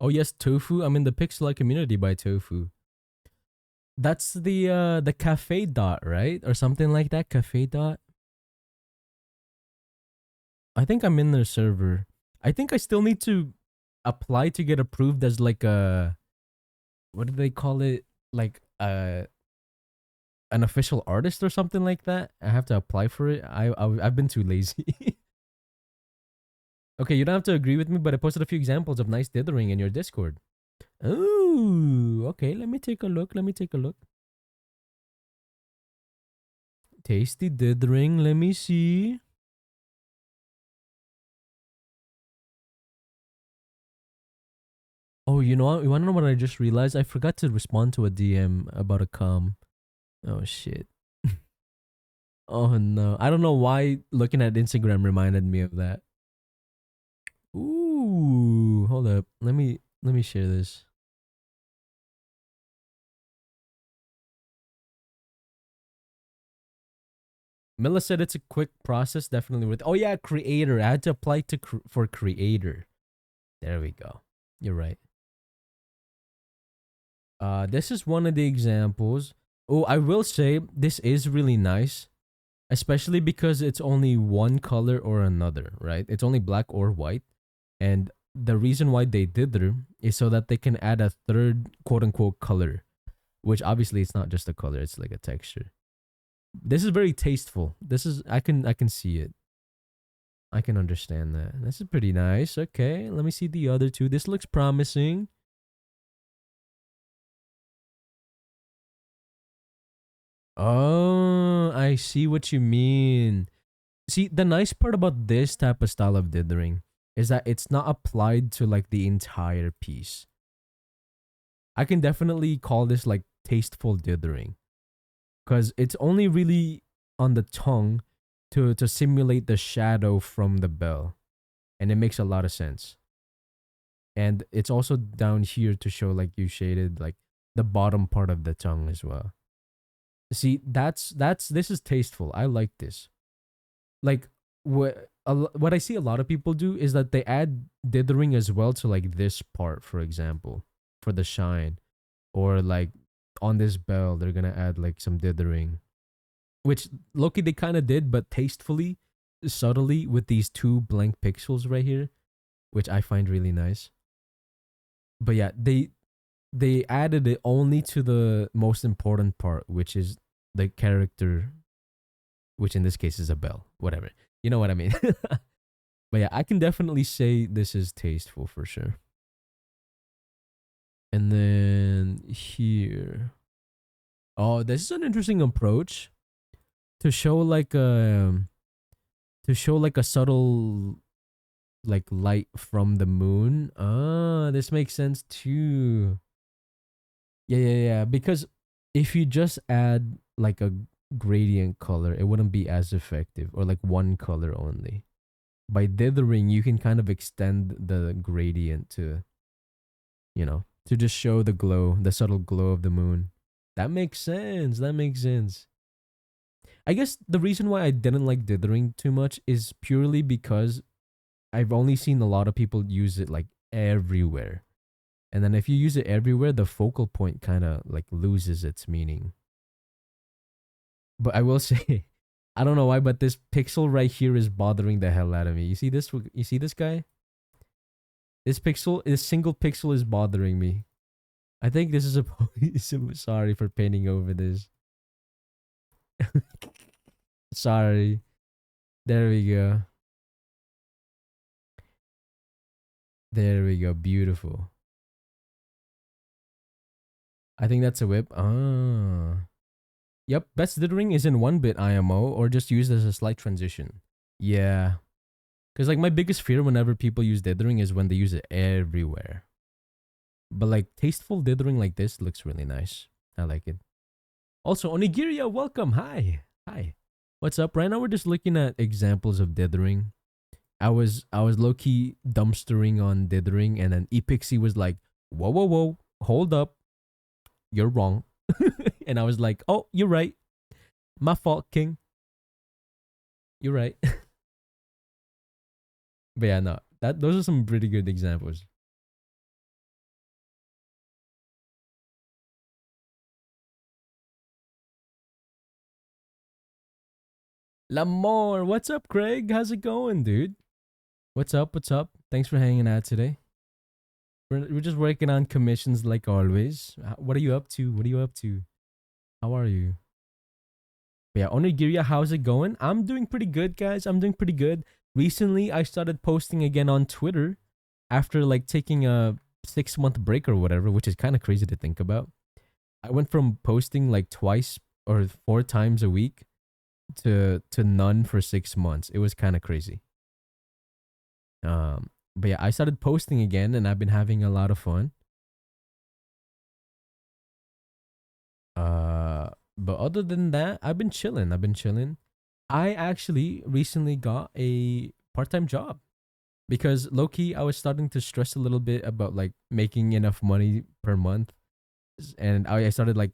Oh yes, Tofu. I'm in the Pixel Art community by Tofu. That's the cafe dot, right? Or something like that. Cafe dot. I think I'm in their server. I think I still need to apply to get approved as like a, what do they call it? Like an official artist or something like that. I have to apply for it. I've been too lazy. Okay, you don't have to agree with me, but I posted a few examples of nice dithering in your Discord. Oh, okay. Let me take a look. Let me take a look. Tasty dithering. Let me see. Oh, you know what? You wanna know what I just realized? I forgot to respond to a DM about a com. Oh shit. Oh no. I don't know why looking at Instagram reminded me of that. Ooh, hold up. Let me share this. Mila said it's a quick process, definitely worth. Oh yeah, creator. I had to apply to for creator. There we go. You're right. This is one of the examples. Oh, I will say this is really nice, especially because it's only one color or another, right? It's only black or white, and the reason why they did there is so that they can add a third quote unquote color, which obviously it's not just a color; it's like a texture. This is very tasteful. This is I can see it. I can understand that. This is pretty nice. Okay, let me see the other two. This looks promising. Oh, I see what you mean. See, the nice part about this type of style of dithering is that it's not applied to like the entire piece. I can definitely call this like tasteful dithering because it's only really on the tongue to simulate the shadow from the bell, and it makes a lot of sense. And it's also down here to show like you shaded like the bottom part of the tongue as well. See, that's this is tasteful. I like this. Like what I see a lot of people do is that they add dithering as well to like this part, for example, for the shine, or like on this bell, they're gonna add like some dithering, which Loki they kind of did, but tastefully, subtly with these two blank pixels right here, which I find really nice. But yeah, they added it only to the most important part, which is the character, which in this case is a bell. Whatever, you know what I mean. But yeah, I can definitely say this is tasteful for sure. And then here, oh, this is an interesting approach to show like a subtle like light from the moon. Ah, this makes sense too. Yeah. Because if you just add like a gradient color, it wouldn't be as effective, or like one color only. By dithering, you can kind of extend the gradient to, to just show the glow, the subtle glow of the moon. That makes sense. That makes sense. I guess the reason why I didn't like dithering too much is purely because I've only seen a lot of people use it like everywhere. And then if you use it everywhere, the focal point kind of like loses its meaning. But I will say, I don't know why, but this pixel right here is bothering the hell out of me. You see this? You see this guy? This single pixel is bothering me. I think this is a sorry for painting over this. Sorry. There we go. There we go. Beautiful. I think that's a whip. Ah. Yep, best dithering is in 1-bit IMO or just used as a slight transition. Yeah. Because like my biggest fear whenever people use dithering is when they use it everywhere. But like tasteful dithering like this looks really nice. I like it. Also, Onigiria, welcome. Hi. What's up? Right now we're just looking at examples of dithering. I was low-key dumpstering on dithering, and then Epixie was like, whoa, hold up. You're wrong. And I was like, oh, you're right. My fault, King. You're right. But yeah, no. Those are some pretty good examples. Lamore, what's up, Craig? How's it going, dude? What's up? Thanks for hanging out today. We're just working on commissions like always. What are you up to? How are you? But yeah, Onigiria, how's it going? I'm doing pretty good, guys. I'm doing pretty good. Recently, I started posting again on Twitter after like taking a 6-month break or whatever, which is kind of crazy to think about. I went from posting like twice or 4 times a week to none for 6 months. It was kind of crazy. But yeah, I started posting again and I've been having a lot of fun. But other than that, I've been chilling. I actually recently got a part-time job because low-key I was starting to stress a little bit about like making enough money per month. And I started like,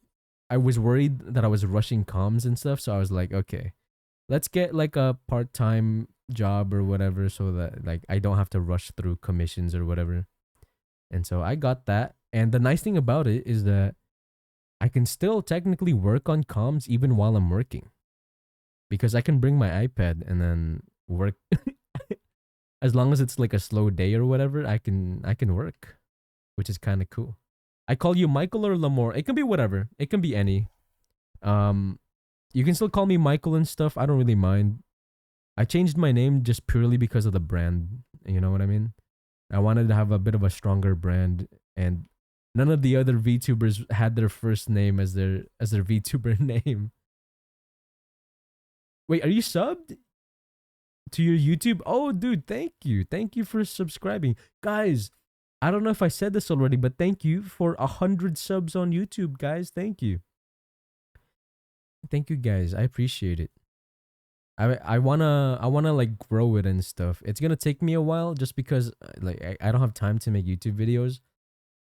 I was worried that I was rushing comms and stuff. So I was like, okay, let's get like a part-time job or whatever so that like I don't have to rush through commissions or whatever. And so I got that. And the nice thing about it is that I can still technically work on comms even while I'm working. Because I can bring my iPad and then work as long as it's like a slow day or whatever, I can work, which is kind of cool. I call you Michael or Lamore. It can be whatever. It can be any. You can still call me Michael and stuff. I don't really mind. I changed my name just purely because of the brand. You know what I mean? I wanted to have a bit of a stronger brand, and none of the other VTubers had their first name as their VTuber name. Wait, are you subbed to your YouTube? Oh, dude, thank you. Thank you for subscribing. Guys, I don't know if I said this already, but thank you for 100 subs on YouTube, guys. Thank you. Thank you, guys. I appreciate it. I wanna like grow it and stuff. It's gonna take me a while just because like I don't have time to make YouTube videos.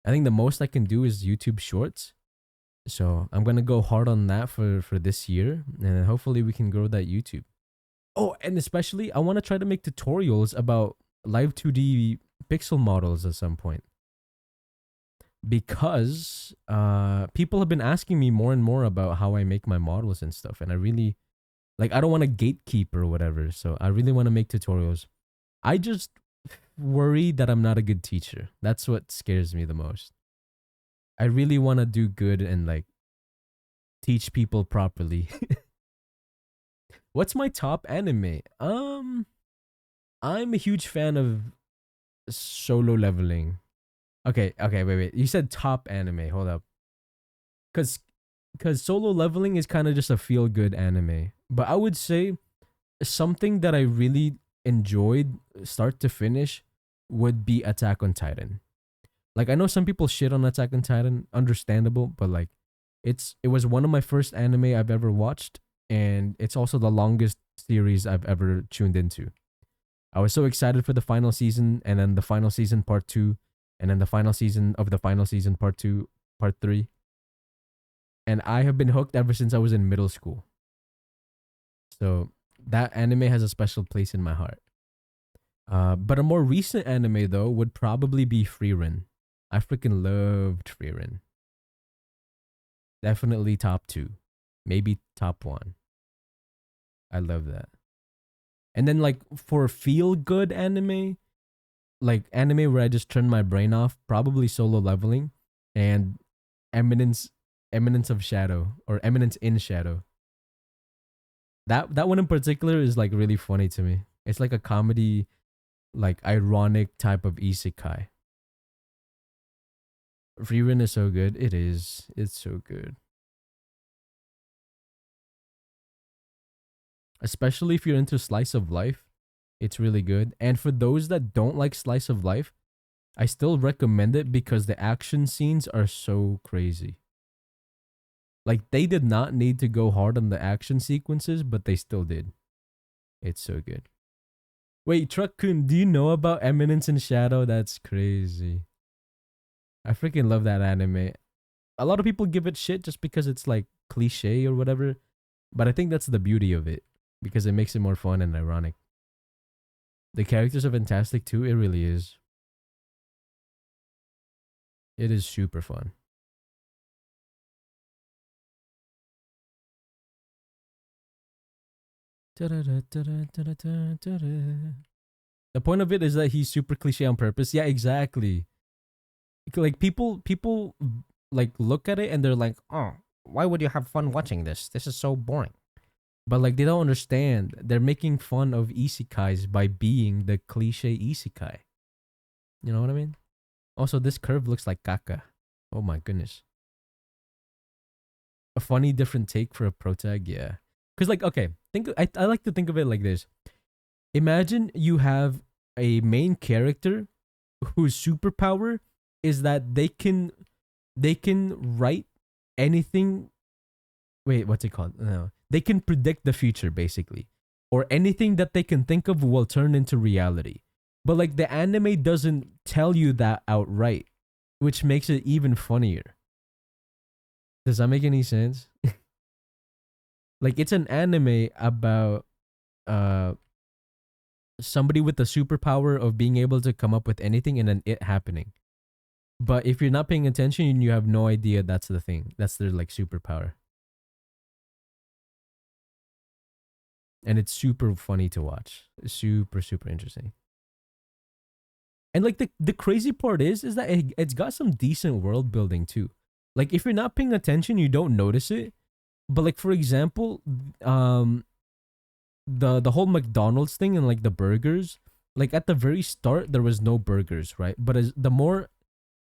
I think the most I can do is YouTube Shorts. So I'm gonna go hard on that for this year, and hopefully we can grow that YouTube. Oh, and especially I want to try to make tutorials about live 2D pixel models at some point, because people have been asking me more and more about how I make my models and stuff, and I really like, I don't want to gatekeep or whatever, so I really want to make tutorials. I just worry that I'm not a good teacher. That's what scares me the most. I really want to do good and like teach people properly. What's my top anime? I'm a huge fan of Solo Leveling. Wait. You said top anime. Hold up. Cuz Solo Leveling is kind of just a feel good anime. But I would say something that I really enjoyed start to finish would be Attack on Titan. Like, I know some people shit on Attack on Titan, understandable, but like it was one of my first anime I've ever watched, and it's also the longest series I've ever tuned into. I was so excited for the final season, and then the final season part 2, and then the final season of the final season part 2, part 3. And I have been hooked ever since I was in middle school. So that anime has a special place in my heart. But a more recent anime though would probably be Frieren. I freaking loved Frieren. Definitely top 2, maybe top 1. I love that. And then like for feel good anime, like anime where I just turn my brain off, probably Solo Leveling and Eminence Eminence of Shadow, or Eminence in Shadow. That one in particular is like really funny to me. It's like a comedy, like ironic type of isekai. Frieren is so good. It is. It's so good. Especially if you're into slice of life, it's really good. And for those that don't like slice of life, I still recommend it because the action scenes are so crazy. Like, they did not need to go hard on the action sequences, but they still did. It's so good. Wait, Truck-kun, do you know about Eminence in Shadow? That's crazy. I freaking love that anime. A lot of people give it shit just because it's like cliche or whatever, but I think that's the beauty of it because it makes it more fun and ironic. The characters are fantastic too. It really is. It is super fun. The point of it is that he's super cliche on purpose. Yeah, exactly. Like people like look at it and they're like, "Oh, why would you have fun watching this? This is so boring." But like they don't understand. They're making fun of isekais by being the cliche isekai. You know what I mean? Also, this curve looks like caca. Oh my goodness. A funny different take for a protag, yeah. Cause like, okay, I like to think of it like this. Imagine you have a main character whose superpower is that they can write anything. Wait, what's it called? No, they can predict the future basically, or anything that they can think of will turn into reality. But like the anime doesn't tell you that outright, which makes it even funnier. Does that make any sense? Like it's an anime about uh somebody with the superpower of being able to come up with anything and then it happening. But if you're not paying attention, you have no idea that's the thing. That's their like superpower. And it's super funny to watch. Super super interesting. And like the crazy part is that it's got some decent world building too. Like if you're not paying attention, you don't notice it. But like for example, the whole McDonald's thing and like the burgers, like at the very start there was no burgers, right? But as the more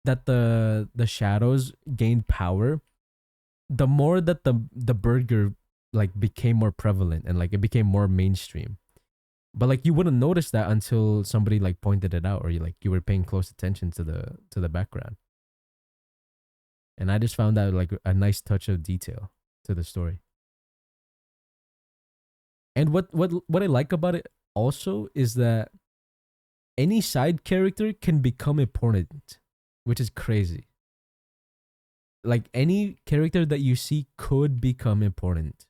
that the shadows gained power, the more that the burger like became more prevalent and like it became more mainstream. But like you wouldn't notice that until somebody like pointed it out, or you were paying close attention to the background. And I just found that like a nice touch of detail to the story. And what I like about it also is that any side character can become important, which is crazy. Like any character that you see could become important.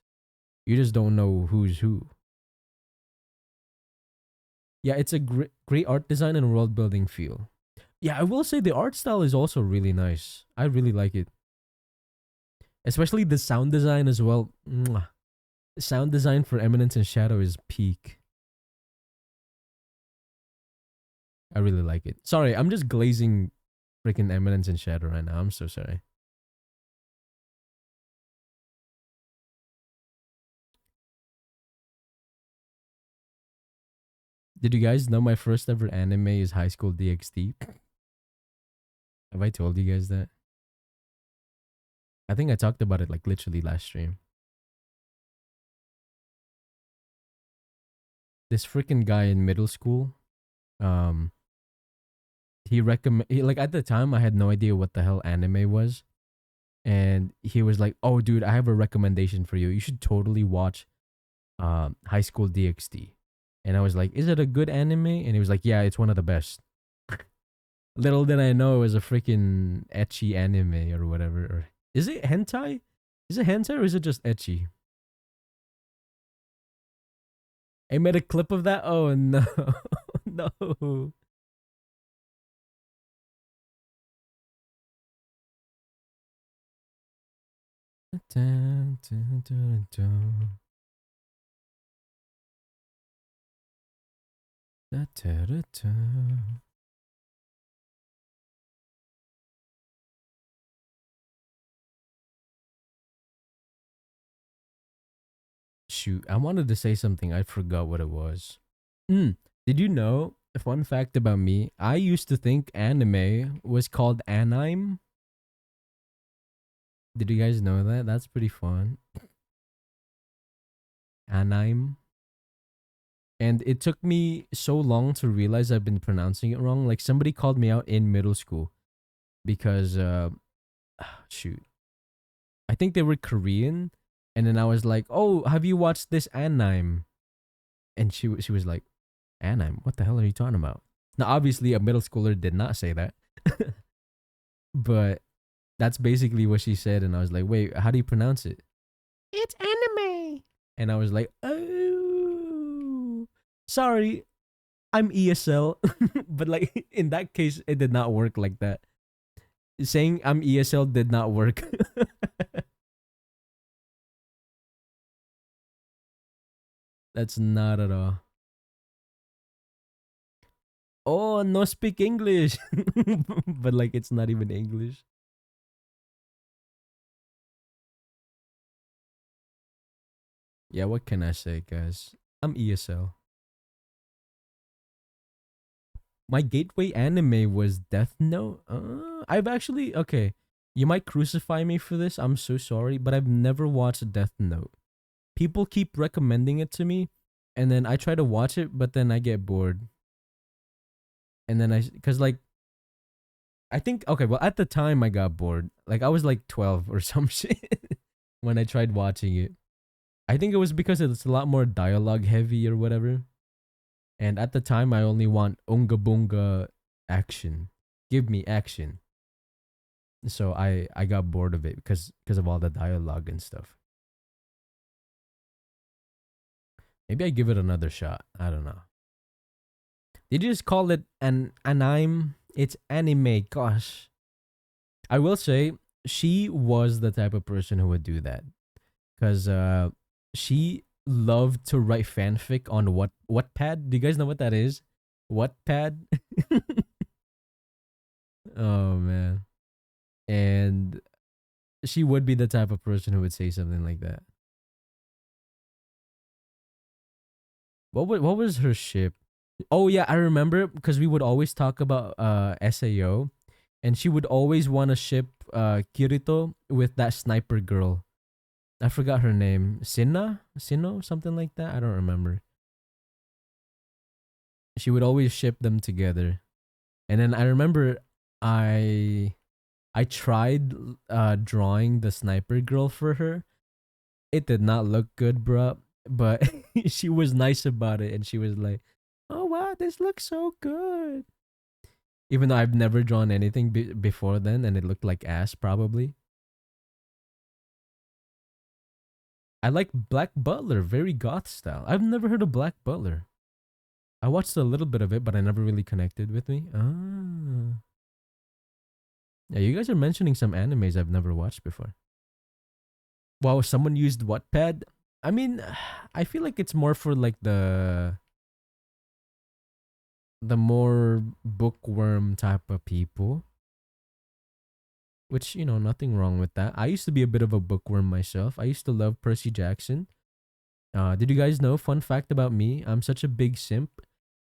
You just don't know who's who. Yeah, it's a great art design and world building feel. Yeah, I will say the art style is also really nice. I really like it. Especially the sound design as well. Mwah. Sound design for Eminence and Shadow is peak. I really like it. Sorry, I'm just glazing freaking Eminence and Shadow right now. I'm so sorry. Did you guys know my first ever anime is High School DxD? Have I told you guys that? I think I talked about it like literally last stream. This freaking guy in middle school, um, he like at the time I had no idea what the hell anime was, and he was like, "Oh, dude, I have a recommendation for you. You should totally watch High School DxD." And I was like, "Is it a good anime?" And he was like, "Yeah, it's one of the best." Little did I know it was a freaking ecchi anime or whatever. Or is it hentai? Is it hentai or is it just ecchi? I made a clip of that. Oh no, no. Dun, dun, dun, dun. Da, da, da, da. Shoot, I wanted to say something. I forgot what it was. Did you know? A fun fact about me: I used to think anime was called anime. Did you guys know that? That's pretty fun. Anime. And it took me so long to realize I've been pronouncing it wrong. Like somebody called me out in middle school because shoot. I think they were Korean, and then I was like, "Oh, have you watched this anime?" And she was like, "Anime? What the hell are you talking about?" Now, obviously, a middle schooler did not say that, but that's basically what she said, and I was like, "Wait, how do you pronounce it?" It's anime, and I was like, "Oh, sorry, I'm ESL," but like in that case, it did not work like that. Saying I'm ESL did not work. That's not at all. Oh, no speak English. But like it's not even English. Yeah, what can I say, guys? I'm ESL. My gateway anime was Death Note. I've actually okay. You might crucify me for this. I'm so sorry, but I've never watched Death Note. People keep recommending it to me, and then I try to watch it, but then I get bored. And then cause like I think okay, well at the time I got bored. Like I was like 12 or some shit when I tried watching it. I think it was because it's a lot more dialogue heavy or whatever. And at the time I only want unga bunga action. Give me action. So I got bored of it because of all the dialogue and stuff. Maybe I give it another shot. I don't know. Did you just call it an anime? It's anime. Gosh. I will say she was the type of person who would do that because she loved to write fanfic on Wattpad. Do you guys know what that is? Wattpad. Oh man, and she would be the type of person who would say something like that. What was her ship? Oh yeah, I remember because we would always talk about Sao, and she would always want to ship Kirito with that sniper girl. I forgot her name. Sino, something like that. I don't remember. She would always ship them together, and then I remember I I tried drawing the sniper girl for her. It did not look good, bruh. But she was nice about it, and she was like, "Oh wow, this looks so good." Even though I've never drawn anything before then, and it looked like ass, probably. I like Black Butler, very goth style. I've never heard of Black Butler. I watched a little bit of it, but I never really connected with me. Ah. Yeah, you guys are mentioning some animes I've never watched before. Wow, someone used Wattpad. I mean, I feel like it's more for like the more bookworm type of people. Which, nothing wrong with that. I used to be a bit of a bookworm myself. I used to love Percy Jackson. Did you guys know? Fun fact about me: I'm such a big simp.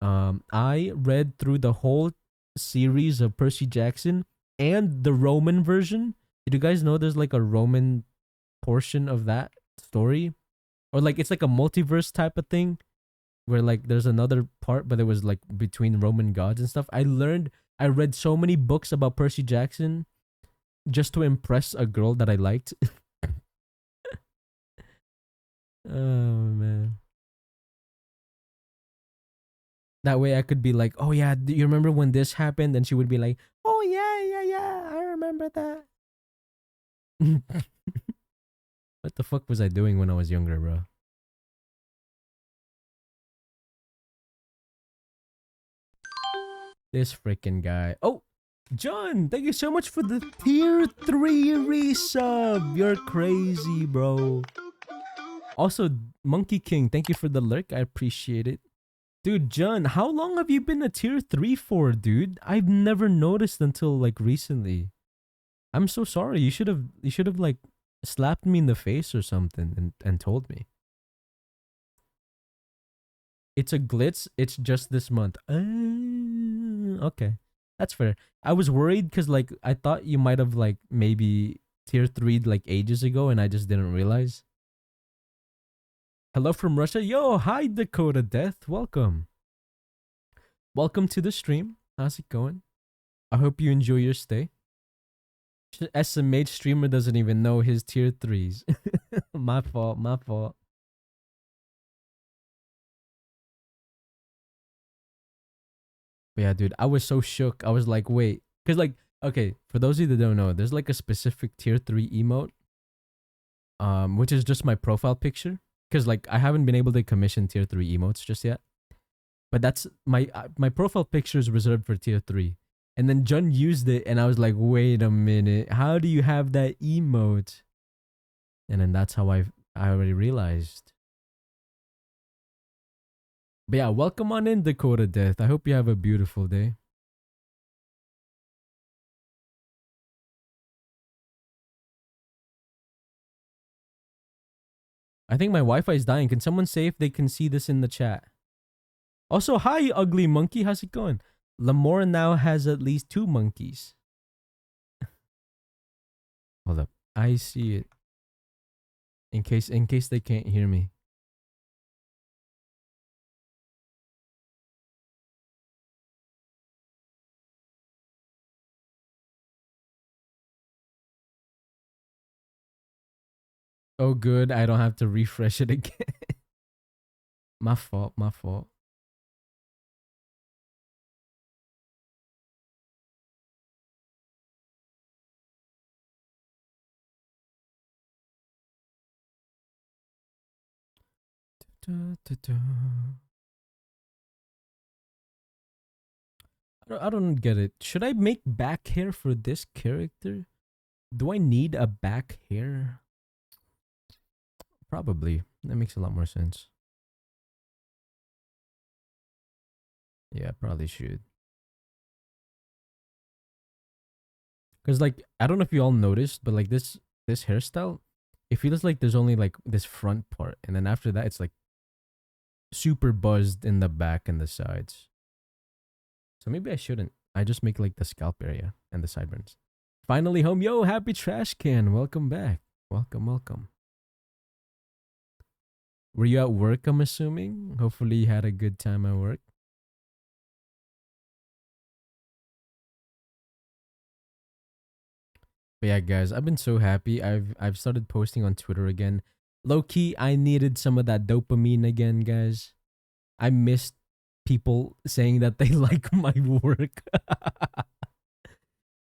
I read through the whole series of Percy Jackson and the Roman version. Did you guys know there's like a Roman portion of that story, or like it's like a multiverse type of thing where like there's another part, but it was like between Roman gods and stuff. I read so many books about Percy Jackson just to impress a girl that I liked. Oh man. That way I could be like, "Oh yeah, do you remember when this happened?" And she would be like, "Oh yeah, yeah, yeah, I remember that." What the fuck was I doing when I was younger, bro? This freaking guy. Oh, John, thank you so much for the tier 3 resub. You're crazy, bro. Also, Monkey King, thank you for the lurk. I appreciate it. Dude, John, how long have you been a tier 3 for, dude? I've never noticed until like recently. I'm so sorry. You should have like slapped me in the face or something and told me. It's a glitch. It's just this month. Okay. That's fair. I was worried cuz like I thought you might have like maybe tier 3 like ages ago and I just didn't realize. Hello from Russia. Yo, hi Dakota Death. Welcome. Welcome to the stream. How's it going? I hope you enjoy your stay. SMH streamer doesn't even know his tier 3s. My fault, my fault. But yeah, dude, I was so shook. I was like, wait. Because, like, okay, for those of you that don't know, there's like a specific tier 3 emote, which is just my profile picture. Because, like, I haven't been able to commission tier 3 emotes just yet. But that's my profile picture is reserved for tier 3. And then Jun used it, and I was like, wait a minute. How do you have that emote? And then that's how I already realized. But yeah, welcome on in, Dakota Death. I hope you have a beautiful day. I think my Wi-Fi is dying. Can someone say if they can see this in the chat? Also, hi, ugly monkey. How's it going? Lamore now has at least 2 monkeys. Hold up. I see it. In case they can't hear me. Oh, good. I don't have to refresh it again. My fault. My fault. I don't get it. Should I make back hair for this character? Do I need a back hair? Probably. That makes a lot more sense. Yeah, probably should. Cause like I don't know if you all noticed, but like this hairstyle, it feels like there's only like this front part, and then after that it's like super buzzed in the back and the sides. So maybe I shouldn't. I just make like the scalp area and the sideburns. Finally home, yo! Happy trash can. Welcome back. Welcome, welcome. Were you at work? I'm assuming. Hopefully you had a good time at work. But yeah, guys, I've been so happy. I've started posting on Twitter again. Low key, I needed some of that dopamine again, guys. I missed people saying that they like my work.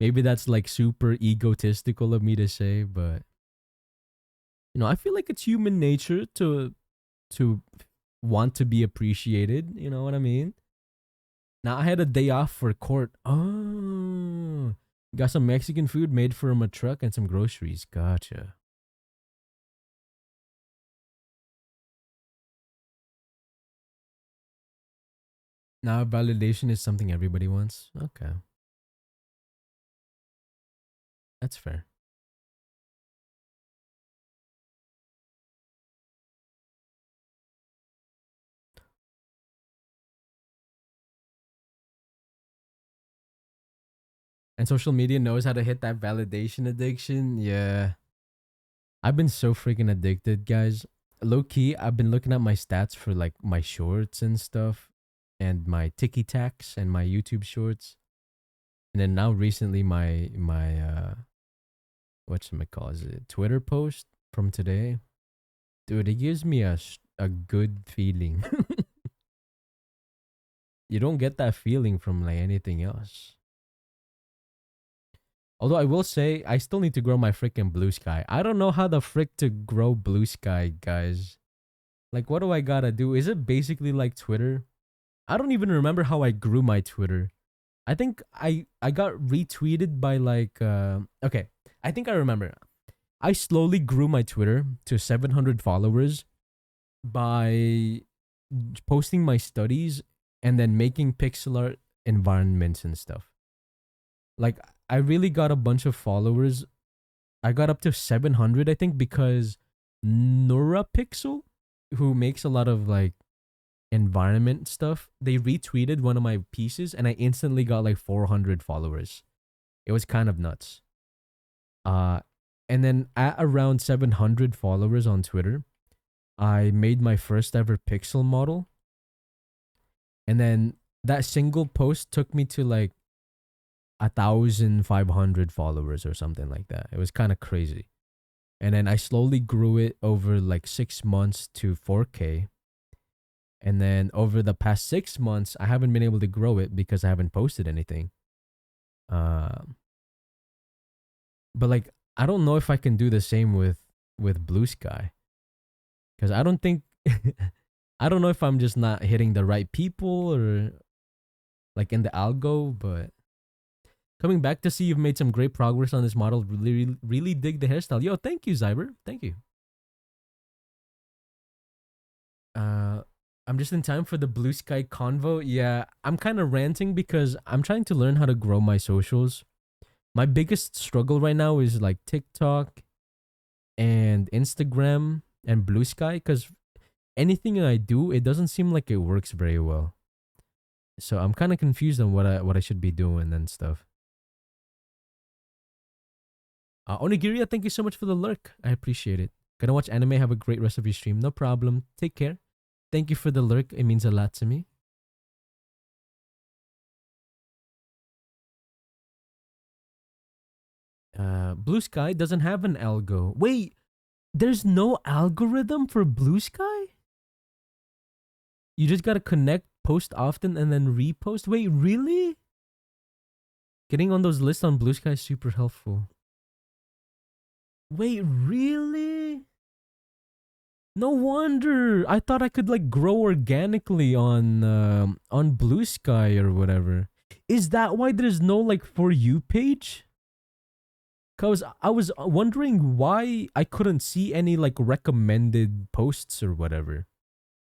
Maybe that's like super egotistical of me to say, but I feel like it's human nature to want to be appreciated. You know what I mean? Now I had a day off for court. Oh, got some Mexican food made from a truck and some groceries. Gotcha. Now validation is something everybody wants. Okay, that's fair. And social media knows how to hit that validation addiction. Yeah. I've been so freaking addicted, guys. Low key, I've been looking at my stats for like my shorts and stuff and my Tiki Taks and my YouTube shorts. And then now recently my whatchamacallit, is it Twitter post from today. Dude, it gives me a good feeling. You don't get that feeling from like anything else. Although I will say, I still need to grow my freaking blue sky. I don't know how the frick to grow blue sky, guys. Like, what do I gotta do? Is it basically like Twitter? I don't even remember how I grew my Twitter. I think I got retweeted by like okay. I think I remember. I slowly grew my Twitter to 700 followers by posting my studies and then making pixel art environments and stuff. Like I really got a bunch of followers. I got up to 700 I think because NuraPixel, who makes a lot of like environment stuff, they retweeted one of my pieces and I instantly got like 400 followers. It was kind of nuts. Uh and then at around 700 followers on Twitter, I made my first ever pixel model. And then that single post took me to like 1,500 followers or something like that. It was kind of crazy. And then I slowly grew it over like 6 months to 4K. And then over the past 6 months, I haven't been able to grow it because I haven't posted anything. But like, I don't know if I can do the same with Blue Sky, because I don't think I don't know if I'm just not hitting the right people or like in the algo. But coming back to see you've made some great progress on this model. Really dig the hairstyle. Yo, thank you, Zyber. Thank you. I'm just in time for the Blue Sky convo. Yeah, I'm kind of ranting because I'm trying to learn how to grow my socials. My biggest struggle right now is like TikTok and Instagram and Blue Sky, because anything I do, it doesn't seem like it works very well. So I'm kind of confused on what I should be doing and stuff. Onigiria, thank you so much for the lurk. I appreciate it. Gonna watch anime. Have a great rest of your stream. No problem. Take care. Thank you for the lurk. It means a lot to me. Blue Sky doesn't have an algo. Wait, there's no algorithm for Blue Sky? You just gotta connect, post often, and then repost? Wait, really? Getting on those lists on Blue Sky is super helpful. Wait, really? No wonder. I thought I could like grow organically on Blue Sky or whatever. Is that why there's no like For You page? Cause I was wondering why I couldn't see any like recommended posts or whatever.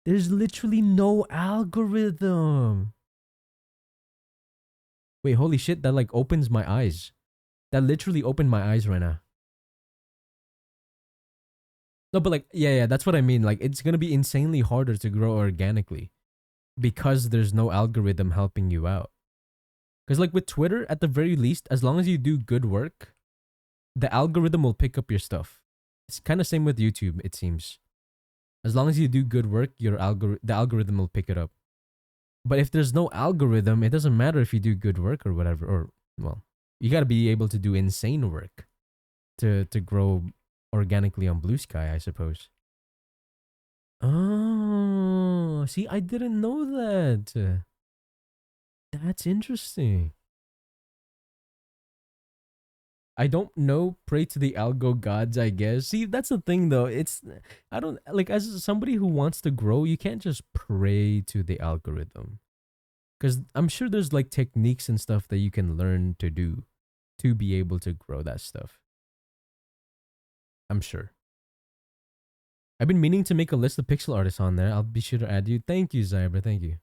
There's literally no algorithm. Wait, holy shit, that like opens my eyes. That literally opened my eyes right now. No, but like, yeah, that's what I mean. Like, it's gonna be insanely harder to grow organically because there's no algorithm helping you out. Because like with Twitter, at the very least, as long as you do good work, the algorithm will pick up your stuff. It's kind of same with YouTube, it seems. As long as you do good work, the algorithm will pick it up. But if there's no algorithm, it doesn't matter if you do good work or whatever. Or well, you gotta be able to do insane work to grow organically on Blue Sky, I suppose. Oh, see, I didn't know that. That's interesting. I don't know. Pray to the algo gods, I guess. See, that's the thing though. I don't like, as somebody who wants to grow, you can't just pray to the algorithm. Because I'm sure there's like techniques and stuff that you can learn to do to be able to grow that stuff. I'm sure. I've been meaning to make a list of pixel artists on there. I'll be sure to add you. Thank you, Zybra. Thank you.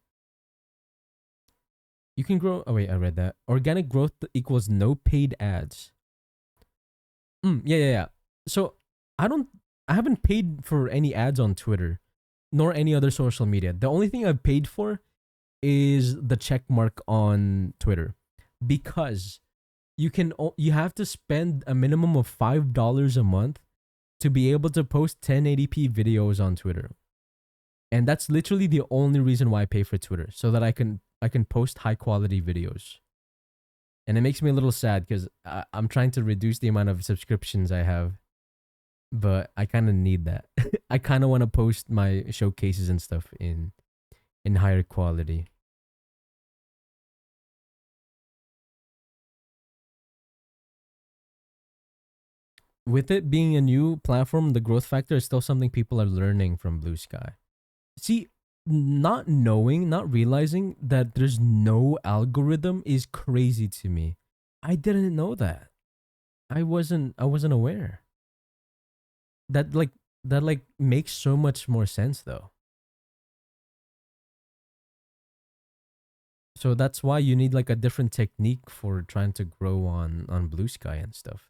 You can grow. Oh, wait, I read that. Organic growth equals no paid ads. Yeah. So I don't, I haven't paid for any ads on Twitter nor any other social media. The only thing I've paid for is the check mark on Twitter because you have to spend a minimum of $5 a month to be able to post 1080p videos on Twitter. And that's literally the only reason why I pay for Twitter, so that I can post high quality videos. And it makes me a little sad because I'm trying to reduce the amount of subscriptions I have, but I kind of need that. I kind of want to post my showcases and stuff in higher quality. With it being a new platform, the growth factor is still something people are learning from Blue Sky. See, not knowing, not realizing that there's no algorithm is crazy to me. I didn't know that. I wasn't aware. That makes so much more sense though. So that's why you need like a different technique for trying to grow on Blue Sky and stuff.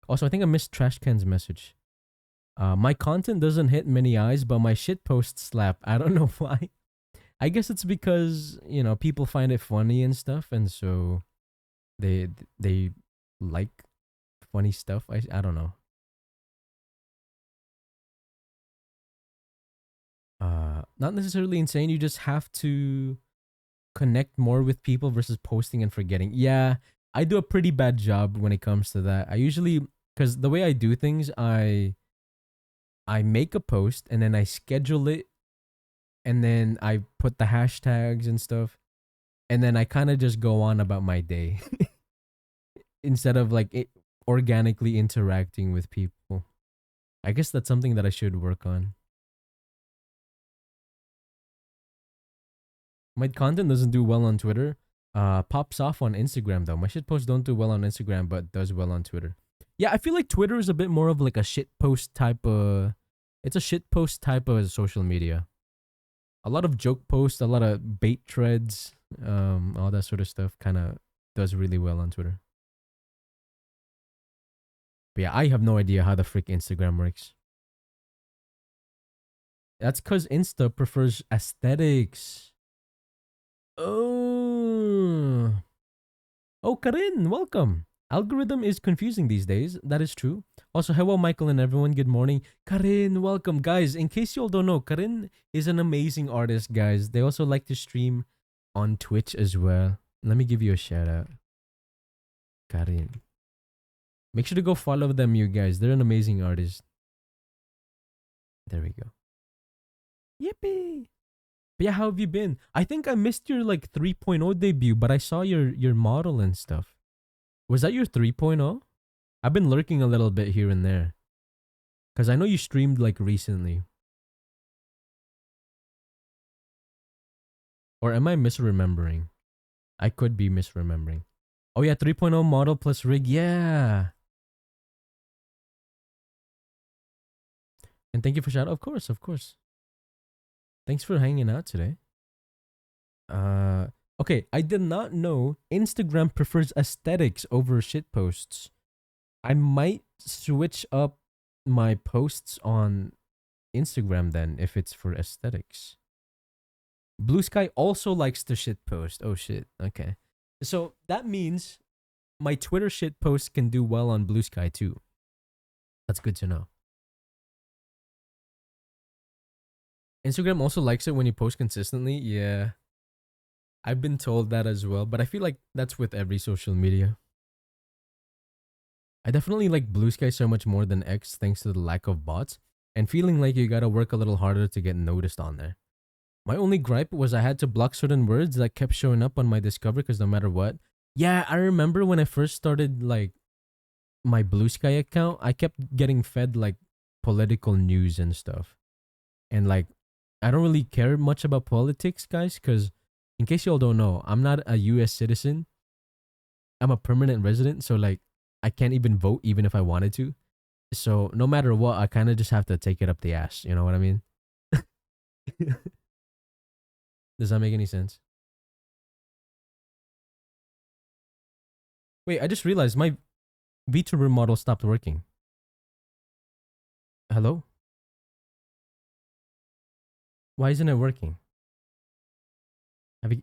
Also, I think I missed Trashcan's message. My content doesn't hit many eyes, but my shit posts slap. I don't know why. I guess it's because, people find it funny and stuff, and so they like funny stuff. I don't know. Not necessarily insane. You just have to connect more with people versus posting and forgetting. Yeah, I do a pretty bad job when it comes to that. I usually, because the way I do things, I make a post and then I schedule it and then I put the hashtags and stuff and then I kind of just go on about my day instead of organically interacting with people. I guess that's something that I should work on. My content doesn't do well on Twitter. Pops off on Instagram though. My shit posts don't do well on Instagram, but does well on Twitter. Yeah, I feel like Twitter is a bit more of like a shit post type of. It's a shit post type of social media. A lot of joke posts, a lot of bait threads, all that sort of stuff kind of does really well on Twitter. But yeah, I have no idea how the frick Instagram works. That's because Insta prefers aesthetics. Oh, Karin, welcome. Algorithm is confusing these days. That is true. Also, hello, Michael and everyone. Good morning. Karin, welcome. Guys, in case you all don't know, Karin is an amazing artist, guys. They also like to stream on Twitch as well. Let me give you a shout out. Karin. Make sure to go follow them, you guys. They're an amazing artist. There we go. Yippee. But yeah, how have you been? I think I missed your 3.0 debut, but I saw your model and stuff. Was that your 3.0? I've been lurking a little bit here and there. Because I know you streamed recently. Or am I misremembering? I could be misremembering. Oh yeah, 3.0 model plus rig. Yeah. And thank you for shout out. Of course, of course. Thanks for hanging out today. Okay, I did not know Instagram prefers aesthetics over shit posts. I might switch up my posts on Instagram then if it's for aesthetics. Blue Sky also likes to shit post. Oh shit. Okay. So that means my Twitter shit posts can do well on Blue Sky too. That's good to know. Instagram also likes it when you post consistently. Yeah. I've been told that as well, but I feel like that's with every social media. I definitely like Blue Sky so much more than X thanks to the lack of bots and feeling like you gotta work a little harder to get noticed on there. My only gripe was I had to block certain words that kept showing up on my Discover because no matter what, Yeah, I remember when I first started like my Blue Sky account, I kept getting fed like political news and stuff. And like I don't really care much about politics, guys, cuz in case y'all don't know, I'm not a US citizen. I'm a permanent resident, so like I can't even vote even if I wanted to. So no matter what, I kind of just have to take it up the ass, you know what I mean? Does that make any sense? Wait, I just realized my VTuber model stopped working. Hello? Why isn't it working? Have you...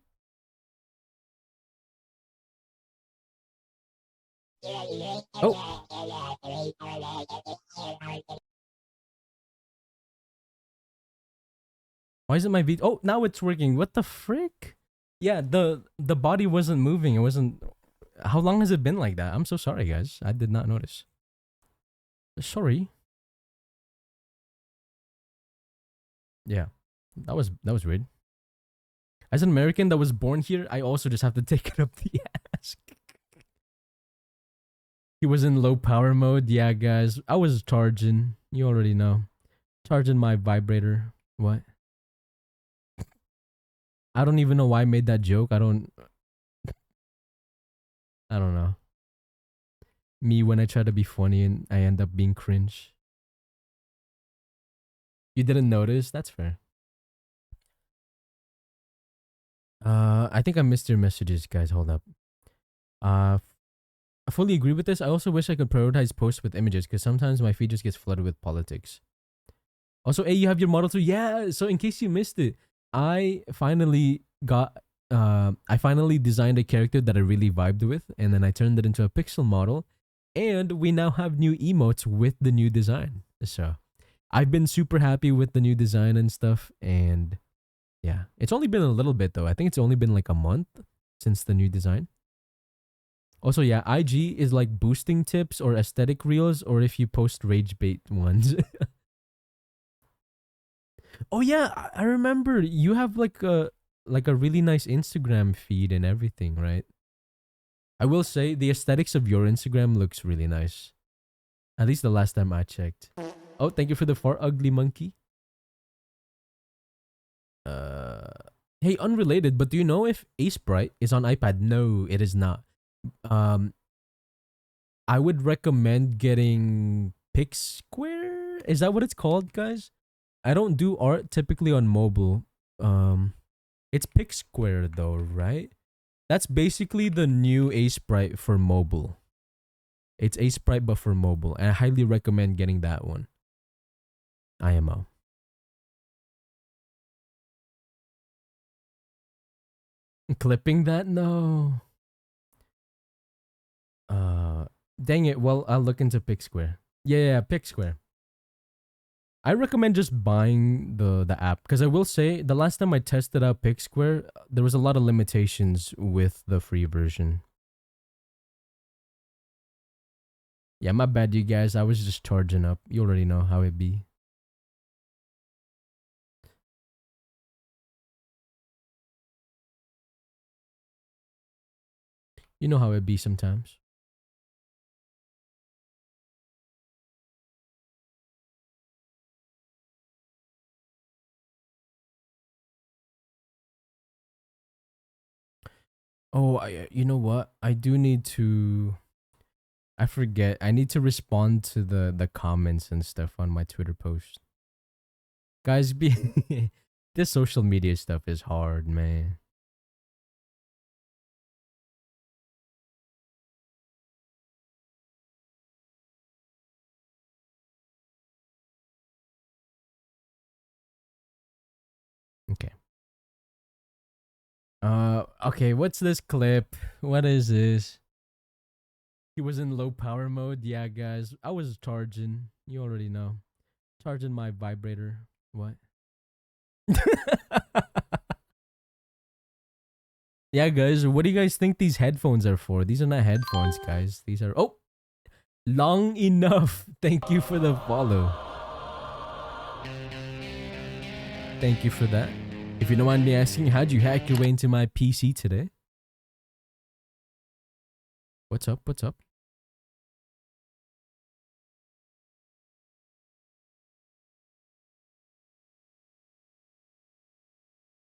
Oh, why isn't my V? Oh, now it's working. What the frick? Yeah, the body wasn't moving. It wasn't. How long has it been like that? I'm so sorry, guys. I did not notice. Sorry. Yeah, that was weird. As an American that was born here, I also just have to take it up the ass. He was in low power mode. Yeah, guys, I was charging. You already know, charging my vibrator. What? I don't even know why I made that joke. I don't. I don't know. Me when I try to be funny and I end up being cringe. You didn't notice? That's fair. I think I missed your messages, guys. Hold up. I fully agree with this. I also wish I could prioritize posts with images because sometimes my feed just gets flooded with politics. Also, hey, you have your Model 3. Yeah, so in case you missed it, I finally designed a character that I really vibed with, and then I turned it into a pixel model, and we now have new emotes with the new design. So I've been super happy with the new design and stuff, and yeah, it's only been a little bit though. I think it's only been like a month since the new design. Also, yeah, IG is like boosting tips or aesthetic reels, or if you post rage bait ones. Oh yeah, I remember you have like a really nice Instagram feed and everything, right? I will say the aesthetics of your Instagram looks really nice. At least the last time I checked. Oh, thank you for the far ugly monkey. Uh, hey, unrelated, but do you know if Ace Bright is on iPad? No, it is not. Um, I would recommend getting Square. Is that what it's called, guys? I don't do art typically on mobile. It's Square though, right? That's basically the new Ace Sprite for mobile. It's Ace Sprite but for mobile, and I highly recommend getting that one. IMO. Clipping that? No. Uh, dang it. Well, I'll look into Square. Yeah, Square. I recommend just buying the app because I will say the last time I tested out Square, there was a lot of limitations with the free version. Yeah, my bad, you guys. I was just charging up. You already know how it be. You know how it be sometimes. Oh, you know what? I do need to. I forget. I need to respond to the comments and stuff on my Twitter post. Guys, be this social media stuff is hard, man. Okay. Okay, what's this clip? What is this? He was in low power mode. Yeah, guys, I was charging. You already know. Charging my vibrator. What? Yeah, guys, what do you guys think these headphones are for? These are not headphones, guys. These are... Oh! Long enough. Thank you for the follow. Thank you for that. If you don't mind me asking, how'd you hack your way into my PC today? What's up? What's up?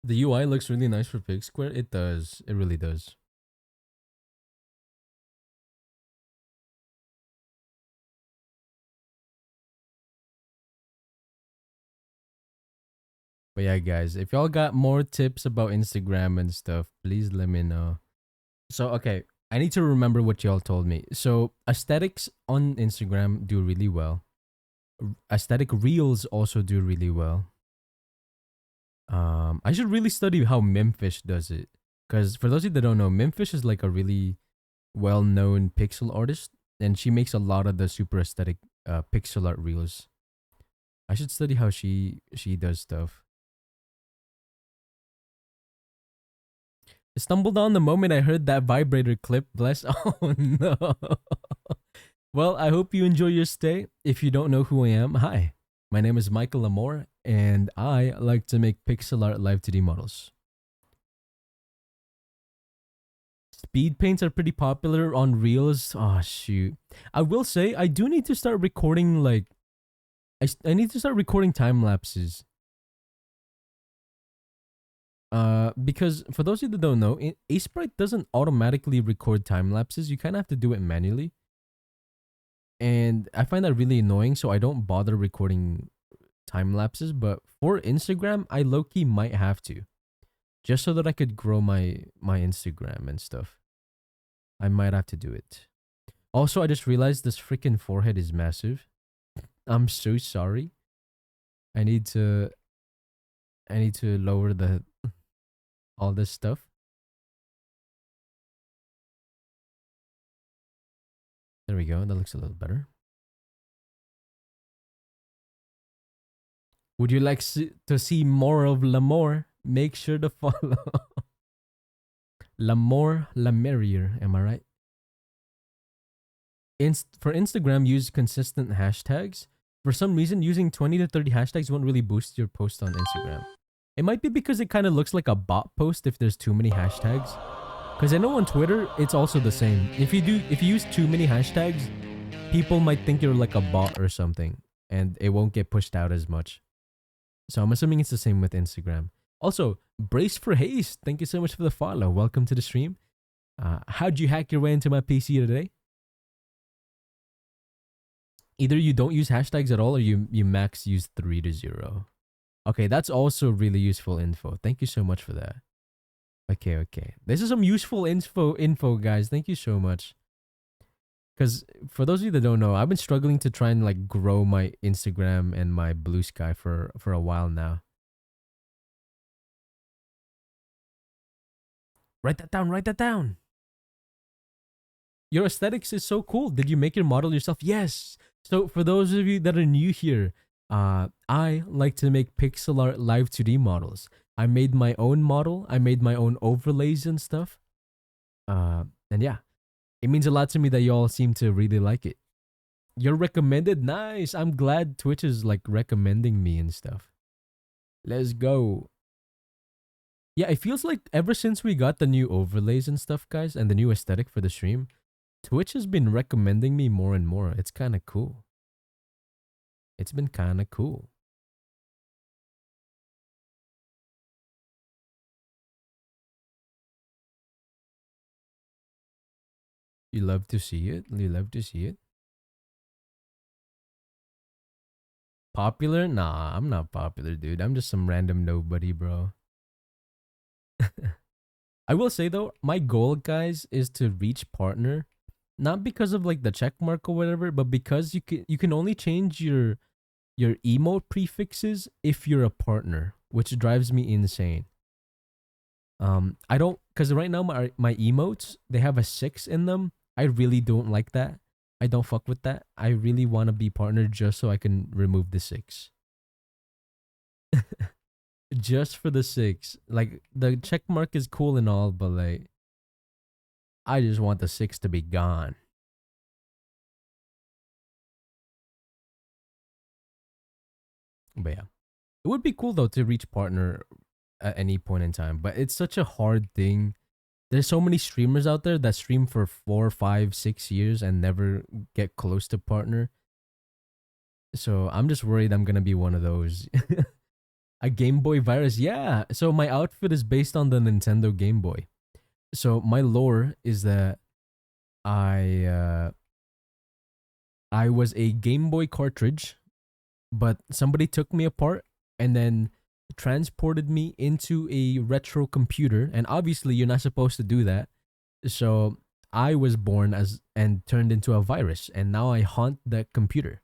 The UI looks really nice for Pig Square. It does. It really does. But yeah, guys, if y'all got more tips about Instagram and stuff, please let me know. So, okay, I need to remember what y'all told me. So, aesthetics on Instagram do really well. Aesthetic reels also do really well. I should really study how Memfish does it. Because for those of you that don't know, Memfish is like a really well-known pixel artist, and she makes a lot of the super aesthetic pixel art reels. I should study how she does stuff. I stumbled on the moment I heard that vibrator clip. Bless. Oh no. Well, I hope you enjoy your stay. If you don't know who I am, hi. My name is Michael Amor, and I like to make pixel art live 2D models. Speed paints are pretty popular on Reels. Oh shoot. I will say I do need to start recording like I need to start recording time lapses. Because for those of you that don't know, Sprite doesn't automatically record time lapses. You kind of have to do it manually. And I find that really annoying, so I don't bother recording time lapses. But for Instagram, I low-key might have to, just so that I could grow my Instagram and stuff. I might have to do it. Also, I just realized this freaking forehead is massive. I'm so sorry. I need to lower the all this stuff. There we go. That looks a little better. Would you like to see more of L'Amour? Make sure to follow. L'Amour, La Merrier. Am I right? For Instagram, use consistent hashtags. For some reason, using 20 to 30 hashtags won't really boost your post on Instagram. It might be because it kind of looks like a bot post if there's too many hashtags. Because I know on Twitter, it's also the same. If you use too many hashtags, people might think you're like a bot or something, and it won't get pushed out as much. So I'm assuming it's the same with Instagram. Also, Brace for Haste, thank you so much for the follow. Welcome to the stream. How'd you hack your way into my PC today? Either you don't use hashtags at all, or you max use 3 to 0. Okay, that's also really useful info. Thank you so much for that. Okay. This is some useful info, guys. Thank you so much. Because for those of you that don't know, I've been struggling to try and like grow my Instagram and my Blue Sky for a while now. Write that down. Write that down. Your aesthetics is so cool. Did you make your model yourself? Yes. So for those of you that are new here, I like to make pixel art live 2D models. I made my own model. I made my own overlays and stuff. And yeah, it means a lot to me that y'all seem to really like it. You're recommended. Nice. I'm glad Twitch is like recommending me and stuff. Let's go. Yeah, it feels like ever since we got the new overlays and stuff, guys, and the new aesthetic for the stream, Twitch has been recommending me more and more. It's kind of cool. It's been kind of cool. You love to see it? You love to see it? Popular? Nah, I'm not popular, dude. I'm just some random nobody, bro. I will say though, my goal, guys, is to reach partner, not because of like the check mark or whatever, but because you can only change your emote prefixes if you're a partner, which drives me insane. I don't, because right now my emotes, they have a 6 in them. I really don't like that. I don't fuck with that. I really want to be partnered just so I can remove the 6. Just for the 6. Like, the check mark is cool and all, but like, I just want the 6 to be gone. But yeah, it would be cool though to reach partner at any point in time, but it's such a hard thing There's so many streamers out there that stream for 4, 5, 6 years and never get close to partner. So I'm just worried I'm gonna be one of those. A Game Boy virus, yeah. So my outfit is based on the Nintendo Game Boy. So my lore is that I I was a Game Boy cartridge, but somebody took me apart and then transported me into a retro computer. And obviously, you're not supposed to do that. So I was born as and turned into a virus, and now I haunt the computer.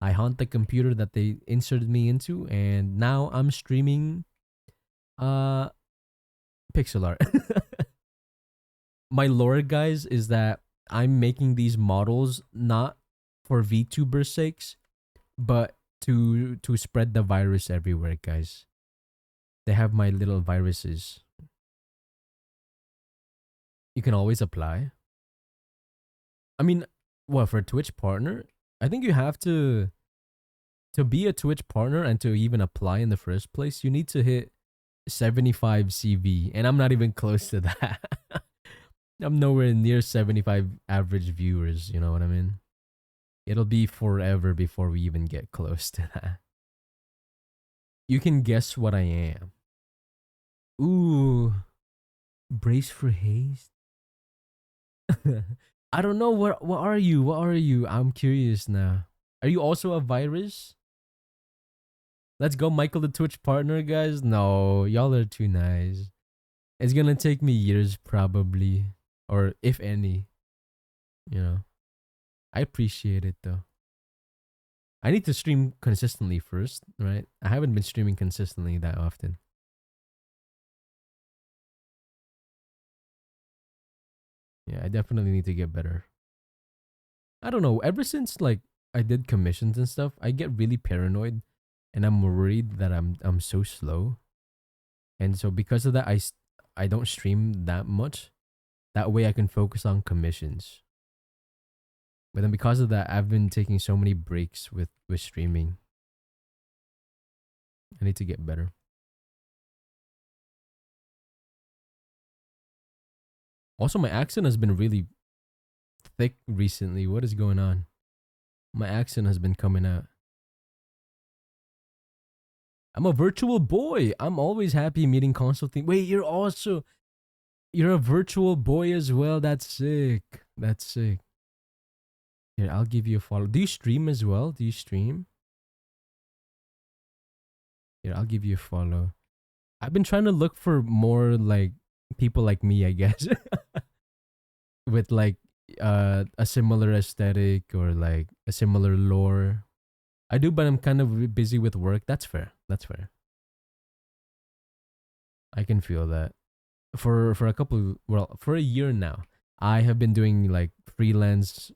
I haunt the computer that they inserted me into, and now I'm streaming uh pixel art. My lore, guys, is that I'm making these models not for VTubers' sakes, but to spread the virus everywhere, guys. They have my little viruses. You can always apply. I mean, what for a Twitch partner? I think you have to be a Twitch partner and to even apply in the first place, you need to hit 75 CV, and I'm not even close to that. I'm nowhere near 75 average viewers, you know what I mean? It'll be forever before we even get close to that. You can guess what I am. Ooh, brace for haste. I don't know what are you? What are you? I'm curious now. Are you also a virus? Let's go, Michael, the Twitch partner, guys. No, y'all are too nice. It's gonna take me years, probably, or if any. You know, I appreciate it though. I need to stream consistently first, right? I haven't been streaming consistently that often. Yeah, I definitely need to get better. I don't know. Ever since like I did commissions and stuff, I get really paranoid, and I'm worried that I'm so slow. And so because of that, I don't stream that much. That way I can focus on commissions. But then because of that, I've been taking so many breaks with streaming. I need to get better. Also, my accent has been really thick recently. What is going on? My accent has been coming out. I'm a virtual boy. I'm always happy meeting console team. Wait, you're a virtual boy as well. That's sick. That's sick. Here, I'll give you a follow. Do you stream as well? Do you stream? Here, I'll give you a follow. I've been trying to look for more like people like me, I guess. With like a similar aesthetic or like a similar lore. I do, but I'm kind of busy with work. That's fair. That's fair. I can feel that. For a year now, I have been doing like freelance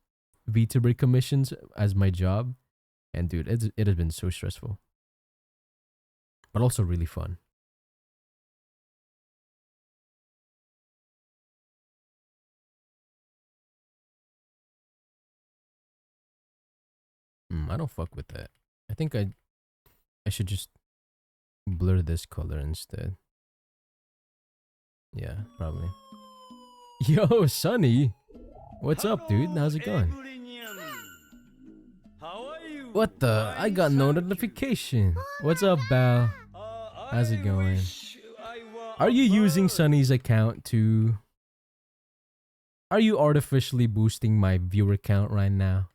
VTuber commissions as my job, and dude, it has been so stressful, but also really fun. I don't fuck with that. I think I should just blur this color instead. Yeah, probably. Yo, Sunny. What's up, dude? How's it going? What the? I got no notification. What's up, Bal? How's it going? Are you using Sunny's account to... Are you artificially boosting my viewer count right now?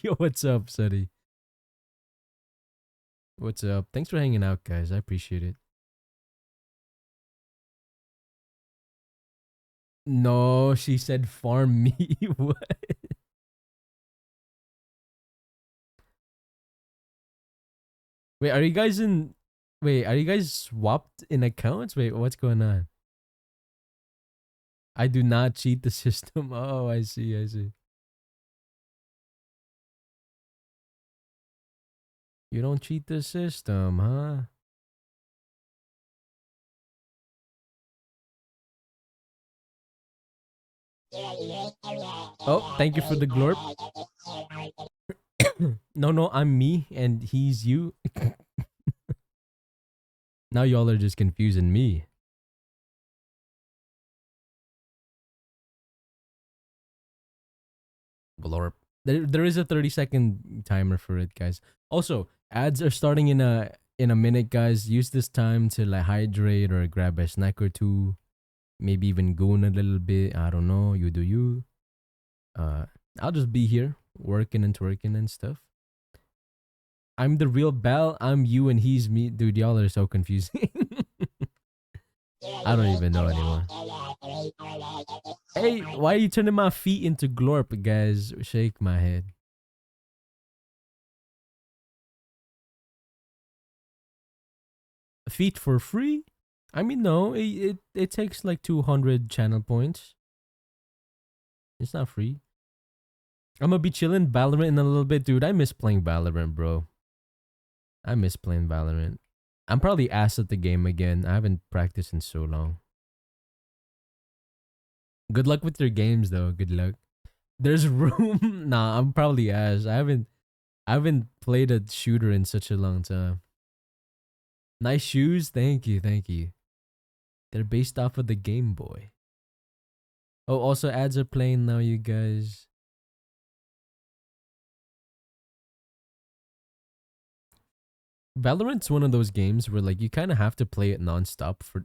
Yo, what's up, Sunny? What's up? Thanks for hanging out, guys. I appreciate it. No, she said farm me. What? Wait, are you guys in... Wait, are you guys swapped in accounts? Wait, what's going on? I do not cheat the system. Oh, I see, I see. You don't cheat the system, huh? Oh, thank you for the glorp. No, I'm me and he's you. Now y'all are just confusing me. glorp. There is a 30-second timer for it, guys. Also, ads are starting in a minute, guys. Use this time to like hydrate or grab a snack or two. Maybe even goon a little bit. I don't know. You do you. Uh, I'll just be here working and twerking and stuff. I'm the real Bell. I'm you and he's me. Dude, y'all are so confusing. I don't even know anymore. Hey, why are you turning my feet into glorp, guys? Shake my head. Feet for free? I mean, no, it takes like 200 channel points. It's not free. I'm gonna be chilling Valorant in a little bit, dude. I miss playing Valorant, bro. I miss playing Valorant. I'm probably ass at the game again. I haven't practiced in so long. Good luck with your games, though. Good luck. There's room. Nah, I'm probably ass. I haven't played a shooter in such a long time. Nice shoes. Thank you. Thank you. They're based off of the Game Boy. Oh, also ads are playing now, you guys. Valorant's one of those games where like you kind of have to play it nonstop for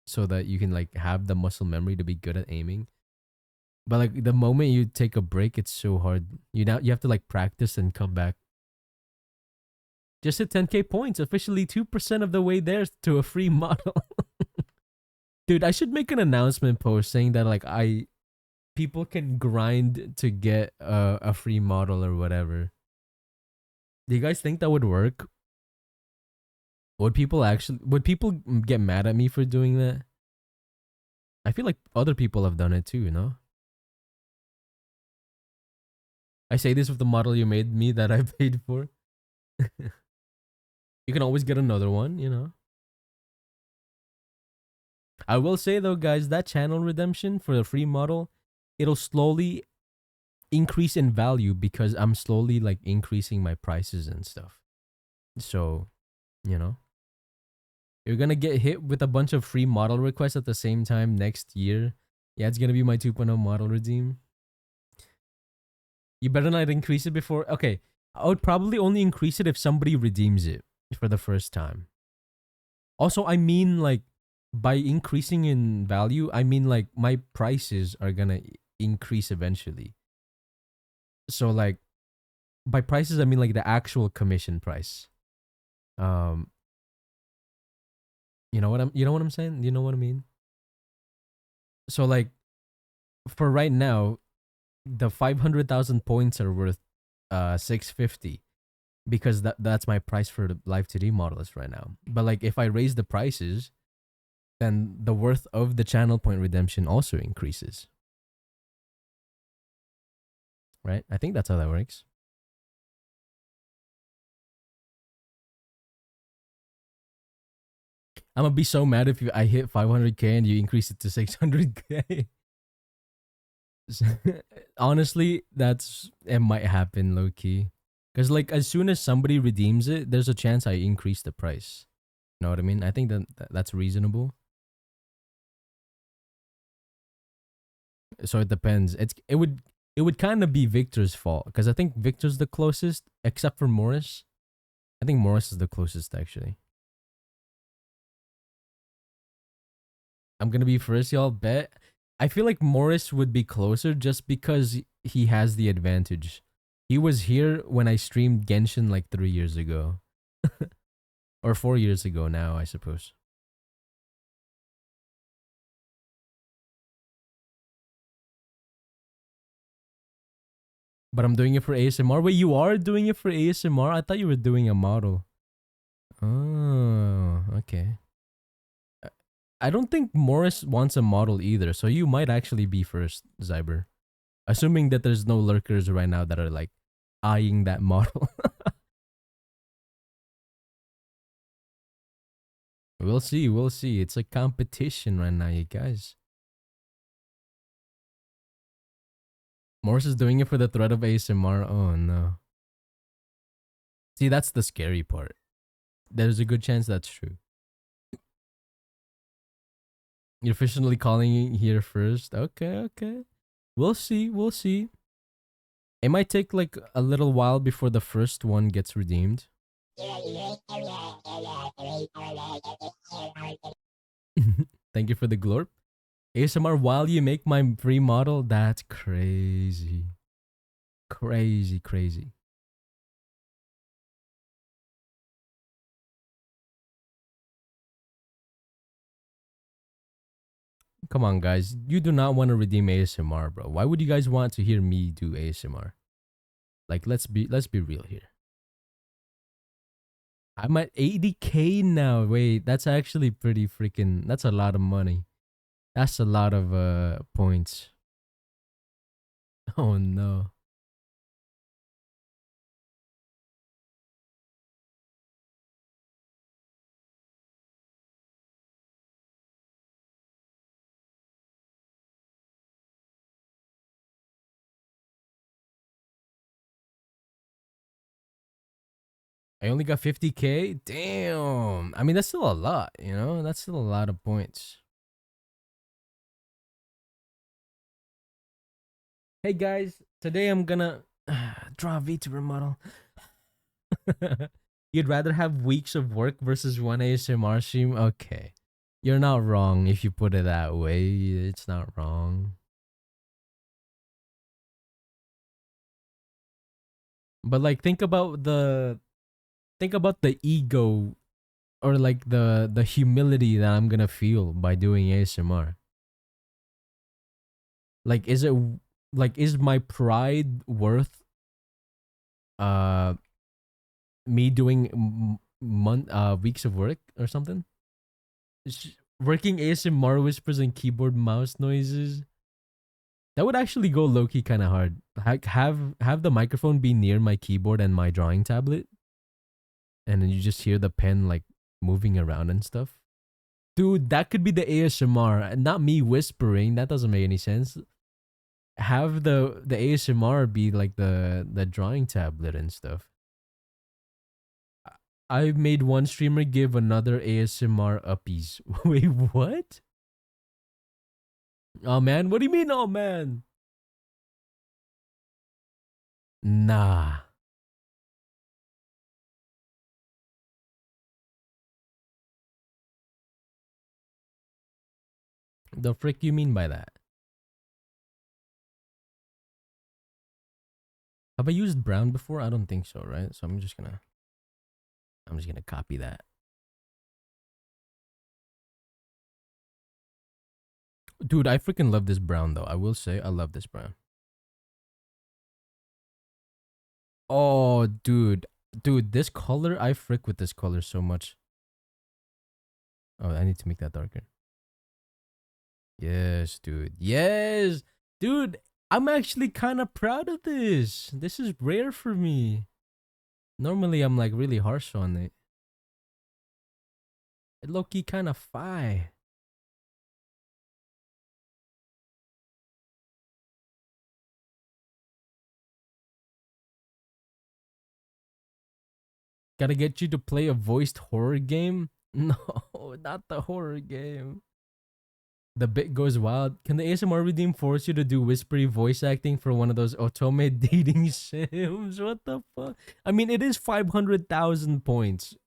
so that you can like have the muscle memory to be good at aiming. But like the moment you take a break, it's so hard. You have to like practice and come back. Just hit 10k points, officially 2% of the way there to a free model. Dude, I should make an announcement post saying that like people can grind to get a free model or whatever. Do you guys think that would work? Would people get mad at me for doing that? I feel like other people have done it too, you know? I say this with the model you made me that I paid for. You can always get another one, you know? I will say though, guys, that channel redemption for the free model, it'll slowly increase in value because I'm slowly like increasing my prices and stuff. So, you know, you're gonna get hit with a bunch of free model requests at the same time next year. Yeah, it's gonna be my 2.0 model redeem. You better not increase it before. Okay, I would probably only increase it if somebody redeems it for the first time. Also, I mean like by increasing in value, I mean like my prices are gonna increase eventually. So like by prices, I mean like the actual commission price. Um, you know what I'm saying? You know what I mean? So like for right now, the 500,000 points are worth 650 because that's my price for the live 2D models right now. But like if I raise the prices, then the worth of the channel point redemption also increases. Right? I think that's how that works. I'm gonna be so mad if I hit 500k and you increase it to 600k. Honestly, it might happen low key. Cause like as soon as somebody redeems it, there's a chance I increase the price. You know what I mean? I think that's reasonable. So it depends. It would kind of be Victor's fault because I think Victor's the closest, except for Morris. I think Morris is the closest actually. I'm gonna be first, y'all bet. I feel like Morris would be closer just because he has the advantage. He was here when I streamed Genshin like 3 years ago. Or 4 years ago now, I suppose. But I'm doing it for ASMR. Wait, you are doing it for ASMR? I thought you were doing a model. Oh, okay. I don't think Morris wants a model either, so you might actually be first, Zyber. Assuming that there's no lurkers right now that are like eyeing that model. We'll see, we'll see. It's a competition right now, you guys. Morris is doing it for the threat of ASMR. Oh no. See, that's the scary part. There's a good chance that's true. You're officially calling it here first. Okay, okay. We'll see, we'll see. It might take like a little while before the first one gets redeemed. Thank you for the glorp. ASMR while you make my free model? That's crazy. Crazy, crazy. Come on, guys. You do not want to redeem ASMR, bro. Why would you guys want to hear me do ASMR? Like, let's be real here. I'm at 80K now. Wait, that's actually pretty freaking. That's a lot of money. That's a lot of points. Oh no. I only got 50K? Damn. I mean, that's still a lot, you know? That's still a lot of points. Hey guys, today I'm gonna draw a VTuber model. You'd rather have weeks of work versus one ASMR stream? Okay. You're not wrong if you put it that way. It's not wrong. But like think about the ego or like the humility that I'm gonna feel by doing ASMR. Like is my pride worth uh me doing weeks of work or something? Working ASMR whispers and keyboard mouse noises. That would actually go low key kind of hard. Have the microphone be near my keyboard and my drawing tablet, and then you just hear the pen like moving around and stuff. Dude, that could be the ASMR, not me whispering. That doesn't make any sense. Have the ASMR be like the drawing tablet and stuff. I made one streamer give another ASMR uppies. Wait, what? Oh man, what do you mean, oh man? Nah. The frick you mean by that? Have I used brown before? I don't think so, right? So I'm just gonna copy that. Dude, I freaking love this brown though. I will say I love this brown. Oh, dude. Dude, this color, I frick with this color so much. Oh, I need to make that darker. Yes, dude. Yes. Dude, I'm actually kind of proud of this. This is rare for me. Normally, I'm like really harsh on it. It low-key kind of fire. Gotta get you to play a voiced horror game? No, not the horror game. The bit goes wild. Can the ASMR redeem force you to do whispery voice acting for one of those otome dating sims? What the fuck? I mean, it is 500,000 points.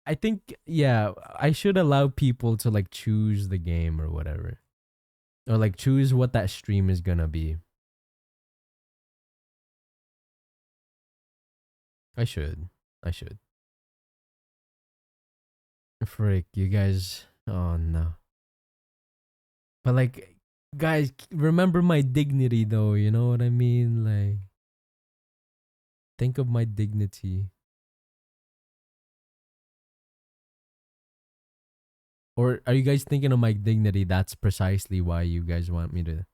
I think, yeah, I should allow people to like choose the game or whatever. Or like choose what that stream is gonna be. I should. I should. Frick, you guys. Oh no. But like, guys, remember my dignity though, you know what I mean? Like, think of my dignity. Or are you guys thinking of my dignity? That's precisely why you guys want me to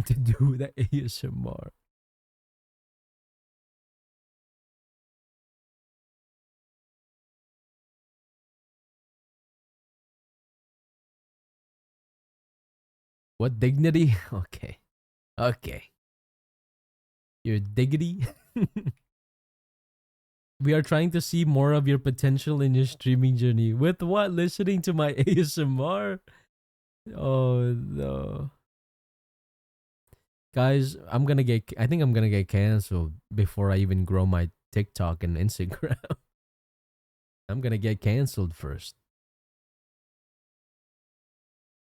do the ASMR. What dignity? Okay. Okay. Your dignity? We are trying to see more of your potential in your streaming journey. With what? Listening to my ASMR? Oh no. Guys, I think I'm gonna get canceled before I even grow my TikTok and Instagram. I'm gonna get canceled first.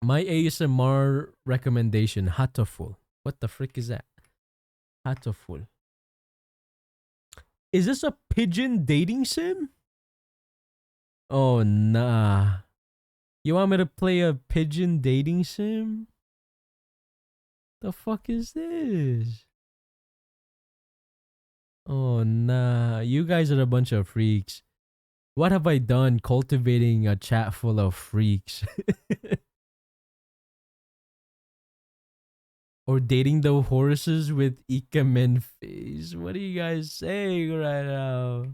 My ASMR recommendation, Hatoful. What the frick is that? Hatoful. Is this a pigeon dating sim? Oh, nah. You want me to play a pigeon dating sim? The fuck is this? Oh, nah. You guys are a bunch of freaks. What have I done cultivating a chat full of freaks? Or dating the horses with Ikemen face? What are you guys saying right now?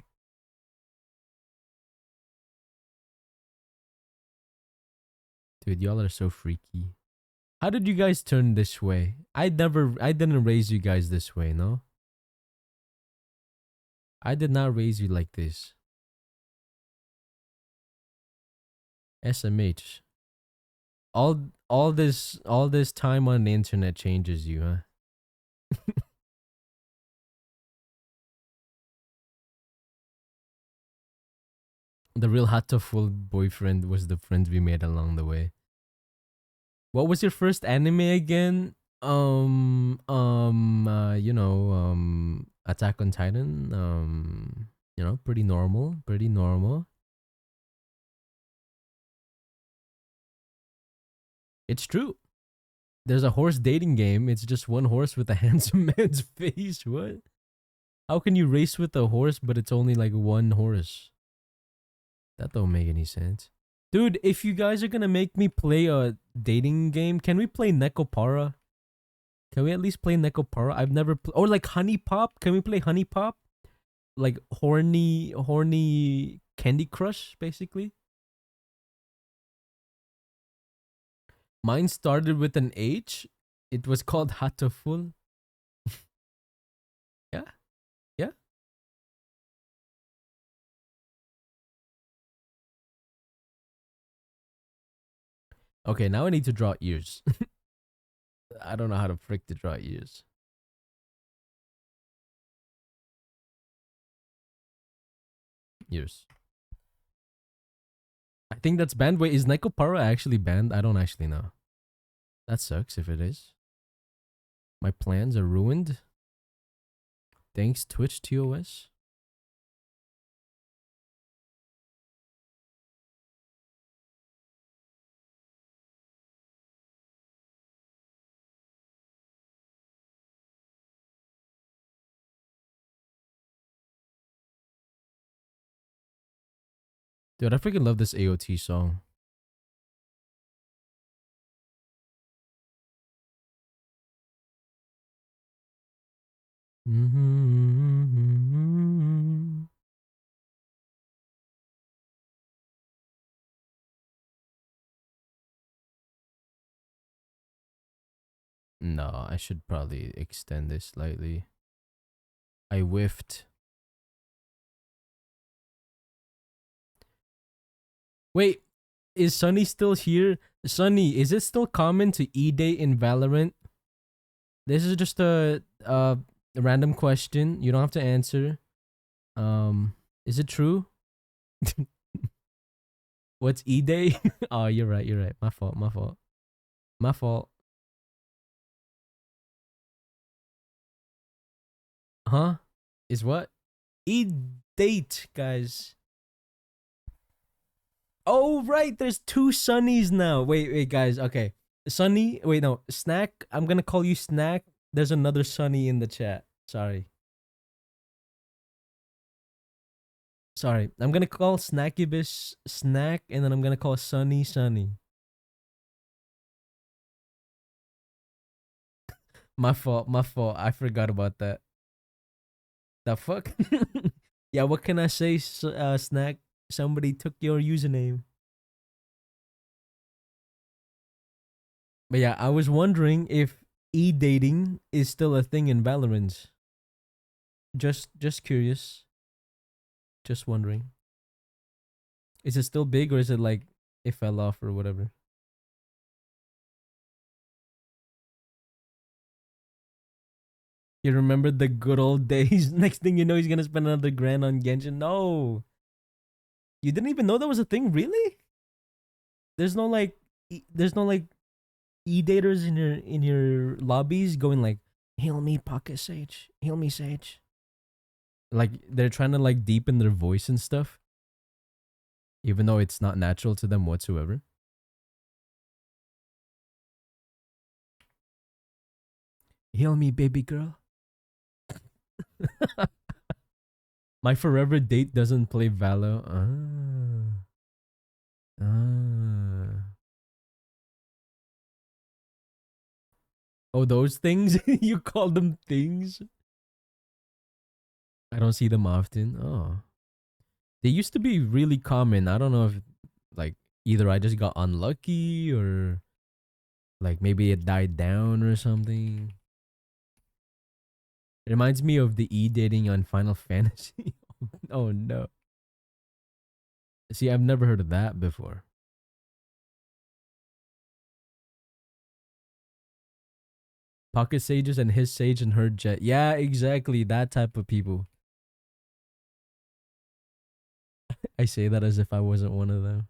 Dude, y'all are so freaky. How did you guys turn this way? I didn't raise you guys this way, no? I did not raise you like this. SMH. All this time on the internet changes you, huh? The real Hatoful boyfriend was the friends we made along the way. What was your first anime again? Attack on Titan. Pretty normal, pretty normal. It's true. There's a horse dating game. It's just one horse with a handsome man's face. What? How can you race with a horse, but it's only like one horse? That don't make any sense. Dude, if you guys are gonna make me play a dating game, can we play Nekopara? Can we at least play Nekopara? I've never or like Honey Pop. Can we play Honey Pop? Like horny Candy Crush, basically. Mine started with an H. It was called Hatoful. Yeah, yeah. Okay, now I need to draw ears. I don't know how to frick to draw ears. Ears. I think that's banned. Wait, is Nekopara actually banned? I don't actually know. That sucks if it is. My plans are ruined. Thanks, Twitch TOS. Dude, I freaking love this AOT song. No, I should probably extend this slightly. I whiffed. Wait, is Sunny still here? Sunny, is it still common to E-date in Valorant? This is just a random question. You don't have to answer. Is it true? What's E-day? Oh, you're right. You're right. My fault. My fault. My fault. Huh? Is what? E-date, guys. Oh, right. There's two Sunnies now. Wait, guys. Okay. Sunny. Wait, no. Snack. I'm gonna call you Snack. There's another Sunny in the chat. Sorry. Sorry. I'm gonna call Snackybus Snack, and then I'm gonna call Sunny Sunny. My fault. My fault. I forgot about that. The fuck? Yeah, what can I say, Snack? Somebody took your username. But yeah, I was wondering if e-dating is still a thing in Valorant. Just curious. Just wondering. Is it still big or is it like it fell off or whatever? He remembered the good old days. Next thing you know, he's gonna spend another grand on Genshin. No, you didn't even know that was a thing. Really? There's no like, there's no like e-daters in your lobbies going like, heal me, Pocket Sage, heal me, Sage. Like they're trying to like deepen their voice and stuff, even though it's not natural to them whatsoever. Heal me, baby girl. My forever date doesn't play Valo. Ah. Oh, those things? You call them things? I don't see them often. Oh. They used to be really common. I don't know if like either I just got unlucky or like maybe it died down or something. It reminds me of the e-dating on Final Fantasy. Oh no. See, I've never heard of that before. Pocket sages and his sage and her jet. Yeah, exactly. That type of people. I say that as if I wasn't one of them.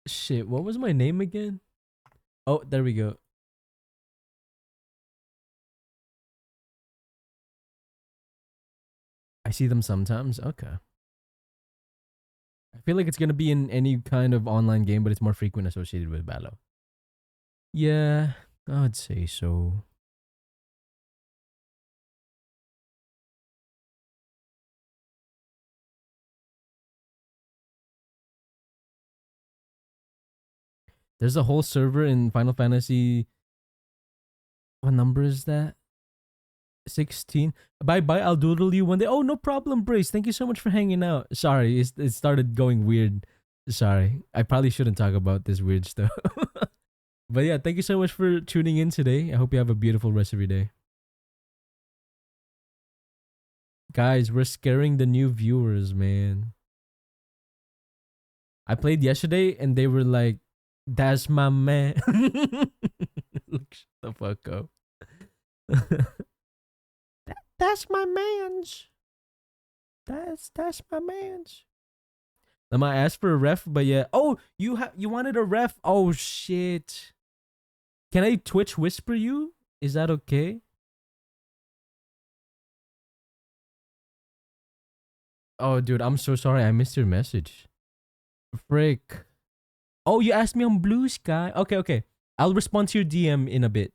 Shit, what was my name again? Oh, there we go. I see them sometimes. Okay. I feel like it's gonna be in any kind of online game, but it's more frequent associated with battle. Yeah, I'd say so. There's a whole server in Final Fantasy. What number is that? 16. Bye bye. I'll doodle you one day. Oh, no problem, Brace. Thank you so much for hanging out. Sorry, it started going weird. Sorry. I probably shouldn't talk about this weird stuff. But yeah, thank you so much for tuning in today. I hope you have a beautiful rest of your day. Guys, we're scaring the new viewers, man. I played yesterday and they were like, that's my man. Look, shut the fuck up. That's my man's. That's my man's. I might ask for a ref, but yeah. Oh, you wanted a ref? Oh shit. Can I Twitch whisper you? Is that okay? Oh, dude, I'm so sorry. I missed your message. Frick. Oh, you asked me on Blue Sky. Okay, okay. I'll respond to your DM in a bit.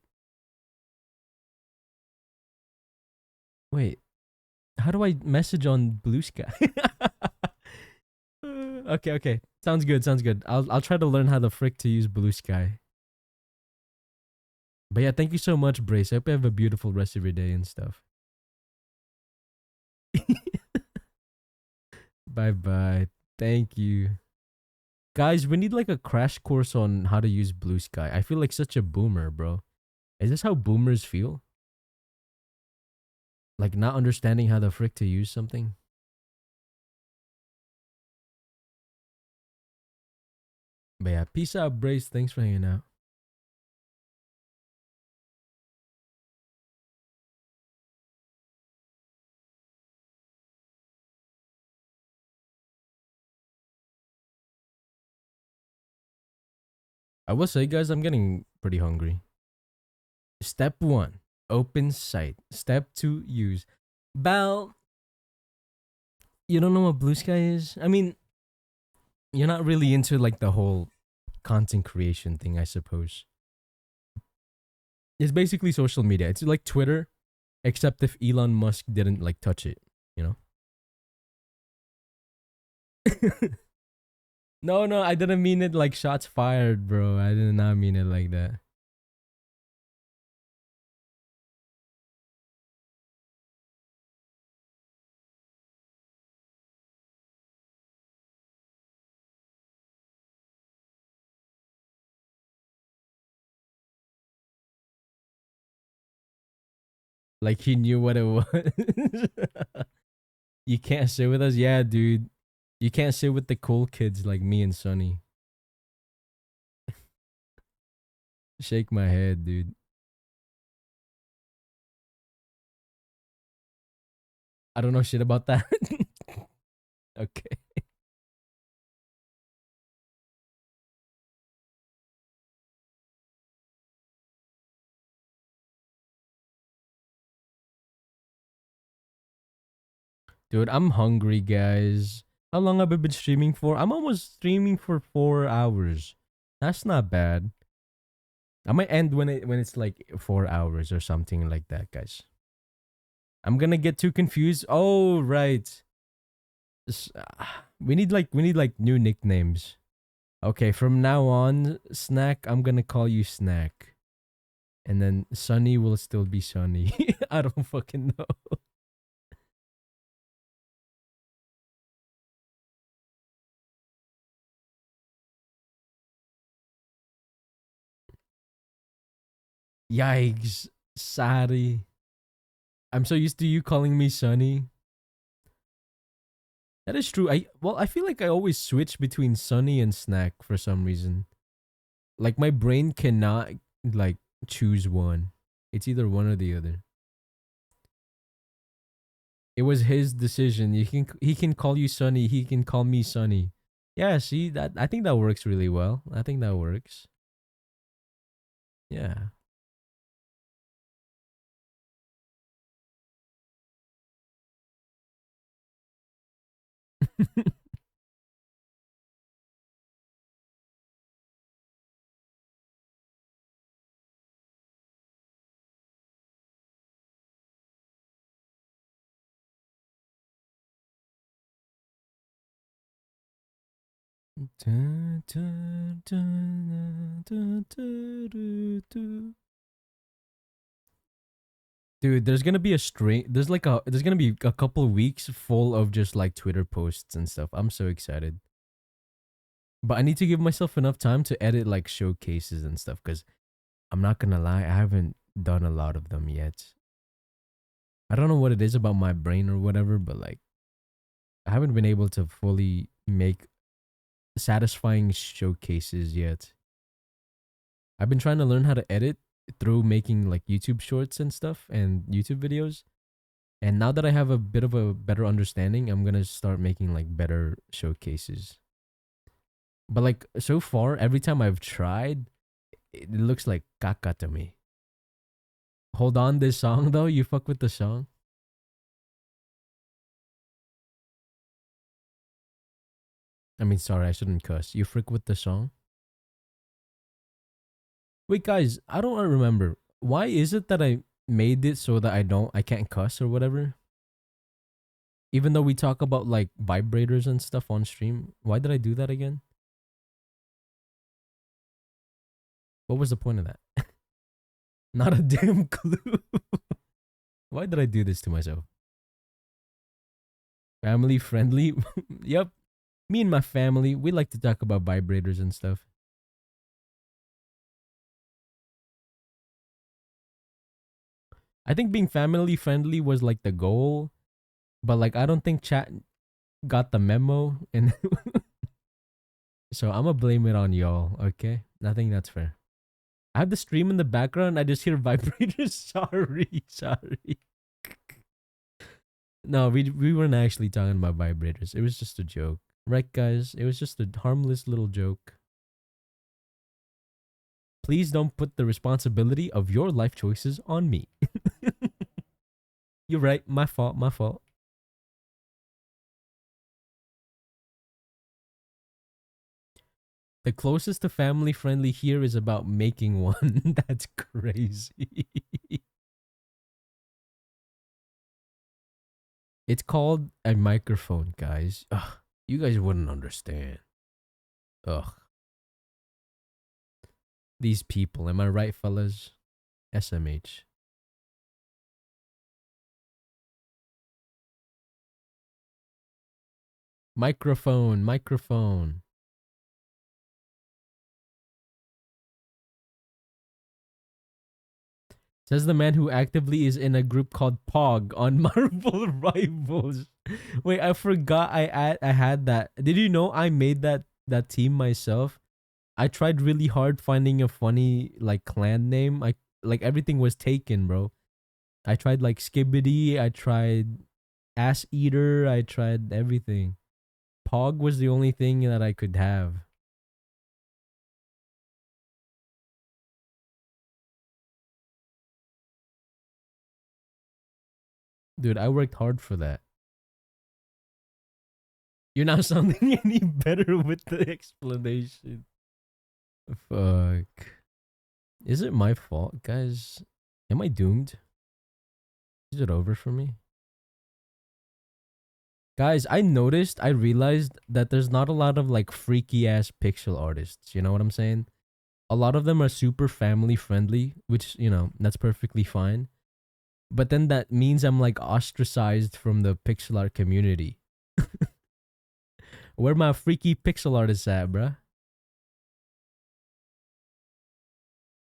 Wait. How do I message on Blue Sky? Okay, okay. Sounds good, sounds good. I'll try to learn how the frick to use Blue Sky. But yeah, thank you so much, Brace. I hope you have a beautiful rest of your day and stuff. Bye bye. Thank you. Guys, we need like a crash course on how to use Blue Sky. I feel like such a boomer, bro. Is this how boomers feel? Like not understanding how the frick to use something? But yeah, peace out, Brace. Thanks for hanging out. I will say, guys, I'm getting pretty hungry. Step 1, open site. Step 2, use. Bal, you don't know what Blue Sky is? I mean, you're not really into like the whole content creation thing, I suppose. It's basically social media. It's like Twitter, except if Elon Musk didn't like touch it, you know? No, no, I didn't mean it like shots fired, bro. I did not mean it like that. Like he knew what it was. You can't sit with us? Yeah, dude. You can't sit with the cool kids like me and Sonny. Shake my head, dude. I don't know shit about that. Okay. Dude, I'm hungry, guys. How long have I been streaming for? I'm almost streaming for 4 hours. That's not bad. I might end when it's like 4 hours or something like that, guys. I'm gonna get too confused. Oh, right. We need like new nicknames. Okay, from now on, Snack, I'm gonna call you Snack. And then Sunny will still be Sunny. I don't fucking know. Yikes. Sorry. I'm so used to you calling me Sunny. That is true. I feel like I always switch between Sunny and Snack for some reason. Like my brain cannot like choose one. It's either one or the other. It was his decision. He can call you Sunny. He can call me Sunny. Yeah, see that I think that works really well. I think that works. Yeah. Dun, dun, dun, dun, dun, dun, dun. Dude, there's gonna be a string. There's gonna be a couple of weeks full of just like Twitter posts and stuff. I'm so excited. But I need to give myself enough time to edit like showcases and stuff because I'm not gonna lie, I haven't done a lot of them yet. I don't know what it is about my brain or whatever, but like I haven't been able to fully make satisfying showcases yet. I've been trying to learn how to edit through making like YouTube shorts and stuff and YouTube videos. And now that I have a bit of a better understanding, I'm gonna start making like better showcases. But like so far, every time I've tried, it looks like caca to me. Hold on, this song though, you fuck with the song? I mean, sorry, I shouldn't cuss. You frick with the song? Wait, guys, I don't remember. Why is it that I made it so that I can't cuss or whatever? Even though we talk about like vibrators and stuff on stream, why did I do that again? What was the point of that? Not a damn clue. Why did I do this to myself? Family friendly? Yep. Me and my family, we like to talk about vibrators and stuff. I think being family friendly was like the goal, but like I don't think chat got the memo and so I'm gonna blame it on y'all, okay? I think that's fair. I have the stream in the background, I just hear vibrators. Sorry. No, we weren't actually talking about vibrators. It was just a joke. Right, guys? It was just a harmless little joke. Please don't put the responsibility of your life choices on me. You're right. My fault. My fault. The closest to family friendly here is about making one. That's crazy. It's called a microphone, guys. Ugh, you guys wouldn't understand. Ugh. These people, am I right, fellas? SMH. Microphone. Says the man who actively is in a group called Pog on Marvel Rivals. Wait, I forgot I had that. Did you know I made that team myself? I tried really hard finding a funny like clan name. I like everything was taken, bro. I tried like Skibbity, I tried Ass Eater, I tried everything. Pog was the only thing that I could have. Dude, I worked hard for that. You're not sounding any better with the explanation. Fuck. Is it my fault, guys? Am I doomed? Is it over for me? Guys, I realized that there's not a lot of like freaky ass pixel artists. You know what I'm saying? A lot of them are super family friendly, which, that's perfectly fine. But then that means I'm like ostracized from the pixel art community. Where my freaky pixel artists at, bruh?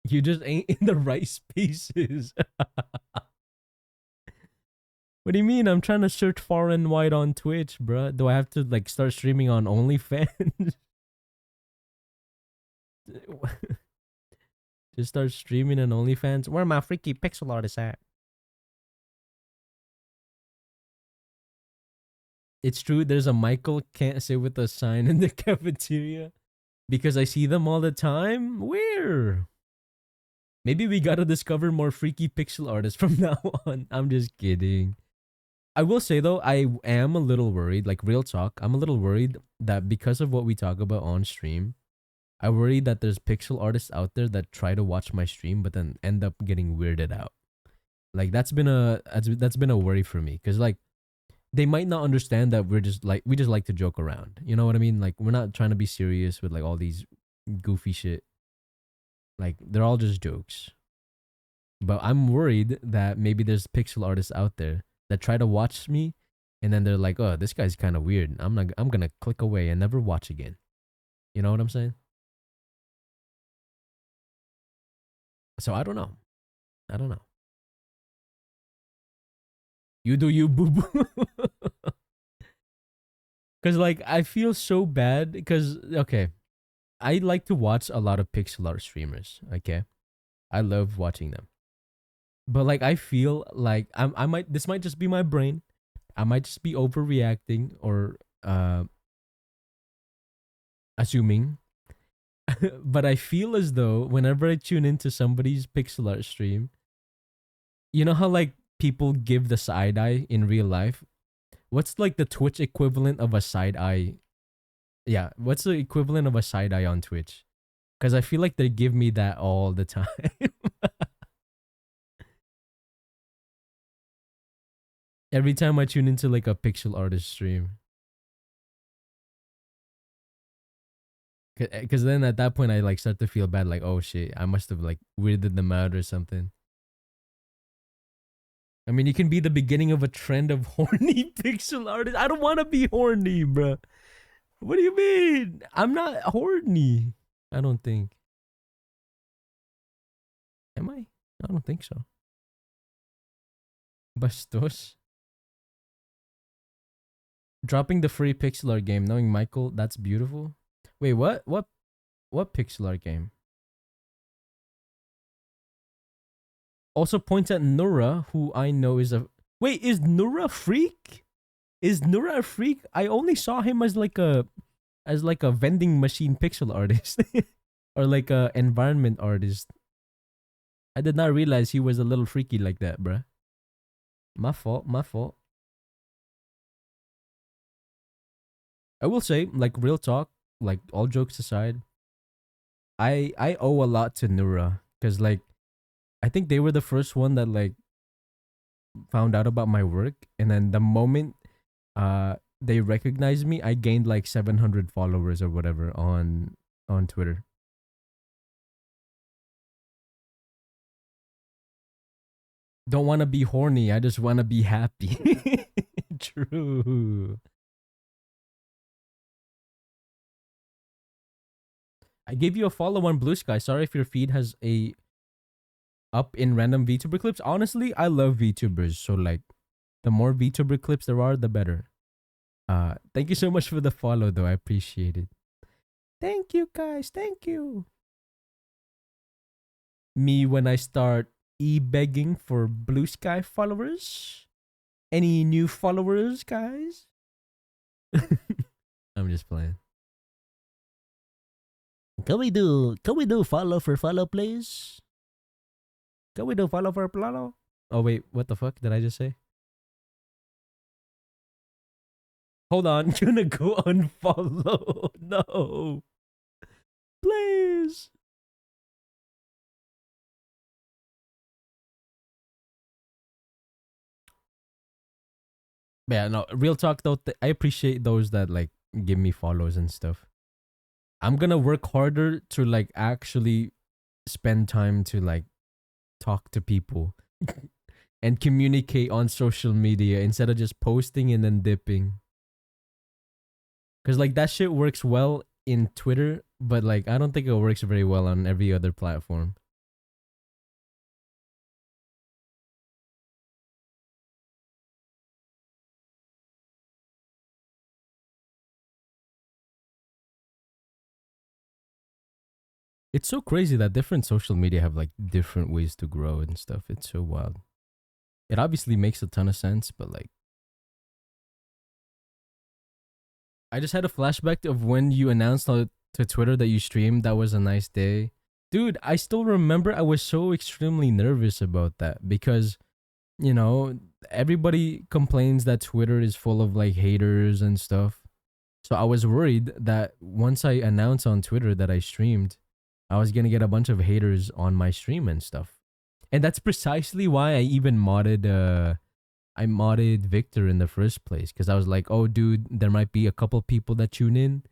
You just ain't in the right spaces. What do you mean? I'm trying to search far and wide on Twitch, bruh. Do I have to like start streaming on OnlyFans? Just start streaming on OnlyFans? Where my freaky pixel artists at? It's true, there's a Michael can't sit with a sign in the cafeteria because I see them all the time. Where? Maybe we gotta discover more freaky pixel artists from now on. I'm just kidding. I will say though, I am a little worried, like real talk, I'm a little worried that because of what we talk about on stream, I worry that there's pixel artists out there that try to watch my stream but then end up getting weirded out. Like that's been a worry for me because like they might not understand that we just like to joke around. You know what I mean? Like we're not trying to be serious with like all these goofy shit. Like they're all just jokes. But I'm worried that maybe there's pixel artists out there that try to watch me and then they're like, "Oh, this guy's kind of weird. I'm going to click away and never watch again." You know what I'm saying? So I don't know. I don't know. You do you, boo boo. Cuz like I feel so bad cuz okay, I like to watch a lot of pixel art streamers, okay? I love watching them. But like I feel like I might this might just be my brain. I might just be overreacting or assuming. But I feel as though whenever I tune into somebody's pixel art stream, you know how like people give the side eye in real life? What's like the Twitch equivalent of a side eye? Yeah, what's the equivalent of a side eye on Twitch? Because I feel like they give me that all the time. Every time I tune into like a pixel artist stream. Because then at that point I like start to feel bad, like, oh shit, I must have like weirded them out or something. I mean, you can be the beginning of a trend of horny pixel artists. I don't want to be horny, bro. What do you mean? I'm not horny. I don't think. Am I? I don't think so. Bastos. Dropping the free pixel art game, knowing Michael, that's beautiful. Wait, what? What pixel art game? Also points at Nura, who I know is a... Wait, is Nura a freak? Is Nura a freak? I only saw him as like a vending machine pixel artist. Or like a environment artist. I did not realize he was a little freaky like that, bruh. My fault, my fault. I will say, like real talk, like all jokes aside, I owe a lot to Nura. Cause like I think they were the first one that like found out about my work, and then the moment they recognized me, I gained like 700 followers or whatever on Twitter. Don't want to be horny, I just want to be happy. True. I gave you a follow on Blue Sky. Sorry if your feed has a up in random VTuber clips. Honestly, I love VTubers, so like the more VTuber clips there are, the better. Thank you so much for the follow though. I appreciate it. Thank you, guys. Thank you. Me when I start e-begging for Blue Sky followers. Any new followers, guys? I'm just playing. Can we do follow for follow, please? Can we do follow for follow? Oh wait, what the fuck did I just say? Hold on, gonna go unfollow. No. Please. But yeah, no, real talk though, I appreciate those that like give me follows and stuff. I'm gonna work harder to like actually spend time to like talk to people and communicate on social media instead of just posting and then dipping. Cause like that shit works well in Twitter, but like I don't think it works very well on every other platform. It's so crazy that different social media have like different ways to grow and stuff. It's so wild. It obviously makes a ton of sense, but like I just had a flashback of when you announced to Twitter that you streamed. That was a nice day. Dude, I still remember I was so extremely nervous about that because, you know, everybody complains that Twitter is full of like haters and stuff. So I was worried that once I announced on Twitter that I streamed, I was going to get a bunch of haters on my stream and stuff. And that's precisely why I modded Victor in the first place because I was like, "Oh dude, there might be a couple people that tune in.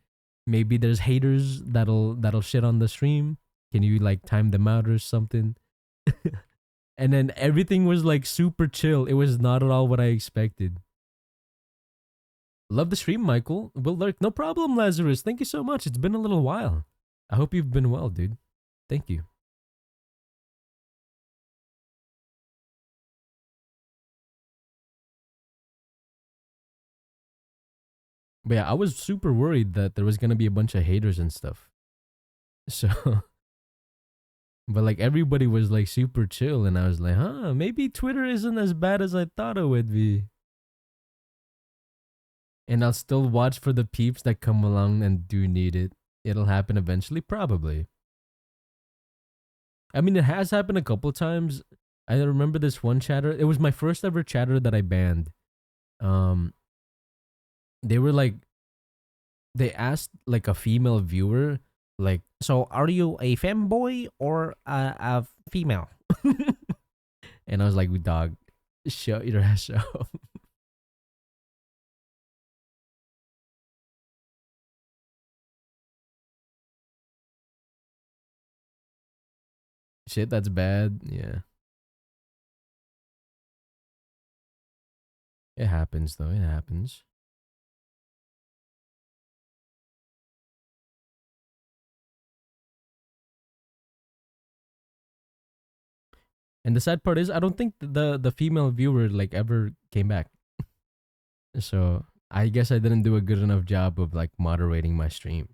Maybe there's haters that'll shit on the stream. Can you like time them out or something?" And then everything was like super chill. It was not at all what I expected. Love the stream, Michael. Will lurk. No problem, Lazarus. Thank you so much. It's been a little while. I hope you've been well, dude. Thank you. But yeah, I was super worried that there was gonna be a bunch of haters and stuff. So, but like everybody was like super chill, and I was like, huh, maybe Twitter isn't as bad as I thought it would be. And I'll still watch for the peeps that come along and do need it. It'll happen eventually, probably. I mean, it has happened a couple times. I remember this one chatter. It was my first ever chatter that I banned. Um, they were like, they asked like a female viewer, like, so are you a femboy or a female? And I was like, dog, shut your ass up. Shit, that's bad. Yeah. It happens though. It happens. And the sad part is I don't think the female viewer like ever came back. So I guess I didn't do a good enough job of like moderating my stream.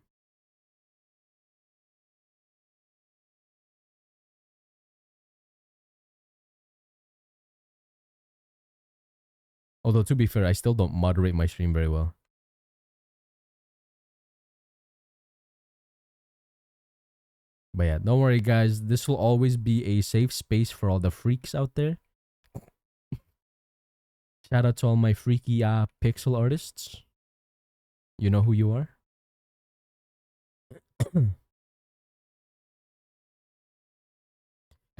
Although to be fair, I still don't moderate my stream very well. But yeah, don't worry guys. This will always be a safe space for all the freaks out there. Shout out to all my freaky pixel artists. You know who you are.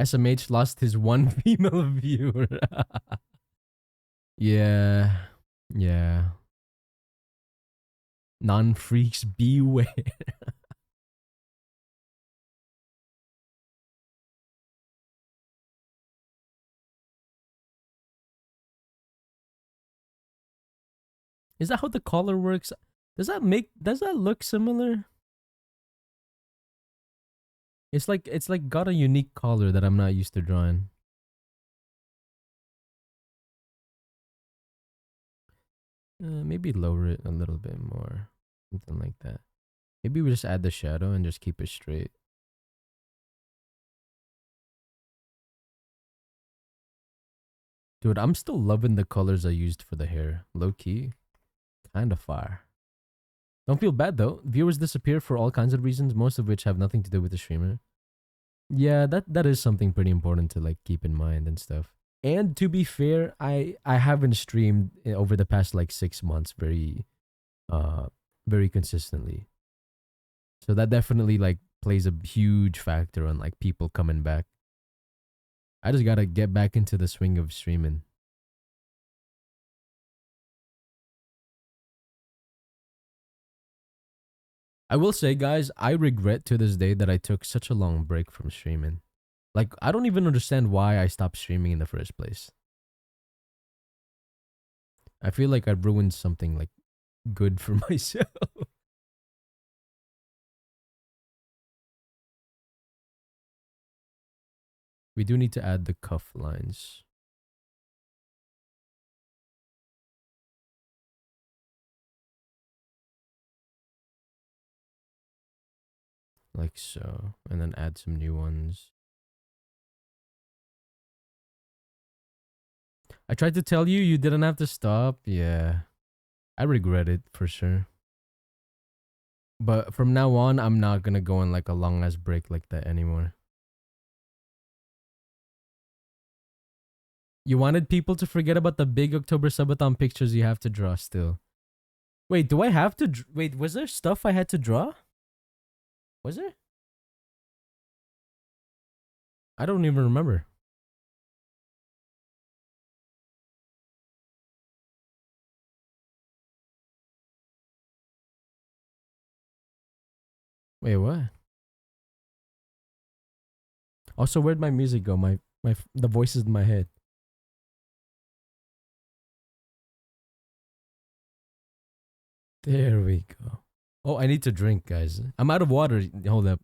SMH lost his one female viewer. Yeah. Yeah. Non-freaks beware. Is that how the collar works? Does that look similar? It's like got a unique collar that I'm not used to drawing. Maybe lower it a little bit more. Something like that. Maybe we just add the shadow and just keep it straight. Dude, I'm still loving the colors I used for the hair. Low key, kind of fire. Don't feel bad though. Viewers disappear for all kinds of reasons, most of which have nothing to do with the streamer. Yeah, that is something pretty important to like keep in mind and stuff. And to be fair, I haven't streamed over the past like 6 months very consistently. So that definitely like plays a huge factor on like people coming back. I just gotta get back into the swing of streaming. I will say, guys, I regret to this day that I took such a long break from streaming. Like, I don't even understand why I stopped streaming in the first place. I feel like I ruined something like good for myself. We do need to add the cuff lines. Like so. And then add some new ones. I tried to tell you, you didn't have to stop. Yeah. I regret it for sure. But from now on, I'm not gonna go on like a long ass break like that anymore. You wanted people to forget about the big October Subathon pictures you have to draw still. Wait, do I have to... Wait, was there stuff I had to draw? Was there? I don't even remember. Wait, what? Also, where'd my music go? The voices in my head. There we go. Oh, I need to drink, guys. I'm out of water. Hold up.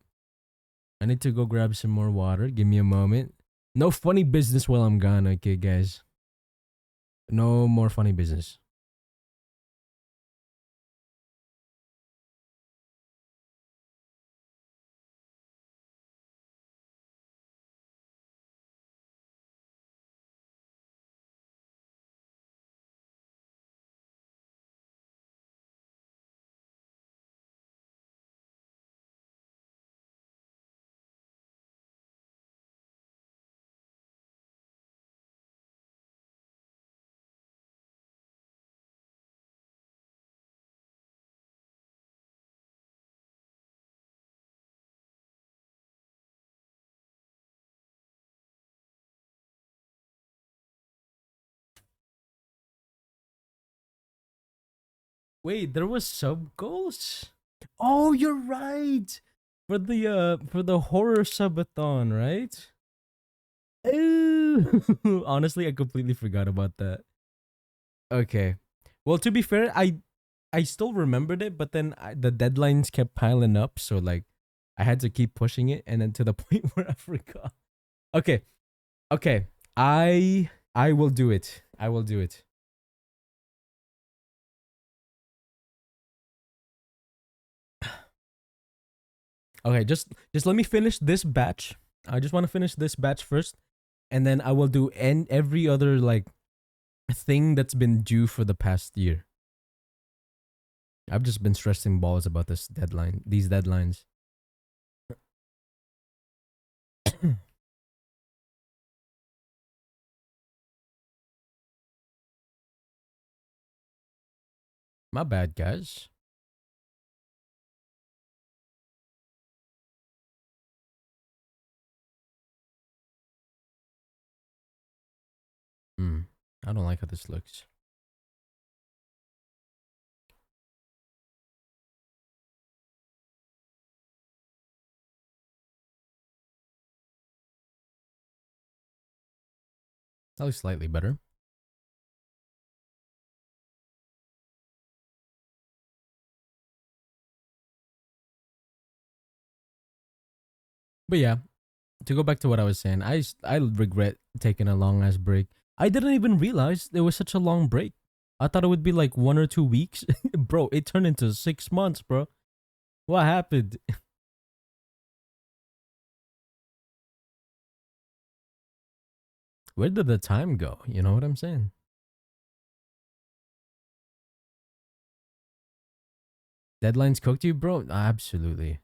I need to go grab some more water. Give me a moment. No funny business while I'm gone, okay, guys? No more funny business. Wait, there was sub goals? Oh, you're right. For the horror subathon, right? Oh, honestly, I completely forgot about that. Okay. Well, to be fair, I still remembered it, but then the deadlines kept piling up, so like I had to keep pushing it, and then to the point where I forgot. Okay, okay, I will do it. I will do it. Okay, just let me finish this batch. I just want to finish this batch first, and then I will do every other like thing that's been due for the past year. I've just been stressing balls about these deadlines. My bad, guys. I don't like how this looks. That looks slightly better. But yeah, to go back to what I was saying, I regret taking a long ass break. I didn't even realize there was such a long break. I thought it would be like 1 or 2 weeks. Bro, it turned into 6 months, bro. What happened? Where did the time go? You know what I'm saying? Deadlines cooked you, bro? Absolutely.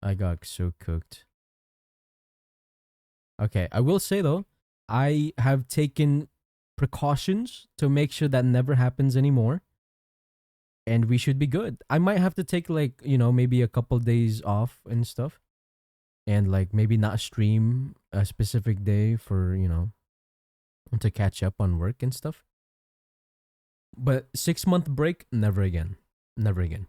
I got so cooked. Okay, I will say though, I have taken precautions to make sure that never happens anymore. And we should be good. I might have to take like, maybe a couple days off and stuff. And like maybe not stream a specific day for, to catch up on work and stuff. But 6 month break, never again. Never again.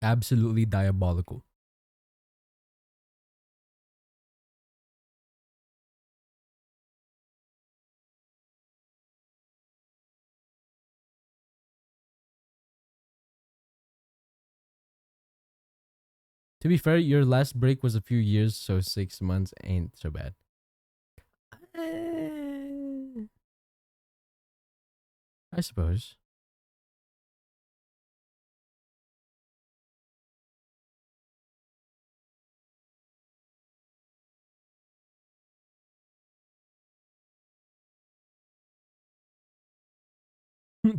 Absolutely diabolical. To be fair, your last break was a few years, so 6 months ain't so bad. I suppose.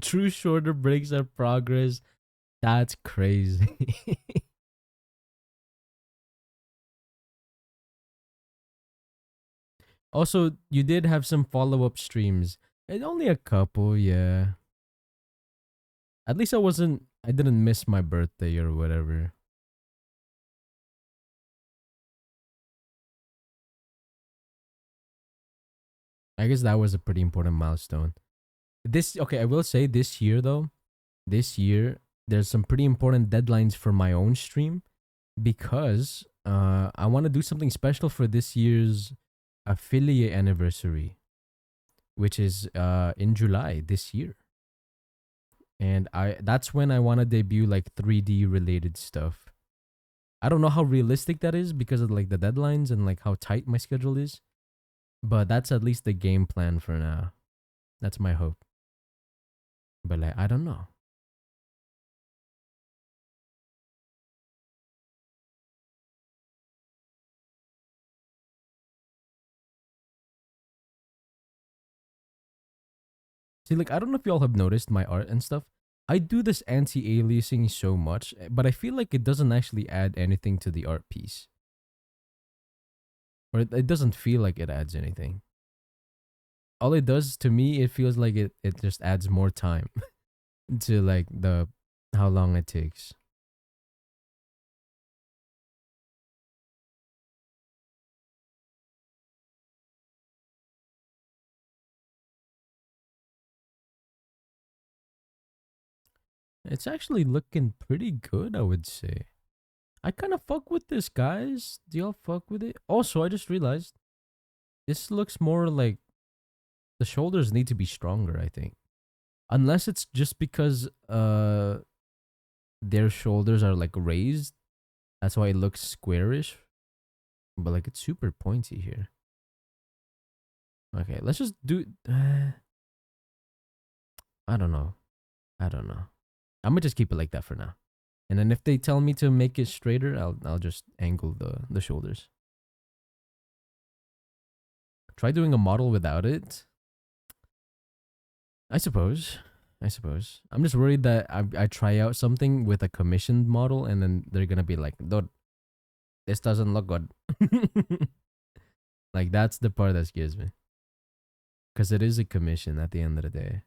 True shorter breaks are progress. That's crazy. Also, you did have some follow up streams. And only a couple, yeah. At least I didn't miss my birthday or whatever. I guess that was a pretty important milestone. Okay, I will say this year though, this year, there's some pretty important deadlines for my own stream because I want to do something special for this year's affiliate anniversary, which is in July this year. And that's when I want to debut like 3D related stuff. I don't know how realistic that is because of like the deadlines and like how tight my schedule is, but that's at least the game plan for now. That's my hope. But like I don't know. See, like I don't know if y'all have noticed my art and stuff. I do this anti-aliasing so much, but I feel like it doesn't actually add anything to the art piece. Or it doesn't feel like it adds anything. All it does to me, it feels like it just adds more time to like the how long it takes. It's actually looking pretty good, I would say. I kind of fuck with this, guys. Do y'all fuck with it? Also, I just realized this looks more like the shoulders need to be stronger, I think. Unless it's just because their shoulders are like raised. That's why it looks squarish. But like it's super pointy here. Okay, let's just do I don't know. I don't know. I'm gonna just keep it like that for now. And then if they tell me to make it straighter, I'll just angle the shoulders. Try doing a model without it. I suppose. I suppose. I'm just worried that I try out something with a commissioned model and then they're gonna be like, dude, this doesn't look good. Like that's the part that scares me. Cause it is a commission at the end of the day.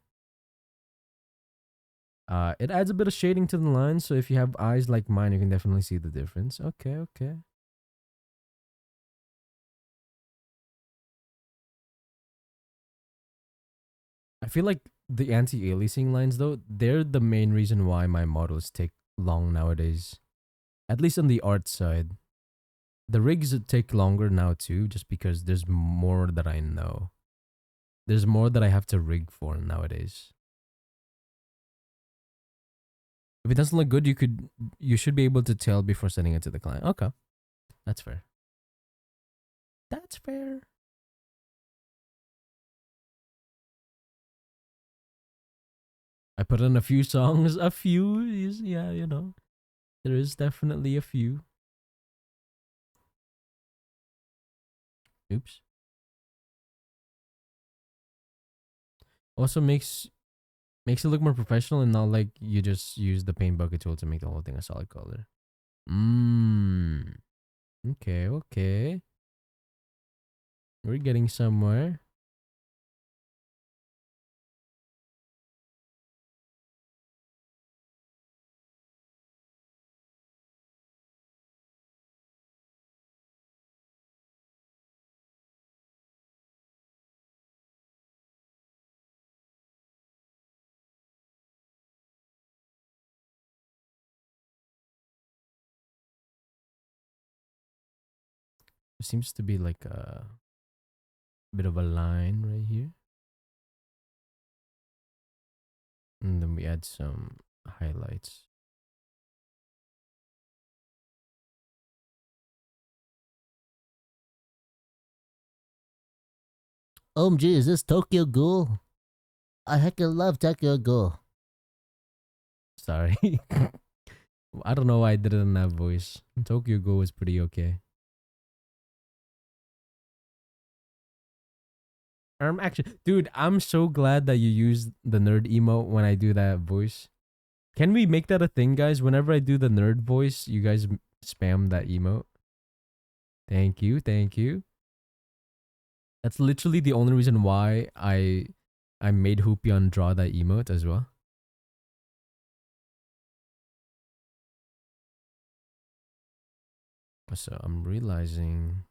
It adds a bit of shading to the line, so if you have eyes like mine, you can definitely see the difference. Okay, okay. I feel like the anti-aliasing lines though, they're the main reason why my models take long nowadays. At least on the art side. The rigs take longer now too, just because there's more that I know. There's more that I have to rig for nowadays. If it doesn't look good, you should be able to tell before sending it to the client. Okay. That's fair. That's fair. I put in a few songs. A few is, yeah, you know. There is definitely a few. Oops. Also makes it look more professional and not like you just use the paint bucket tool to make the whole thing a solid color. Mmm. Okay, okay. We're getting somewhere. There seems to be like a bit of a line right here. And then we add some highlights. OMG, is this Tokyo Ghoul? I heckin' love Tokyo Ghoul. Sorry. I don't know why I did it in that voice. Tokyo Go is pretty okay. Actually, dude, I'm so glad that you used the nerd emote when I do that voice. Can we make that a thing, guys? Whenever I do the nerd voice, you guys spam that emote. Thank you, thank you. That's literally the only reason why I made Hoopyon draw that emote as well. So I'm realizing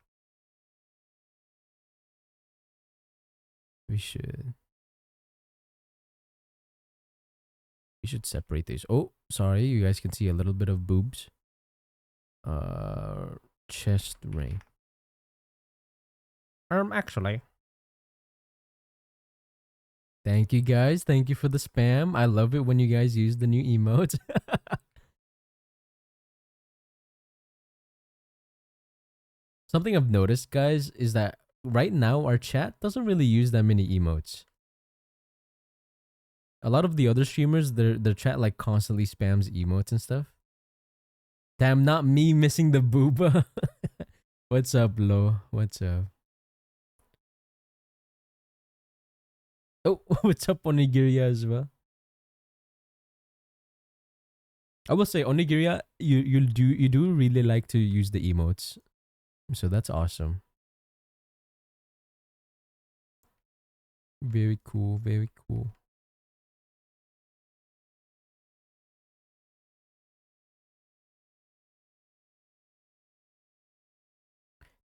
we should separate these. Oh, sorry, you guys can see a little bit of boobs. Chest ring. Actually. Thank you guys. Thank you for the spam. I love it when you guys use the new emote. Something I've noticed, guys, is that right now our chat doesn't really use that many emotes. A lot of the other streamers, their chat like constantly spams emotes and stuff. Damn, not me missing the booba. What's up, Lo? What's up? Oh, what's up, Onigiria as well? I will say, Onigiria, you do really like to use the emotes, so that's awesome. Very cool, very cool.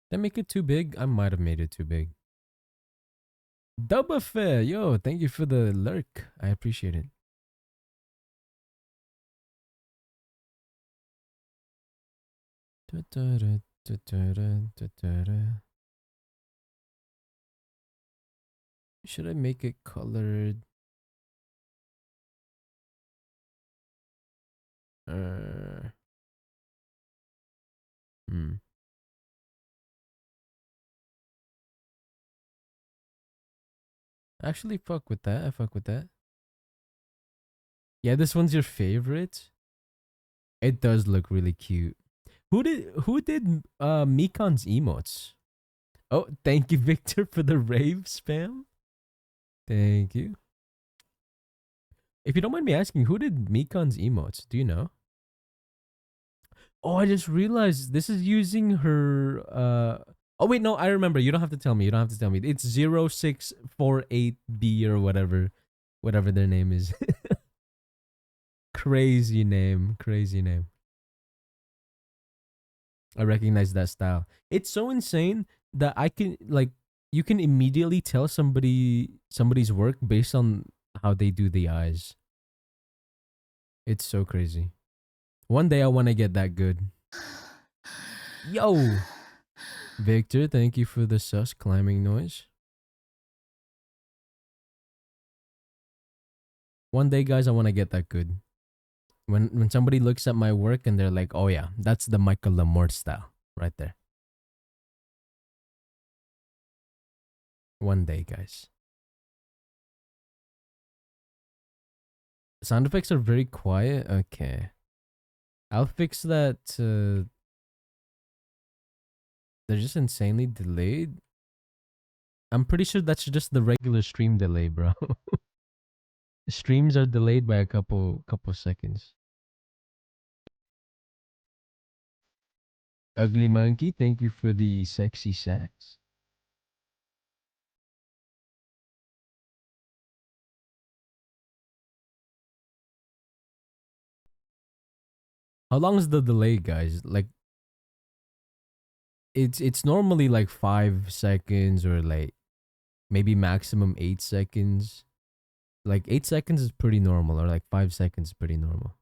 Did I make it too big? I might have made it too big. Double fair, yo, thank you for the lurk. I appreciate it. Should I make it colored? Hmm. Actually, fuck with that. I fuck with that. Yeah, this one's your favorite. It does look really cute. Who did Mikan's emotes? Oh, thank you, Victor, for the rave spam. Thank you. If you don't mind me asking, who did Mikan's emotes? Do you know? Oh, I just realized this is using her oh wait, no, I remember. You don't have to tell me. You don't have to tell me. It's 0648B or whatever. Whatever their name is. Crazy name. Crazy name. I recognize that style. It's so insane that I can like you can immediately tell somebody's work based on how they do the eyes. It's so crazy. One day I want to get that good. Yo, Victor, thank you for the sus climbing noise. One day, guys, I want to get that good. When somebody looks at my work and they're like, "Oh yeah, that's the Michael Lamort style right there." One day, guys. Sound effects are very quiet. Okay. I'll fix that. They're just insanely delayed. I'm pretty sure that's just the regular stream delay, bro. Streams are delayed by a couple seconds. Ugly Monkey, thank you for the sexy sax. How long is the delay, guys? Like it's normally like 5 seconds or like maybe maximum 8 seconds. Like 8 seconds is pretty normal, or like 5 seconds is pretty normal.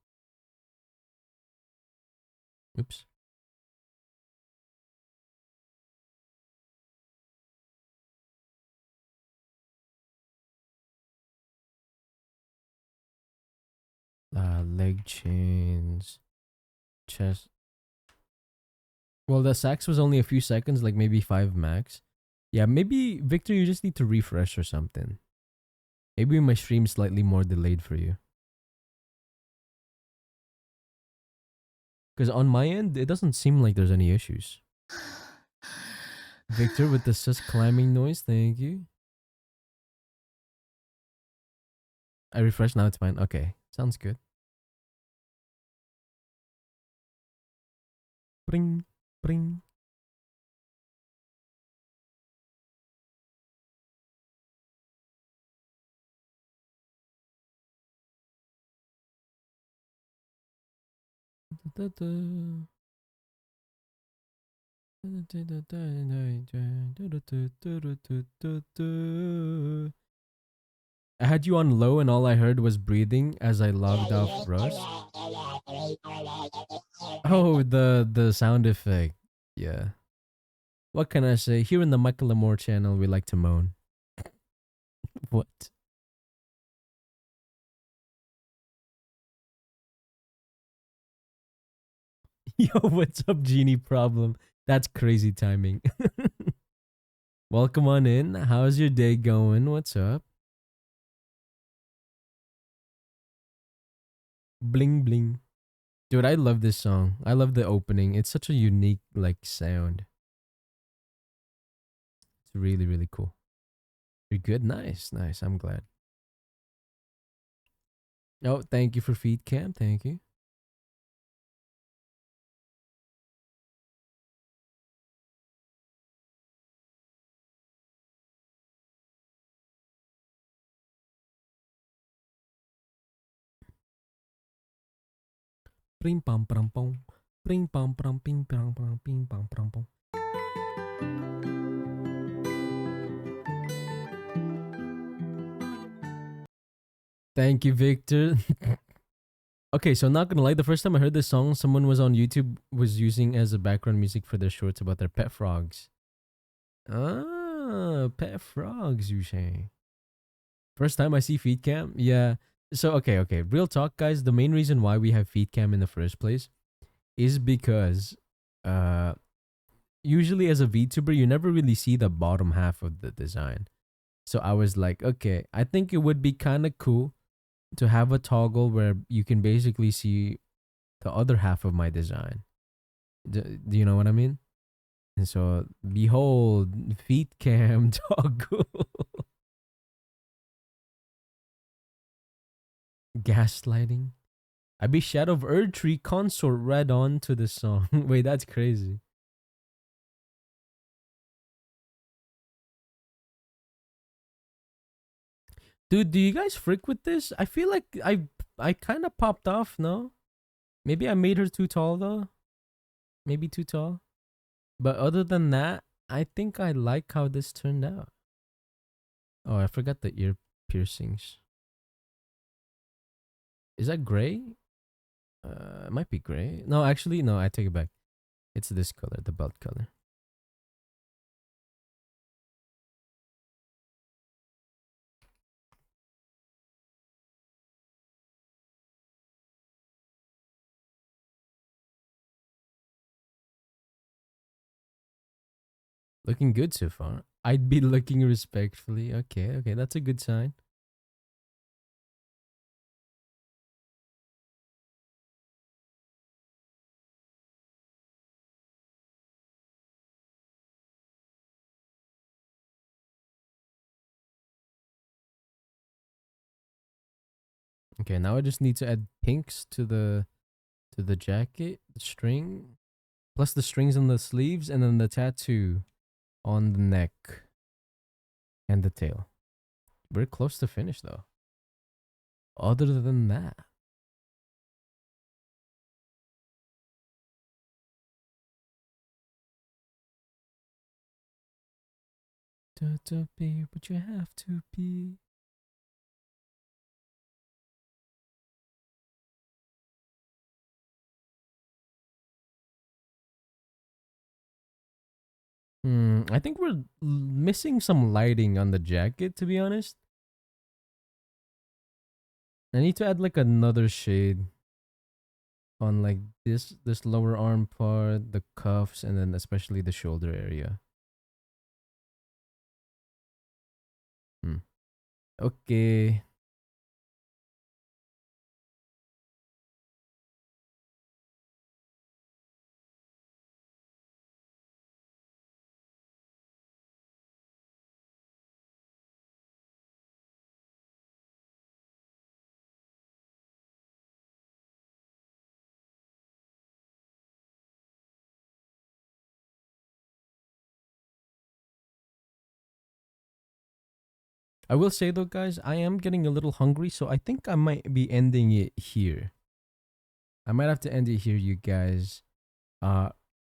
Oops. Leg chains, chest. Well, the sax was only a few seconds, like maybe 5 max. Yeah, maybe Victor, you just need to refresh or something. Maybe my stream's slightly more delayed for you. Because on my end, it doesn't seem like there's any issues. Victor with the sus climbing noise, thank you. I refreshed, now it's fine. Okay, sounds good. Bring, bring. I had you on low and all I heard was breathing as I logged off Rust. Oh, the sound effect. Yeah. What can I say? Here in the Michael Amore channel, we like to moan. What? Yo, what's up, Genie Problem? That's crazy timing. Welcome on in. How's your day going? What's up? Bling bling. Dude, I love this song. I love the opening. It's such a unique like sound. It's really, really cool. You're good? Nice, nice. I'm glad. Oh, thank you for feed cam. Thank you. Pring pam pam pom. Pring pam pam ping pam pam ping pam pam pom. Thank you, Victor. Okay, so not gonna lie, the first time I heard this song, someone was on YouTube was using as a background music for their shorts about their pet frogs. Ah, pet frogs, you say? First time I see feed cam, yeah. So okay. Real talk, guys. The main reason why we have feed cam in the first place is because, uh, usually as a VTuber, you never really see the bottom half of the design. So I was like, okay, I think it would be kind of cool to have a toggle where you can basically see the other half of my design. Do you know what I mean? And so, behold, feet cam toggle. Gaslighting. I be Shadow of Erdtree consort read on to the song. Wait, that's crazy. Dude, do you guys freak with this? I feel like I kind of popped off, no? Maybe I made her too tall though. Maybe too tall. But other than that, I think I like how this turned out. Oh, I forgot the ear piercings. Is that gray? It might be gray. No, actually, no, I take it back. It's this color, the belt color. Looking good so far. I'd be looking respectfully. Okay, that's a good sign. Okay, now I just need to add pinks to the jacket, the string, plus the strings on the sleeves, and then the tattoo on the neck and the tail. We're close to finish though. Other than that, to be what you have to be. I think we're missing some lighting on the jacket, to be honest. I need to add like another shade on like this lower arm part, the cuffs, and then especially the shoulder area. Okay. I will say though, guys, I am getting a little hungry, so I think I might be ending it here. I might have to end it here, you guys. Uh,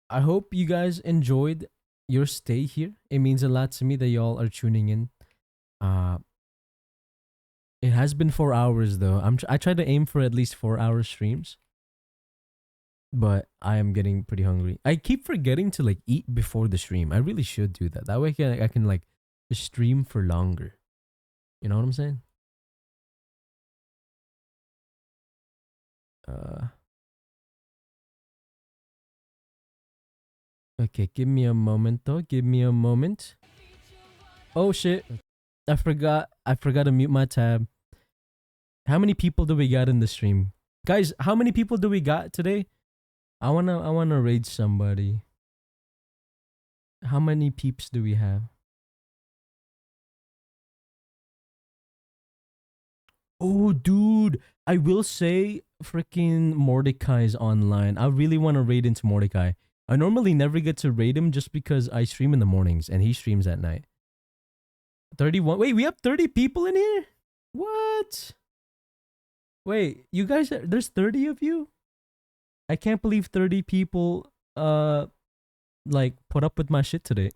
I hope you guys enjoyed your stay here. It means a lot to me that y'all are tuning in. Uh, it has been 4 hours though. I try to aim for at least 4 hour streams, but I am getting pretty hungry. I keep forgetting to like eat before the stream. I really should do that. That way I can like stream for longer. You know what I'm saying? Okay, give me a moment though. Give me a moment. Oh shit. I forgot to mute my tab. How many people do we got in the stream? Guys, how many people do we got today? I wanna raid somebody. How many peeps do we have? Oh, dude, I will say freaking Mordecai's online. I really want to raid into Mordecai. I normally never get to raid him just because I stream in the mornings and he streams at night. 31. Wait, we have 30 people in here? What? Wait, you guys, there's 30 of you? I can't believe 30 people like put up with my shit today.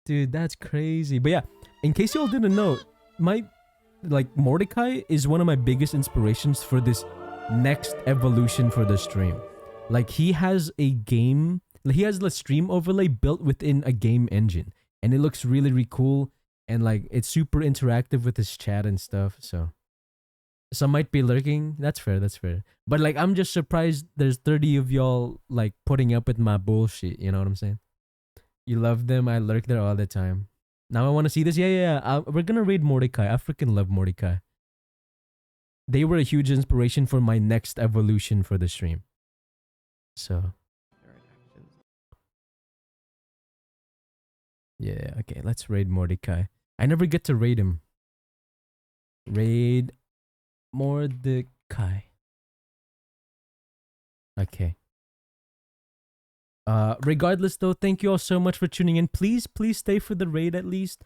Dude, that's crazy. But yeah, in case y'all didn't know, my like Mordecai is one of my biggest inspirations for this next evolution for the stream. Like he has a game, he has the stream overlay built within a game engine, and it looks really, really cool, and like it's super interactive with his chat and stuff. So some might be lurking. That's fair. That's fair. But like I'm just surprised there's 30 of y'all like putting up with my bullshit. You know what I'm saying? You love them. I lurk there all the time. Now I want to see this. Yeah. We're gonna raid Mordecai. I freaking love Mordecai. They were a huge inspiration for my next evolution for the stream. So. Yeah, okay. Let's raid Mordecai. I never get to raid him. Raid Mordecai. Okay. Regardless though, thank you all so much for tuning in. Please stay for the raid at least.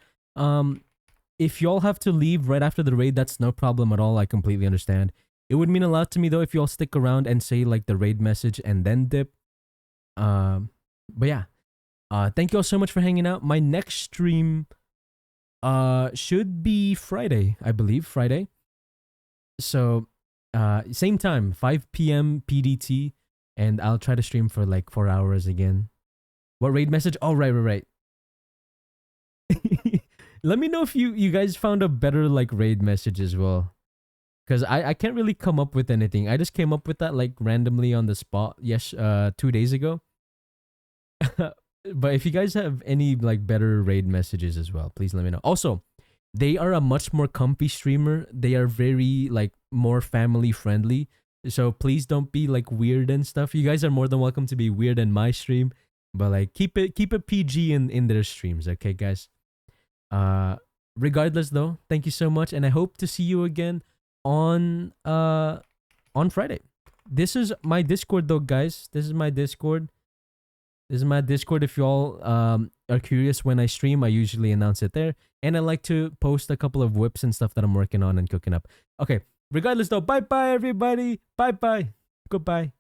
If y'all have to leave right after the raid, that's no problem at all. I completely understand. It would mean a lot to me though if y'all stick around and say like the raid message and then dip. But yeah. Thank you all so much for hanging out. My next stream should be Friday, I believe. Friday. So same time, 5 p.m. PDT. And I'll try to stream for like 4 hours again. What raid message? Oh, right. Let me know if you guys found a better like raid message as well. Because I can't really come up with anything. I just came up with that like randomly on the spot. Yes, 2 days ago. But if you guys have any like better raid messages as well, please let me know. Also, they are a much more comfy streamer. They are very like more family friendly. So please don't be like weird and stuff. You guys are more than welcome to be weird in my stream, but like keep it PG in their streams, okay, guys? regardless though, thank you so much, and I hope to see you again on Friday. This is my Discord though, guys. This is my Discord. If y'all are curious when I stream, I usually announce it there. And I like to post a couple of whips and stuff that I'm working on and cooking up. Okay. Regardless though, bye bye everybody. Bye bye. Goodbye.